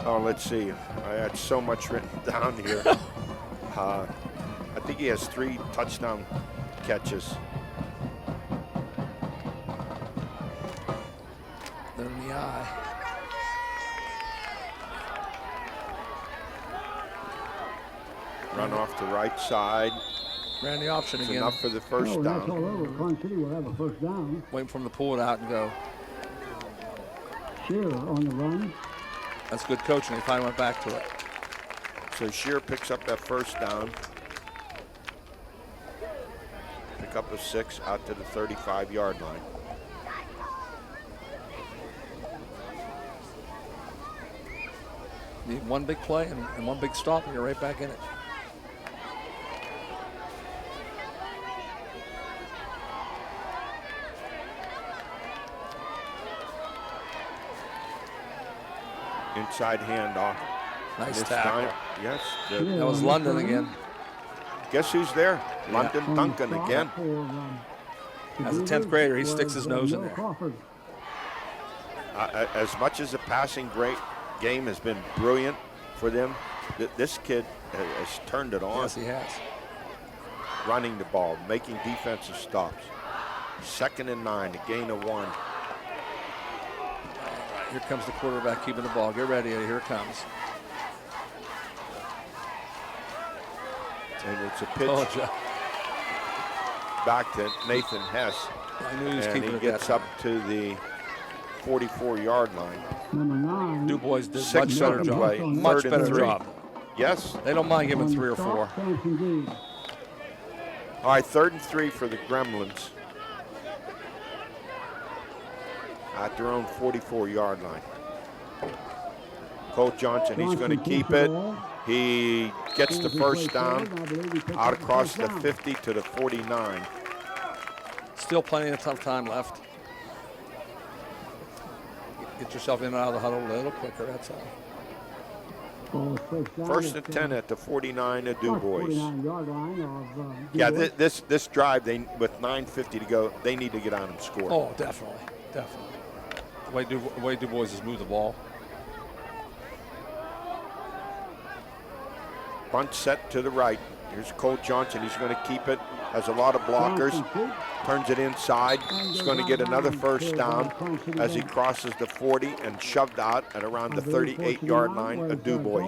Oh, let's see. I had so much written down here. I think he has 3 touchdown catches. They're in the eye. Run off the right side. Ran the option It's again. enough for the first That's all down. over. Karns City will have a first down. Waiting for him to pull it out and go. Shearer on the run. That's good coaching. He finally went back to it. So Shear picks up that first down. Pick up a 6 out to the 35-yard line. Need one big play and one big stop, and you're right back in it. Inside handoff. Nice This tackle. time, yes. That was London again. Guess who's there? London Duncan again. As a 10th grader, he sticks his nose in there. Crawford. As much as the passing game has been brilliant for them, this kid has turned it on. Yes, he has. Running the ball, making defensive stops. 2nd and 9, a gain of 1. Here comes the quarterback keeping the ball. Get ready. Here it comes. And it's a pitch Told ya. back to Nathan Hess. I knew he was And keeping he it gets that up to the 44-yard line. Number 9. DuBois did 6 much better to job. play. Much 3rd and better 3. job. Yes. They don't mind giving On 3 or stop, 4. Samson Dees. All right, 3rd and 3 for the Gremlins. At their own 44-yard line. Cole Johnson, he's going to keep it. He gets the first down out across the 50 to the 49. Still plenty of tough time left. Get yourself in and out of the huddle a little quicker, that's all. 1st and 10 at the 49 of DuBois. 49-yard line of Yeah, DuBois. this drive, with 9:50 to go, they need to get on and score. Oh, definitely. Definitely. The way DuBois has moved the ball. Bunt set to the right. Here's Cole Johnson. He's going to keep it. Has a lot of blockers. Turns it inside. He's going to get another first down as he crosses the 40 and shoved out at around the 38-yard line of DuBois.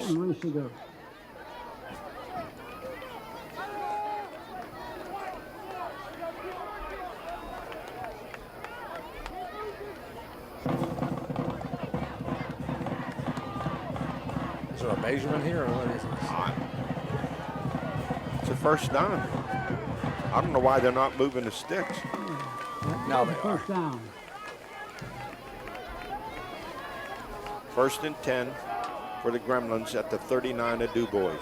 Is there a measurement here or what is this? It's a first down. I don't know why they're not moving the sticks. Now they are. First down. 1st and 10 for the Gremlins at the 39 of DuBois.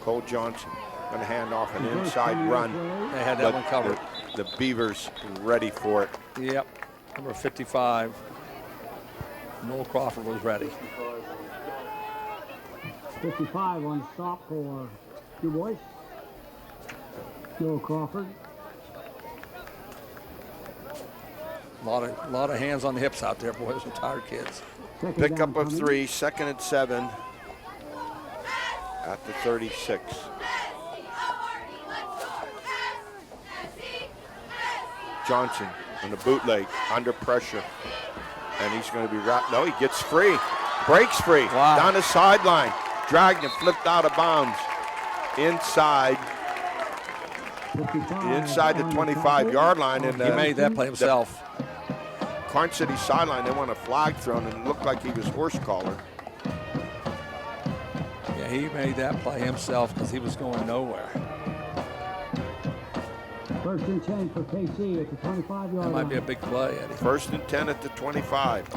Cole Johnson going to hand off an inside run. They had that one covered. The Beavers ready for it. Yep. Number 55. Noel Crawford was ready. 55 on stop for DuBois. Joe Crawford. A lot of hands on the hips out there, boys. Some tired kids. Second Pick down up of coming. 3, 2nd and 7 at the 36. Johnson on the bootleg, under pressure. And he's going to be wrapped. No, he gets free. Breaks free. Wow. Down the sideline. Dragged and flipped out of bounds. Inside 55 the on 25-yard line. And He made that play himself. Karns City sideline, they want a flag thrown, and it looked like he was horse collar. Yeah, he made that play himself because he was going nowhere. 1st and 10 for KC at the 25-yard That line. might be a big play, Eddie. 1st and 10 at the 25.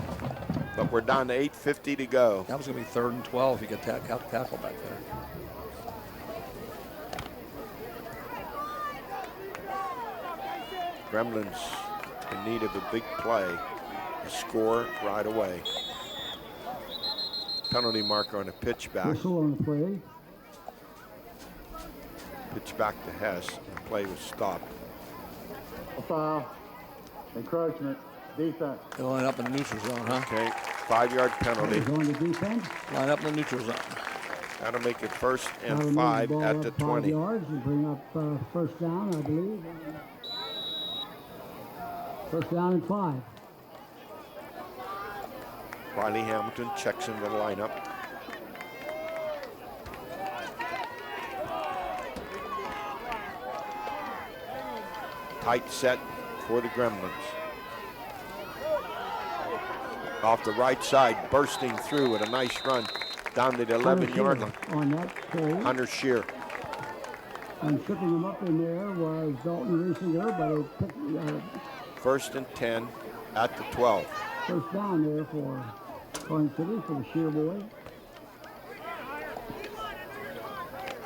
But we're down to 8:50 to go. That was going to be 3rd and 12 if you could tackle back there. Gremlins in need of a big play to score right away. Penalty marker on a pitch back. Whistle on the play. Pitch back to Hess. The play was stopped. A foul. Encroachment. Defense. They line up in the neutral zone, huh? Okay, 5-yard penalty. Going to defense. Line up in the neutral zone. That'll make it 1st and That'll move 5 ball at up the 5 20. yards and bring up first down, I believe. First down and 5. Riley Hamilton checks into the lineup. Tight set for the Gremlins. Off the right side, bursting through with a nice run down to the 11-yard line. On that carry. Hunter Shear. And tripping him up in there was Dalton Reesinger, but it took 1st and 10 at the 12. first down there for Karns City for the Shear boy.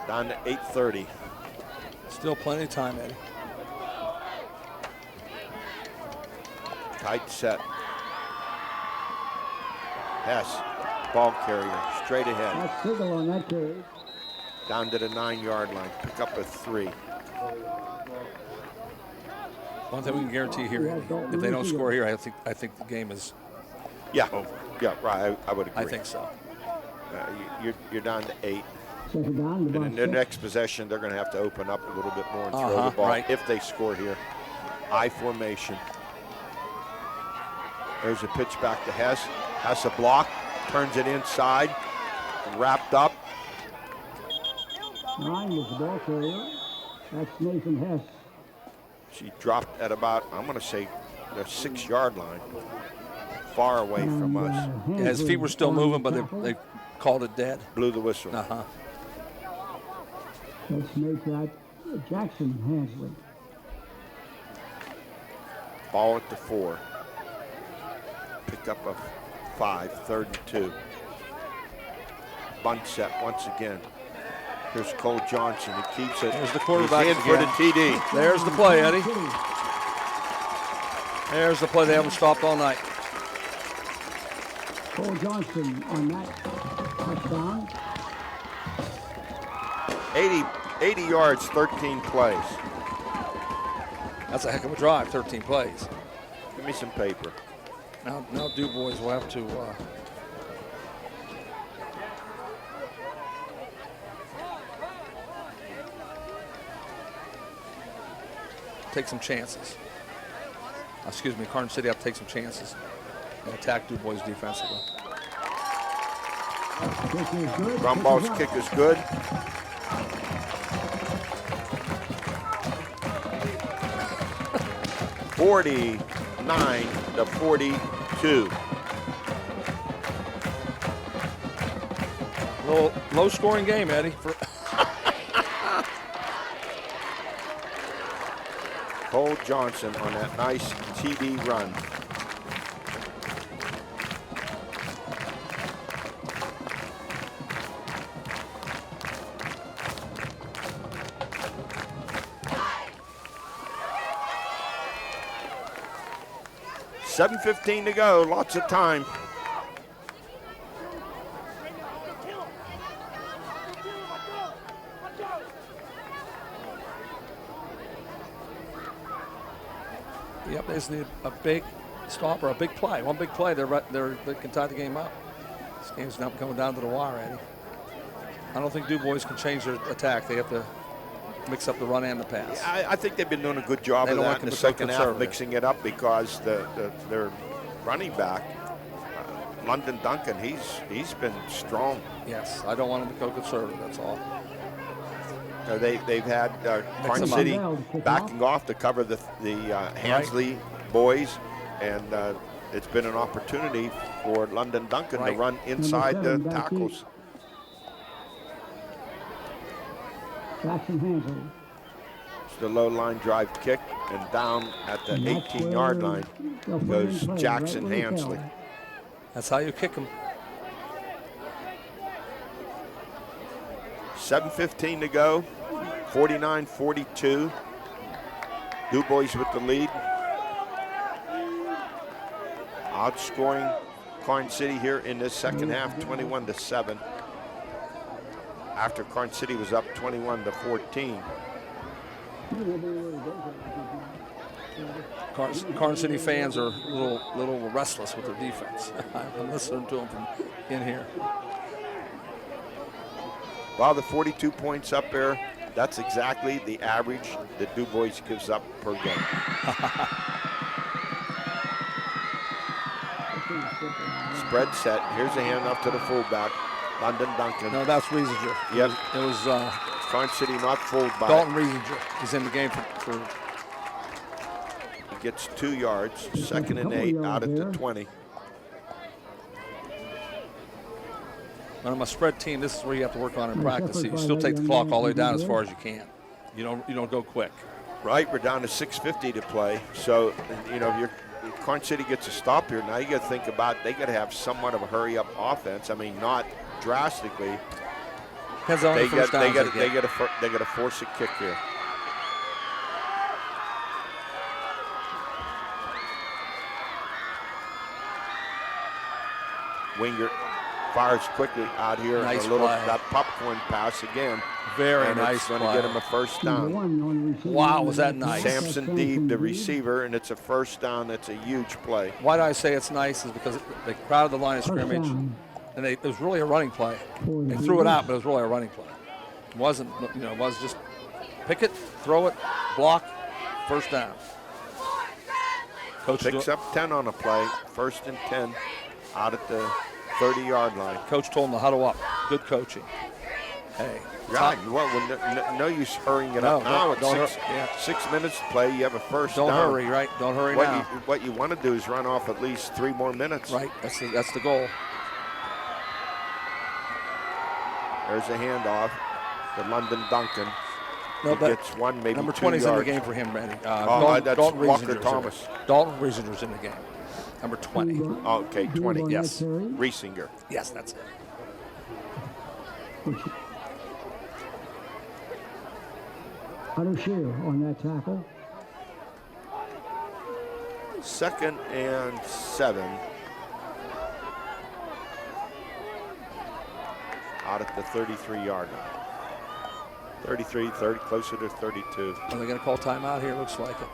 Down to 8:30. Still plenty of time, Eddie. Tight set. Hess, ball carrier, straight ahead. That's Sigel on that carry. Down to the 9-yard line. Pick up a 3. One thing we can guarantee here, Eddie, if they don't score here, I think the game is. Yeah, yeah, right. I would agree. I think so. You're down to 8. Second down, And about in their 6. next possession, they're going to have to open up a little bit more and throw the ball right. if they score here. I formation. There's a pitch back to Hess. Hess a block, turns it inside, wrapped up. 9 was the ball carrier. That's Nathan Hess. She dropped at about, I'm going to say, the 6-yard line, far away from us. Yeah, his feet were still moving, but they called it dead. Blew the whistle. Uh-huh. Let's make that Jackson Hansley. Ball at the 4. Pick up a 5, 3rd and 2. Bunt set once again. Here's Cole Johnson. He keeps it. There's the quarterback He's in for the again. TD. There's the play, Eddie. There's the play they haven't stopped all night. Cole Johnson on that touchdown. 80 yards, 13 plays. That's a heck of a drive, 13 plays. Give me some paper. Now DuBois will have to take some chances. Excuse me, Karns City have to take some chances and attack DuBois defensively. Rumbaugh's kick is good. (49-42). Low scoring game, Eddie. Cole Johnson on that nice TD run. $7:15 to go, lots of time. Yep, they just need a big stop or a big play. One big play, they can tie the game up. This game's not coming down to the wire, Eddie. I don't think DuBois can change their attack. They have to mix up the run and the pass. I think they've been doing a good job of that in the second half, mixing it up because their running back, London Duncan, he's been strong. Yes, I don't want him to go conservative, that's all. They've had Karns City backing off to cover the Hansley boys, and it's been an opportunity for London Duncan to run inside the tackles. Jackson Hansley. It's the low line drive kick, and down at the 18-yard line goes Jackson Hansley. That's how you kick him. 7:15 to go, 49-42. DuBois with the lead. Outscoring Karns City here in this second half, 21-7. After Karns City was up 21-14. Karns City fans are a little restless with their defense. I'm listening to them from in here. Well, the 42 points up there, that's exactly the average that DuBois gives up per game. Spread set. Here's a handoff to the fullback, London Duncan. No, that's Riesinger. Yep. It was Karns City not fooled by Dalton Riesinger. He's in the game for He gets 2 yards, 2nd and 8 out at the 20. on a spread team. This is where you have to work on in practice. You still take the clock all the way down as far as you can. You don't go quick. Right, we're down to 6:50 to play. So, if Karns City gets a stop here, now you got to think about they got to have somewhat of a hurry-up offense. I mean, not drastically. Depends on the first downs they got to force a kick here. Winger fires quickly out here. Nice and a little play. that popcorn pass again. Very and nice it's going to play. get him a first down. Wow, was that nice. Samson Deeb, the receiver, and it's a first down. That's a huge play. Why do I say it's nice is because they crowded the line of scrimmage, and it was really a running play. They threw it out, but it was really a running play. It wasn't, it was just pick it, throw it, block, first down. Coach Picks up 10 on a play, 1st and 10 out at the 30-yard line. Coach told him to huddle up. Good coaching. Hey. God, no use hurrying it up now. It's 6 minutes to play. You have a first down. Don't hurry, right? Don't hurry now. What you want to do is run off at least 3 more minutes. Right, that's the goal. There's a handoff to London Duncan. No, he gets one, maybe number 2 20 is in yards. the game for him, Randy. That's Dalton Walker Riesinger's Thomas. Dalton Riesinger's in the game. Number 20. Oh, okay, 20. Yes. Riesinger. Yes, that's it. Share on that tackle. 2nd and 7. Out at the 33-yard line. 33, 30, closer to 32. Are they going to call timeout here? Looks like it.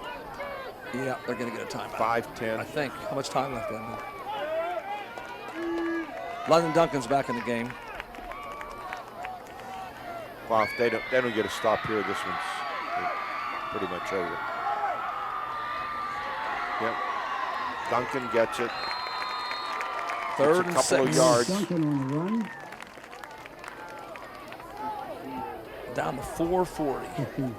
Yeah, they're going to get a timeout. 5:10. I think. How much time left in there? London Duncan's back in the game. Well, if they don't get a stop here, this one's pretty much over. Yep. Duncan gets it. 3rd and 6. A couple of yards. Duncan on the run. Down to 4:40.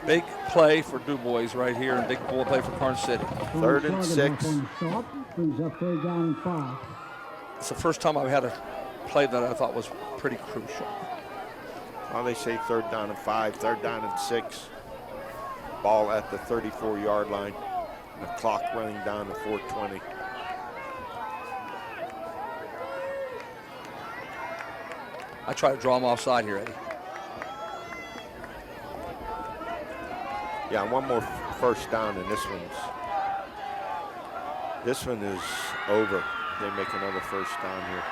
Big play for DuBois right here, and big play for Karns City. 3rd and 6. Brings up 3rd down and 5. It's the first time I've had a play that I thought was pretty crucial. Well, they say 3rd down and 5, 3rd down and 6. Ball at the 34-yard line. The clock running down to 4:20. I try to draw him offside here, Eddie. Yeah, one more first down, and this one is over. They make another first down here.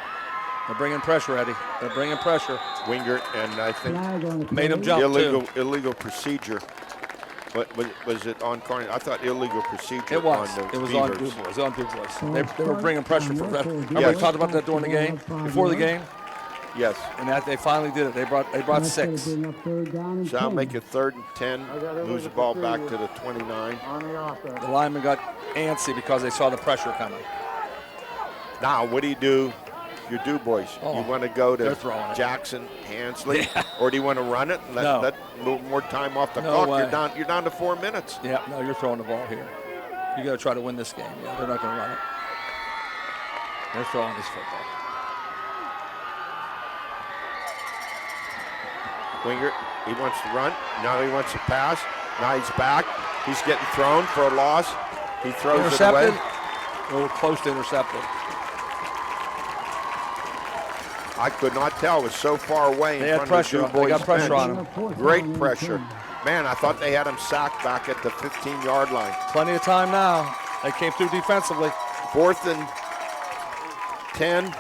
They're bringing pressure, Eddie. They're bringing pressure. Winger, and I think Made him jump illegal procedure. But was it on Karns? I thought illegal procedure. It was. On the It was Beavers. on DuBois. It was on DuBois. They were bringing pressure for that. Remember Yes. we talked about that during the game, before the game, Yes. and that they finally did it. They brought 6. So I'll make it 3rd and 10. Moves the ball back to the 29. On the offense. The linemen got antsy because they saw the pressure coming. Now, what do you do? You're DuBois. Oh, You want to go they're to throwing it. Jackson, Hansley, or do you want to run it and let No. a little more time off the No clock? way. You're down to 4 minutes. Yeah, no, you're throwing the ball here. You got to try to win this game. Yeah, they're not going to run it. They're throwing this football. Winger, he wants to run. Now he wants to pass. Now he's back. He's getting thrown for a loss. He throws Intercepted. it away. Oh, close to intercepted. I could not tell. It was so far away in They had front pressure. of the DuBois They got pressure bench. on him. Great pressure. Man, I thought they had him sacked back at the 15-yard line. Plenty of time now. They came through defensively. 4th and 10.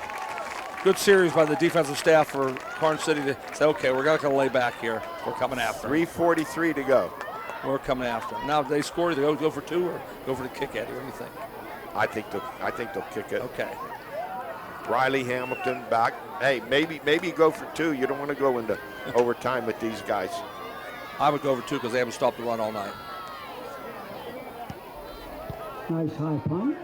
Good series by the defensive staff for Karns City to say, okay, we're not going to lay back here. We're coming after them. 3:43 to go. We're coming after them. Now, if they score, they go for 2 or go for the kick, Eddie. What do you think? I think they'll kick it. Okay. Riley Hamilton back. Hey, maybe go for 2. You don't want to go into overtime with these guys. I would go for 2 because they haven't stopped the run all night. Nice high punt.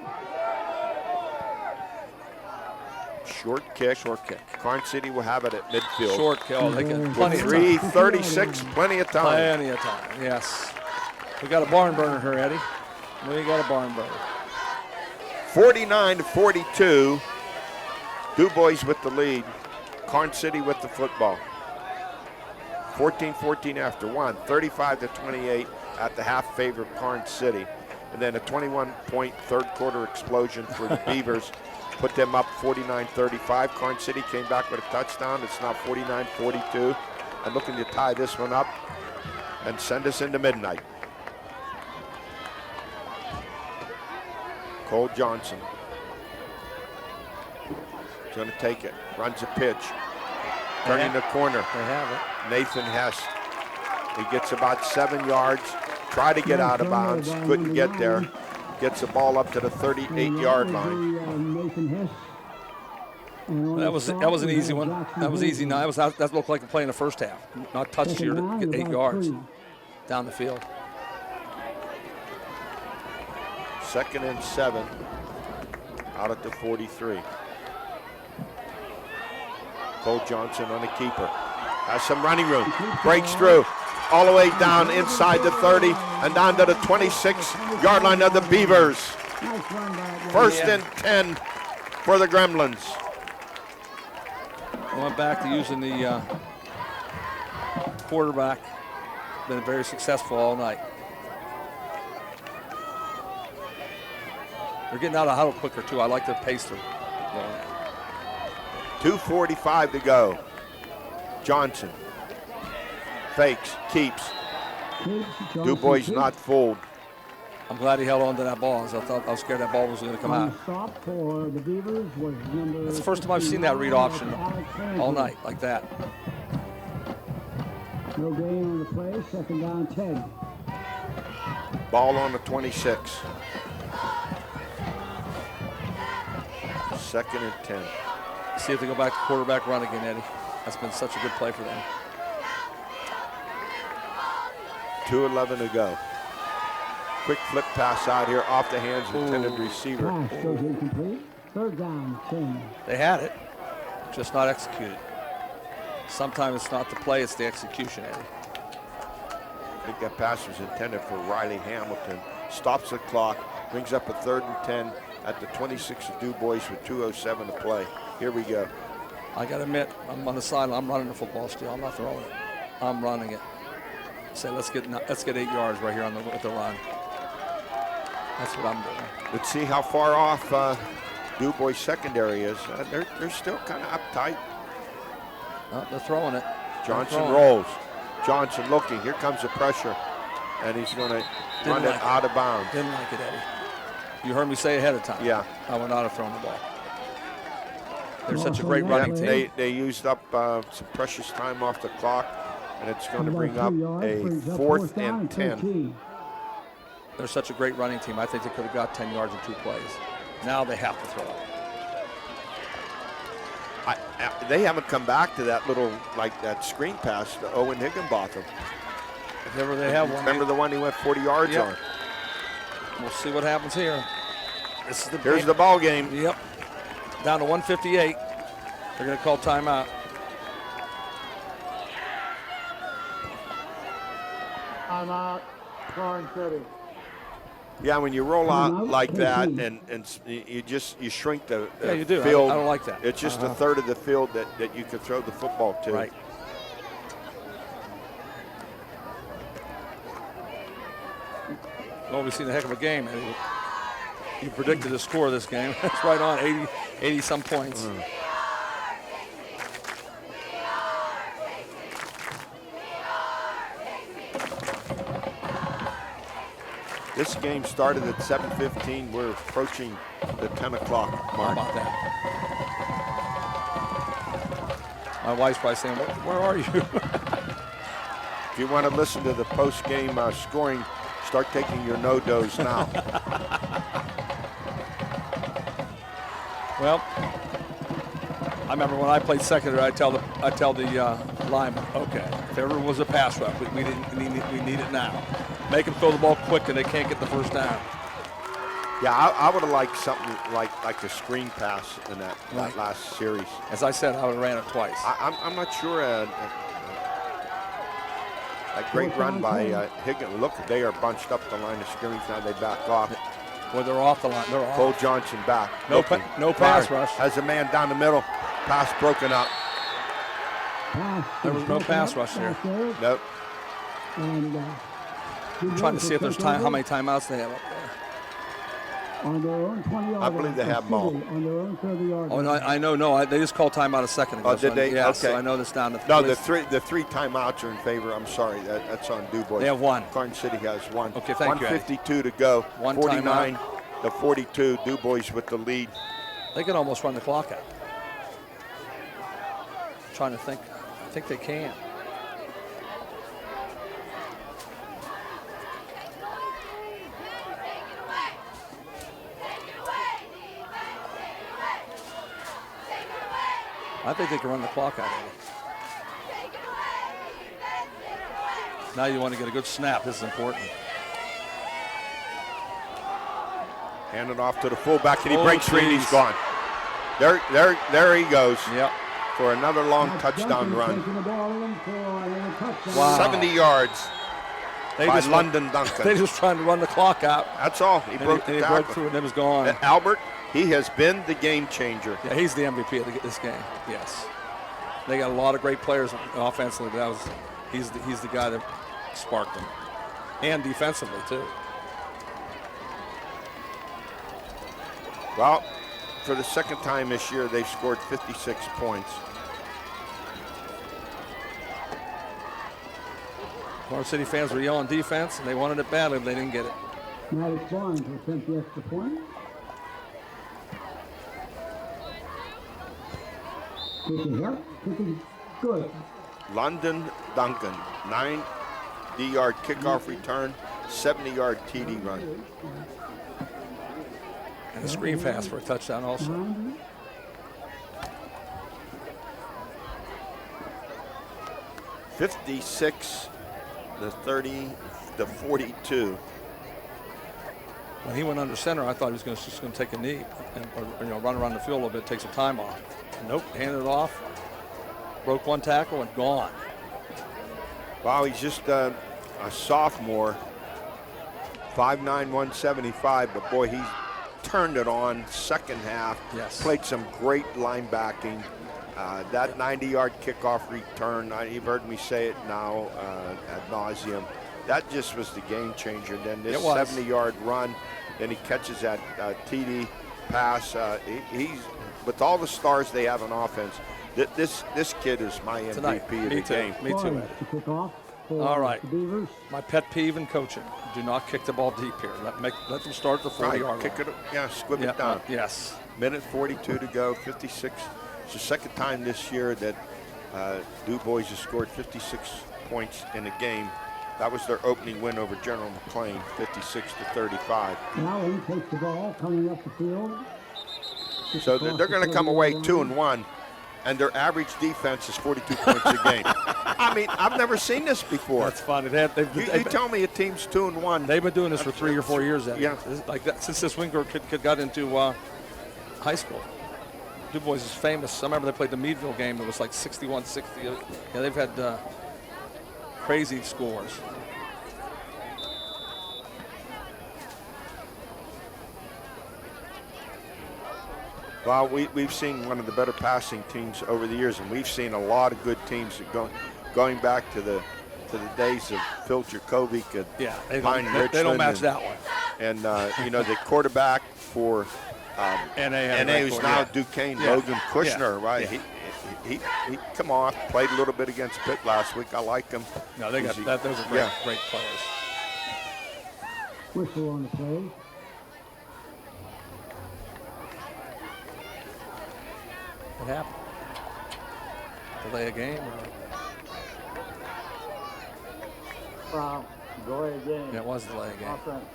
Short kick. Short kick. Karns City will have it at midfield. Short kick. Oh, they get plenty of time. 3:36, plenty of time. Plenty of time, yes. We got a barn burner here, Eddie. We got a barn burner. 49-42. DuBois with the lead. Karns City with the football. 14-14 after 1. 35-28 at the half favor of Karns City. And then a 21-point third quarter explosion for the Beavers. Put them up 49-35. Karns City came back with a touchdown. It's now 49-42. And looking to tie this one up and send us into midnight. Cole Johnson is going to take it. Runs a pitch. Turning the corner. They have it. Nathan Hess. He gets about 7 yards. Try to get out of bounds. Couldn't get there. Gets the ball up to the 38-yard line. That was an easy one. That was easy. Now that looked like a play in the first half. Not touch here to get 8 yards down the field. 2nd and 7. Out at the 43. Cole Johnson on the keeper. Has some running room. Breaks through. All the way down inside the 30 and down to the 26-yard line of the Beavers. 1st and 10 for the Gremlins. Went back to using the quarterback. Been very successful all night. They're getting out of huddle quicker too. I like their pace they're going at. 2:45 to go. Johnson fakes, keeps. DuBois not fooled. I'm glad he held on to that ball. I was scared that ball was going to come out. Stop for the Beavers was number. That's the first time I've seen that read option all night like that. No gain on the play. 2nd down, 10. Ball on the 26. 2nd and 10. See if they go back to quarterback run again, Eddie. That's been such a good play for them. 2:11 to go. Quick flip pass out here off the hands of the intended receiver. Pass goes incomplete. 3rd down, 10. They had it, just not executed. Sometimes it's not the play, it's the execution, Eddie. I think that pass was intended for Riley Hamilton. Stops the clock, brings up a 3rd and 10 at the 26 of DuBois with 2:07 to play. Here we go. I got to admit, I'm on the sideline. I'm running the football still. I'm not throwing it. I'm running it. Say, let's get 8 yards right here with the run. That's what I'm doing. Let's see how far off DuBois secondary is. They're still kind of uptight. Oh, they're throwing it. Johnson rolls. Johnson looking. Here comes the pressure. And he's going to run it out of bounds. Didn't like it, Eddie. You heard me say ahead of time. Yeah. I would not have thrown the ball. They're such a great running team. They used up some precious time off the clock, and it's going to bring up a 4th and 10. They're such a great running team. I think they could have got 10 yards in 2 plays. Now they have to throw it. They haven't come back to that little, like that screen pass to Owen Higginbotham. If ever they have one. Remember the one he went 40 yards on? We'll see what happens here. Here's the ball game. Yep. Down to 158. They're going to call timeout. Timeout, Karns City. Yeah, when you roll out like that and you shrink the you do. field. I don't like that. It's just a third of the field that you could throw the football to. Right. Well, we've seen a heck of a game. You predicted the score of this game. It's right on, 80-some points. This game started at 7:15. We're approaching the 10 o'clock How mark. about that? My wife's probably saying, where are you? If you want to listen to the post-game scoring, start taking your no-dos now. Well, I remember when I played secondary, I tell the lineman, okay, if ever was a pass rush, we need it now. Make them throw the ball quick, and they can't get the first down. Yeah, I would have liked something like a screen pass in that last series. As I said, I would have ran it twice. I'm not sure. A great run by Higgins. Look, they are bunched up the line of scrimmage now. They back off. Well, they're off the line. They're off. Cole Johnson back. No pass rush. Has a man down the middle. Pass broken up. There was no pass rush there. Nope. And I'm trying to see if there's time. How many timeouts they have up there. On their own 20-yard I believe they have them all. On their own 30-yard Oh, no, I know. No, they just called timeout a second ago. Oh, did they? Yeah, Okay. so I know this down to No, the three timeouts are in favor. I'm sorry. That's on DuBois. They have one. Karns City has one. Okay, thank you, Eddie. 1:52 to go. One 49 timeout. to 42. DuBois with the lead. They can almost run the clock out. I'm trying to think. I think they can. I think they can run the clock out. Now you want to get a good snap. This is important. Hand it off to the fullback, and he Oh, breaks free, and he's geez. gone. There he goes Yep. for another long touchdown run. Taking the ball in for a touchdown. Wow. 70 yards They by just London They Duncan. just trying to run the clock out. That's all. He And broke he the broke tackle. through and it was gone. And Albert, he has been the game changer. Yeah, he's the MVP of this game. Yes, they got a lot of great players offensively, but he's the guy that sparked them, and defensively too. Well, for the second time this year, they've scored 56 points. Karns City fans were yelling defense, and they wanted it badly, but they didn't get it. Maddox Barnes will attempt the extra point. Kicking up, kicking good. London Duncan, 90-yard kickoff return, 70-yard TD run. And a screen pass for a touchdown also. 90. .56 to 30 to 42. When he went under center, I thought he was just going to take a knee and run around the field a little bit, take some time off. Nope, handed it off, broke one tackle, and gone. Wow, he's just a sophomore, 5'9", 175, but boy, he turned it on second half. Yes. Played some great linebacking. That 90-yard kickoff return, you've heard me say it now ad nauseum. That just was the game changer. Then this 70-yard run, then he catches that TD pass. He's with all the stars they have on offense. This kid is my MVP Tonight. of Me the too. game. Me too, Barnes Eddie. to kick off for All right. the Beavers. My pet peeve in coaching: do not kick the ball deep here. Let them start at the 40-yard line. Kick it, squib Yeah, it down. yes. Minute 42 to go, 56. It's the second time this year that DuBois has scored 56 points in a game. That was their opening win over General McLean, 56 to 35. Allen takes the ball coming up the field. So they're going to come away 2-1, and their average defense is 42 points a game. I mean, I've never seen this before. That's fun. You tell me a team's 2-1. They've been doing this for 3 or 4 years. Eddie. Yeah. Like that since this Winger kid got into high school. DuBois is famous. I remember they played the Meadville game. It was like 61-60. Yeah, they've had crazy scores. Well, we've seen one of the better passing teams over the years, and we've seen a lot of good teams going back to the days of Phil Jacovic at Pine Richmond. They don't match that one. And the quarterback for NA, who's now Duquesne, Logan Kushner, right? Yeah. He come off, played a little bit against Pitt last week. I like him. No, they got that. Those are great players. whistle on the play. What happened? Delay a game? Or? Foul. Delay again. Yeah, it was delay a game. Offense.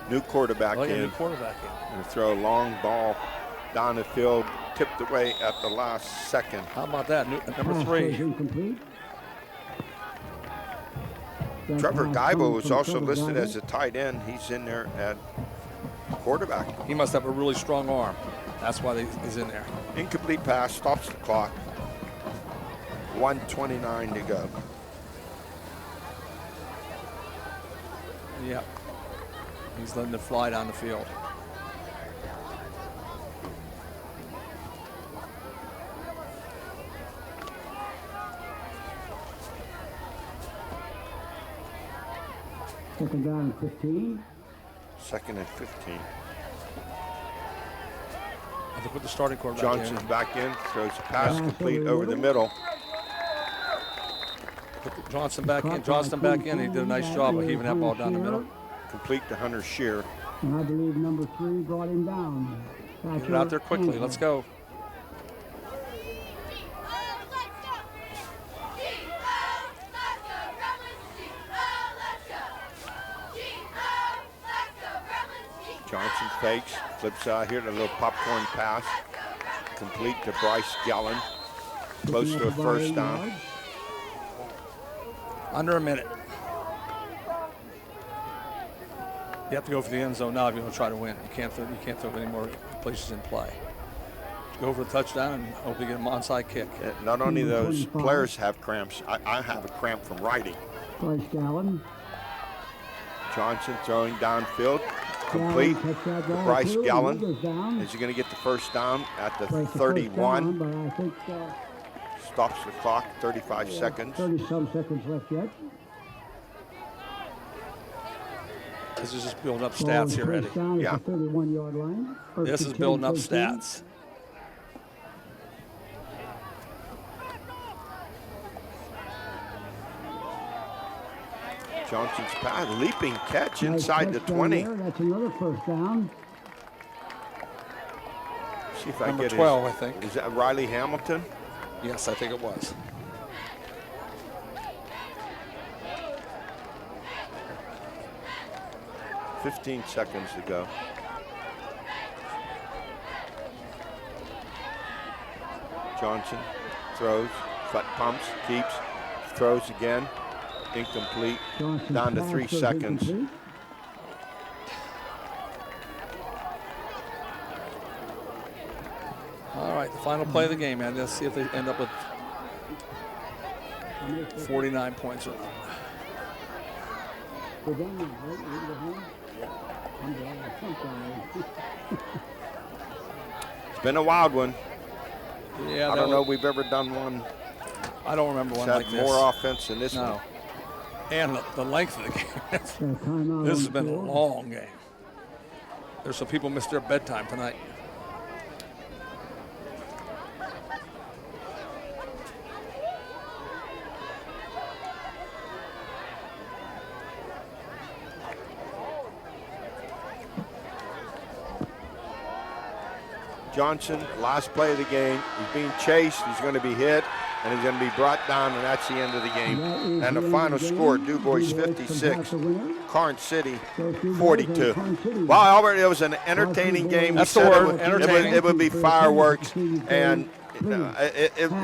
New quarterback Oh, yeah, in. new quarterback in. And throw a long ball down the field, tipped away at the last second. How about that? Number Pass 3. goes incomplete. That Trevor pass Guybo comes was from also Trevor listed Guybo. as a tight end. He's in there at quarterback. He must have a really strong arm. That's why he's in there. Incomplete pass, stops the clock. 1:29 to go. Yep. He's letting it fly down the field. Second down and 15. Second and 15. I think with the starting quarterback Johnson's in. back in, throws a pass Yeah, complete so over the middle. Put Johnson back in. Johnston back in. He did a nice job of heaving that ball down the middle. Complete to Hunter Shear. And I believe number 3 brought him down. Get it out there quickly. Let's go. Johnson fakes, flips out here to a little popcorn pass. Complete to Bryce Gallen. Close to a first down. Under a minute. You have to go for the end zone now if you're going to try to win. You can't throw any more places in play. Go for a touchdown and hope you get an onside kick. Not only those players have cramps, I have a cramp from writing. Bryce Gallen. Johnson throwing downfield. Complete to Bryce Gallen. Is he going to get the first down at the 31? But I think Stops the clock, 35 seconds. 30-some seconds left yet. This is just building up stats here, Eddie. Yeah. 31-yard line. This is building up stats. Johnson's pass, leaping catch inside the 20. That's another first down. See if I Number get 12, I think. Is that Riley Hamilton? Yes, I think it was. $15 seconds to go. Johnson throws, pumps, keeps, throws again. Incomplete. Johnson's Down to pass 3 was seconds. incomplete. All right, the final play of the game, man. Let's see if they end up with 49 points or not. We're done now, right? We can go home? I'm glad I think that. It's been a wild one. Yeah, I don't know if we've ever done one I don't remember one that's like had this. more offense than this No. one. And the length of the game. Timeout This has on been a the field. long game. There's some people missed their bedtime tonight. Johnson, last play of the game. He's being chased. He's going to be hit, and he's going to be brought down, and that's the end of the game. And the final score, DuBois 56, Karns City 42. Wow, Albert, it was an entertaining game. That's We the said word, entertaining. It would be fireworks, and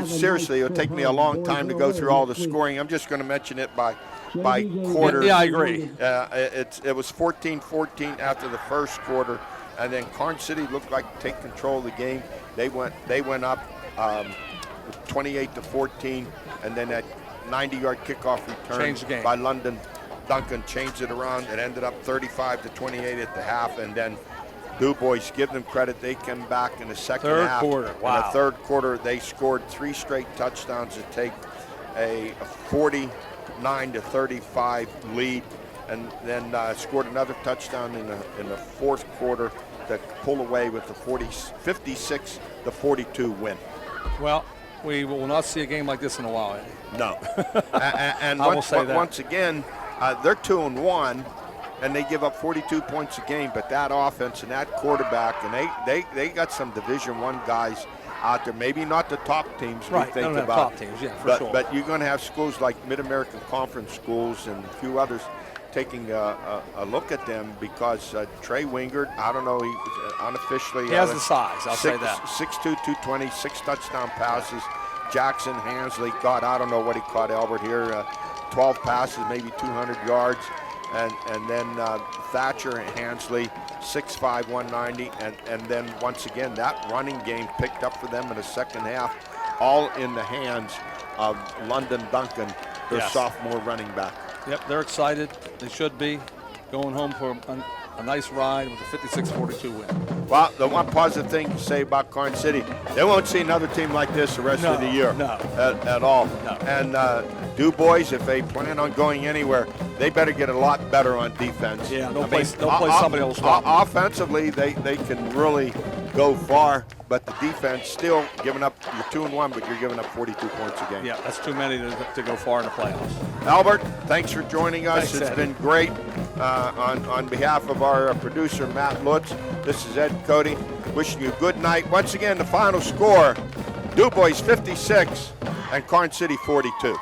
seriously, it would take me a long time to go through all the scoring. I'm just going to mention it by quarter. Yeah, I agree. It was 14-14 after the first quarter, and then Karns City looked like to take control of the game. They went up 28-14, and then that 90-yard kickoff return Changed the game. by London Duncan changed it around. It ended up 35-28 at the half, and then DuBois, give them credit, they came back in the second Third half. quarter, wow. In the third quarter, they scored 3 straight touchdowns to take a 49-35 lead, and then scored another touchdown in the fourth quarter to pull away with the 56-42 win. Well, we will not see a game like this in a while, Eddie. No. And I will say that. once again, they're 2-1, and they give up 42 points a game. But that offense and that quarterback, and they got some Division I guys out there. Maybe not the top teams Right, we think none of the about. top teams, yeah, for but, sure. But you're going to have schools like Mid-American Conference schools and a few others taking a look at them because Trey Wingard, I don't know, he unofficially. He has the size, I'll say that. 6'2", 220, 6 touchdown passes. Jackson Hansley got, I don't know what he caught, Albert, here, 12 passes, maybe 200 yards. And then Thatcher and Hansley, 6'5", 190. And then once again, that running game picked up for them in the second half, all in the hands of London Duncan, their Yes. sophomore running back. Yep, they're excited. They should be going home for a nice ride with a 56-42 win. Well, the one positive thing to say about Karns City, they won't see another team like this the rest of the year. No. At all. No. And DuBois, if they plan on going anywhere, they better get a lot better on defense. Yeah, they'll play somebody that'll stop them. Offensively, they can really go far, but the defense still giving up. You're 2-1, but you're giving up 42 points a game. Yeah, that's too many to go far in the playoffs. Albert, thanks for joining us. Thanks, It's Ed. been great. On behalf of our producer, Matt Lutz, this is Ed Cody wishing you a good night. Once again, the final score, DuBois 56 and Karns City 42.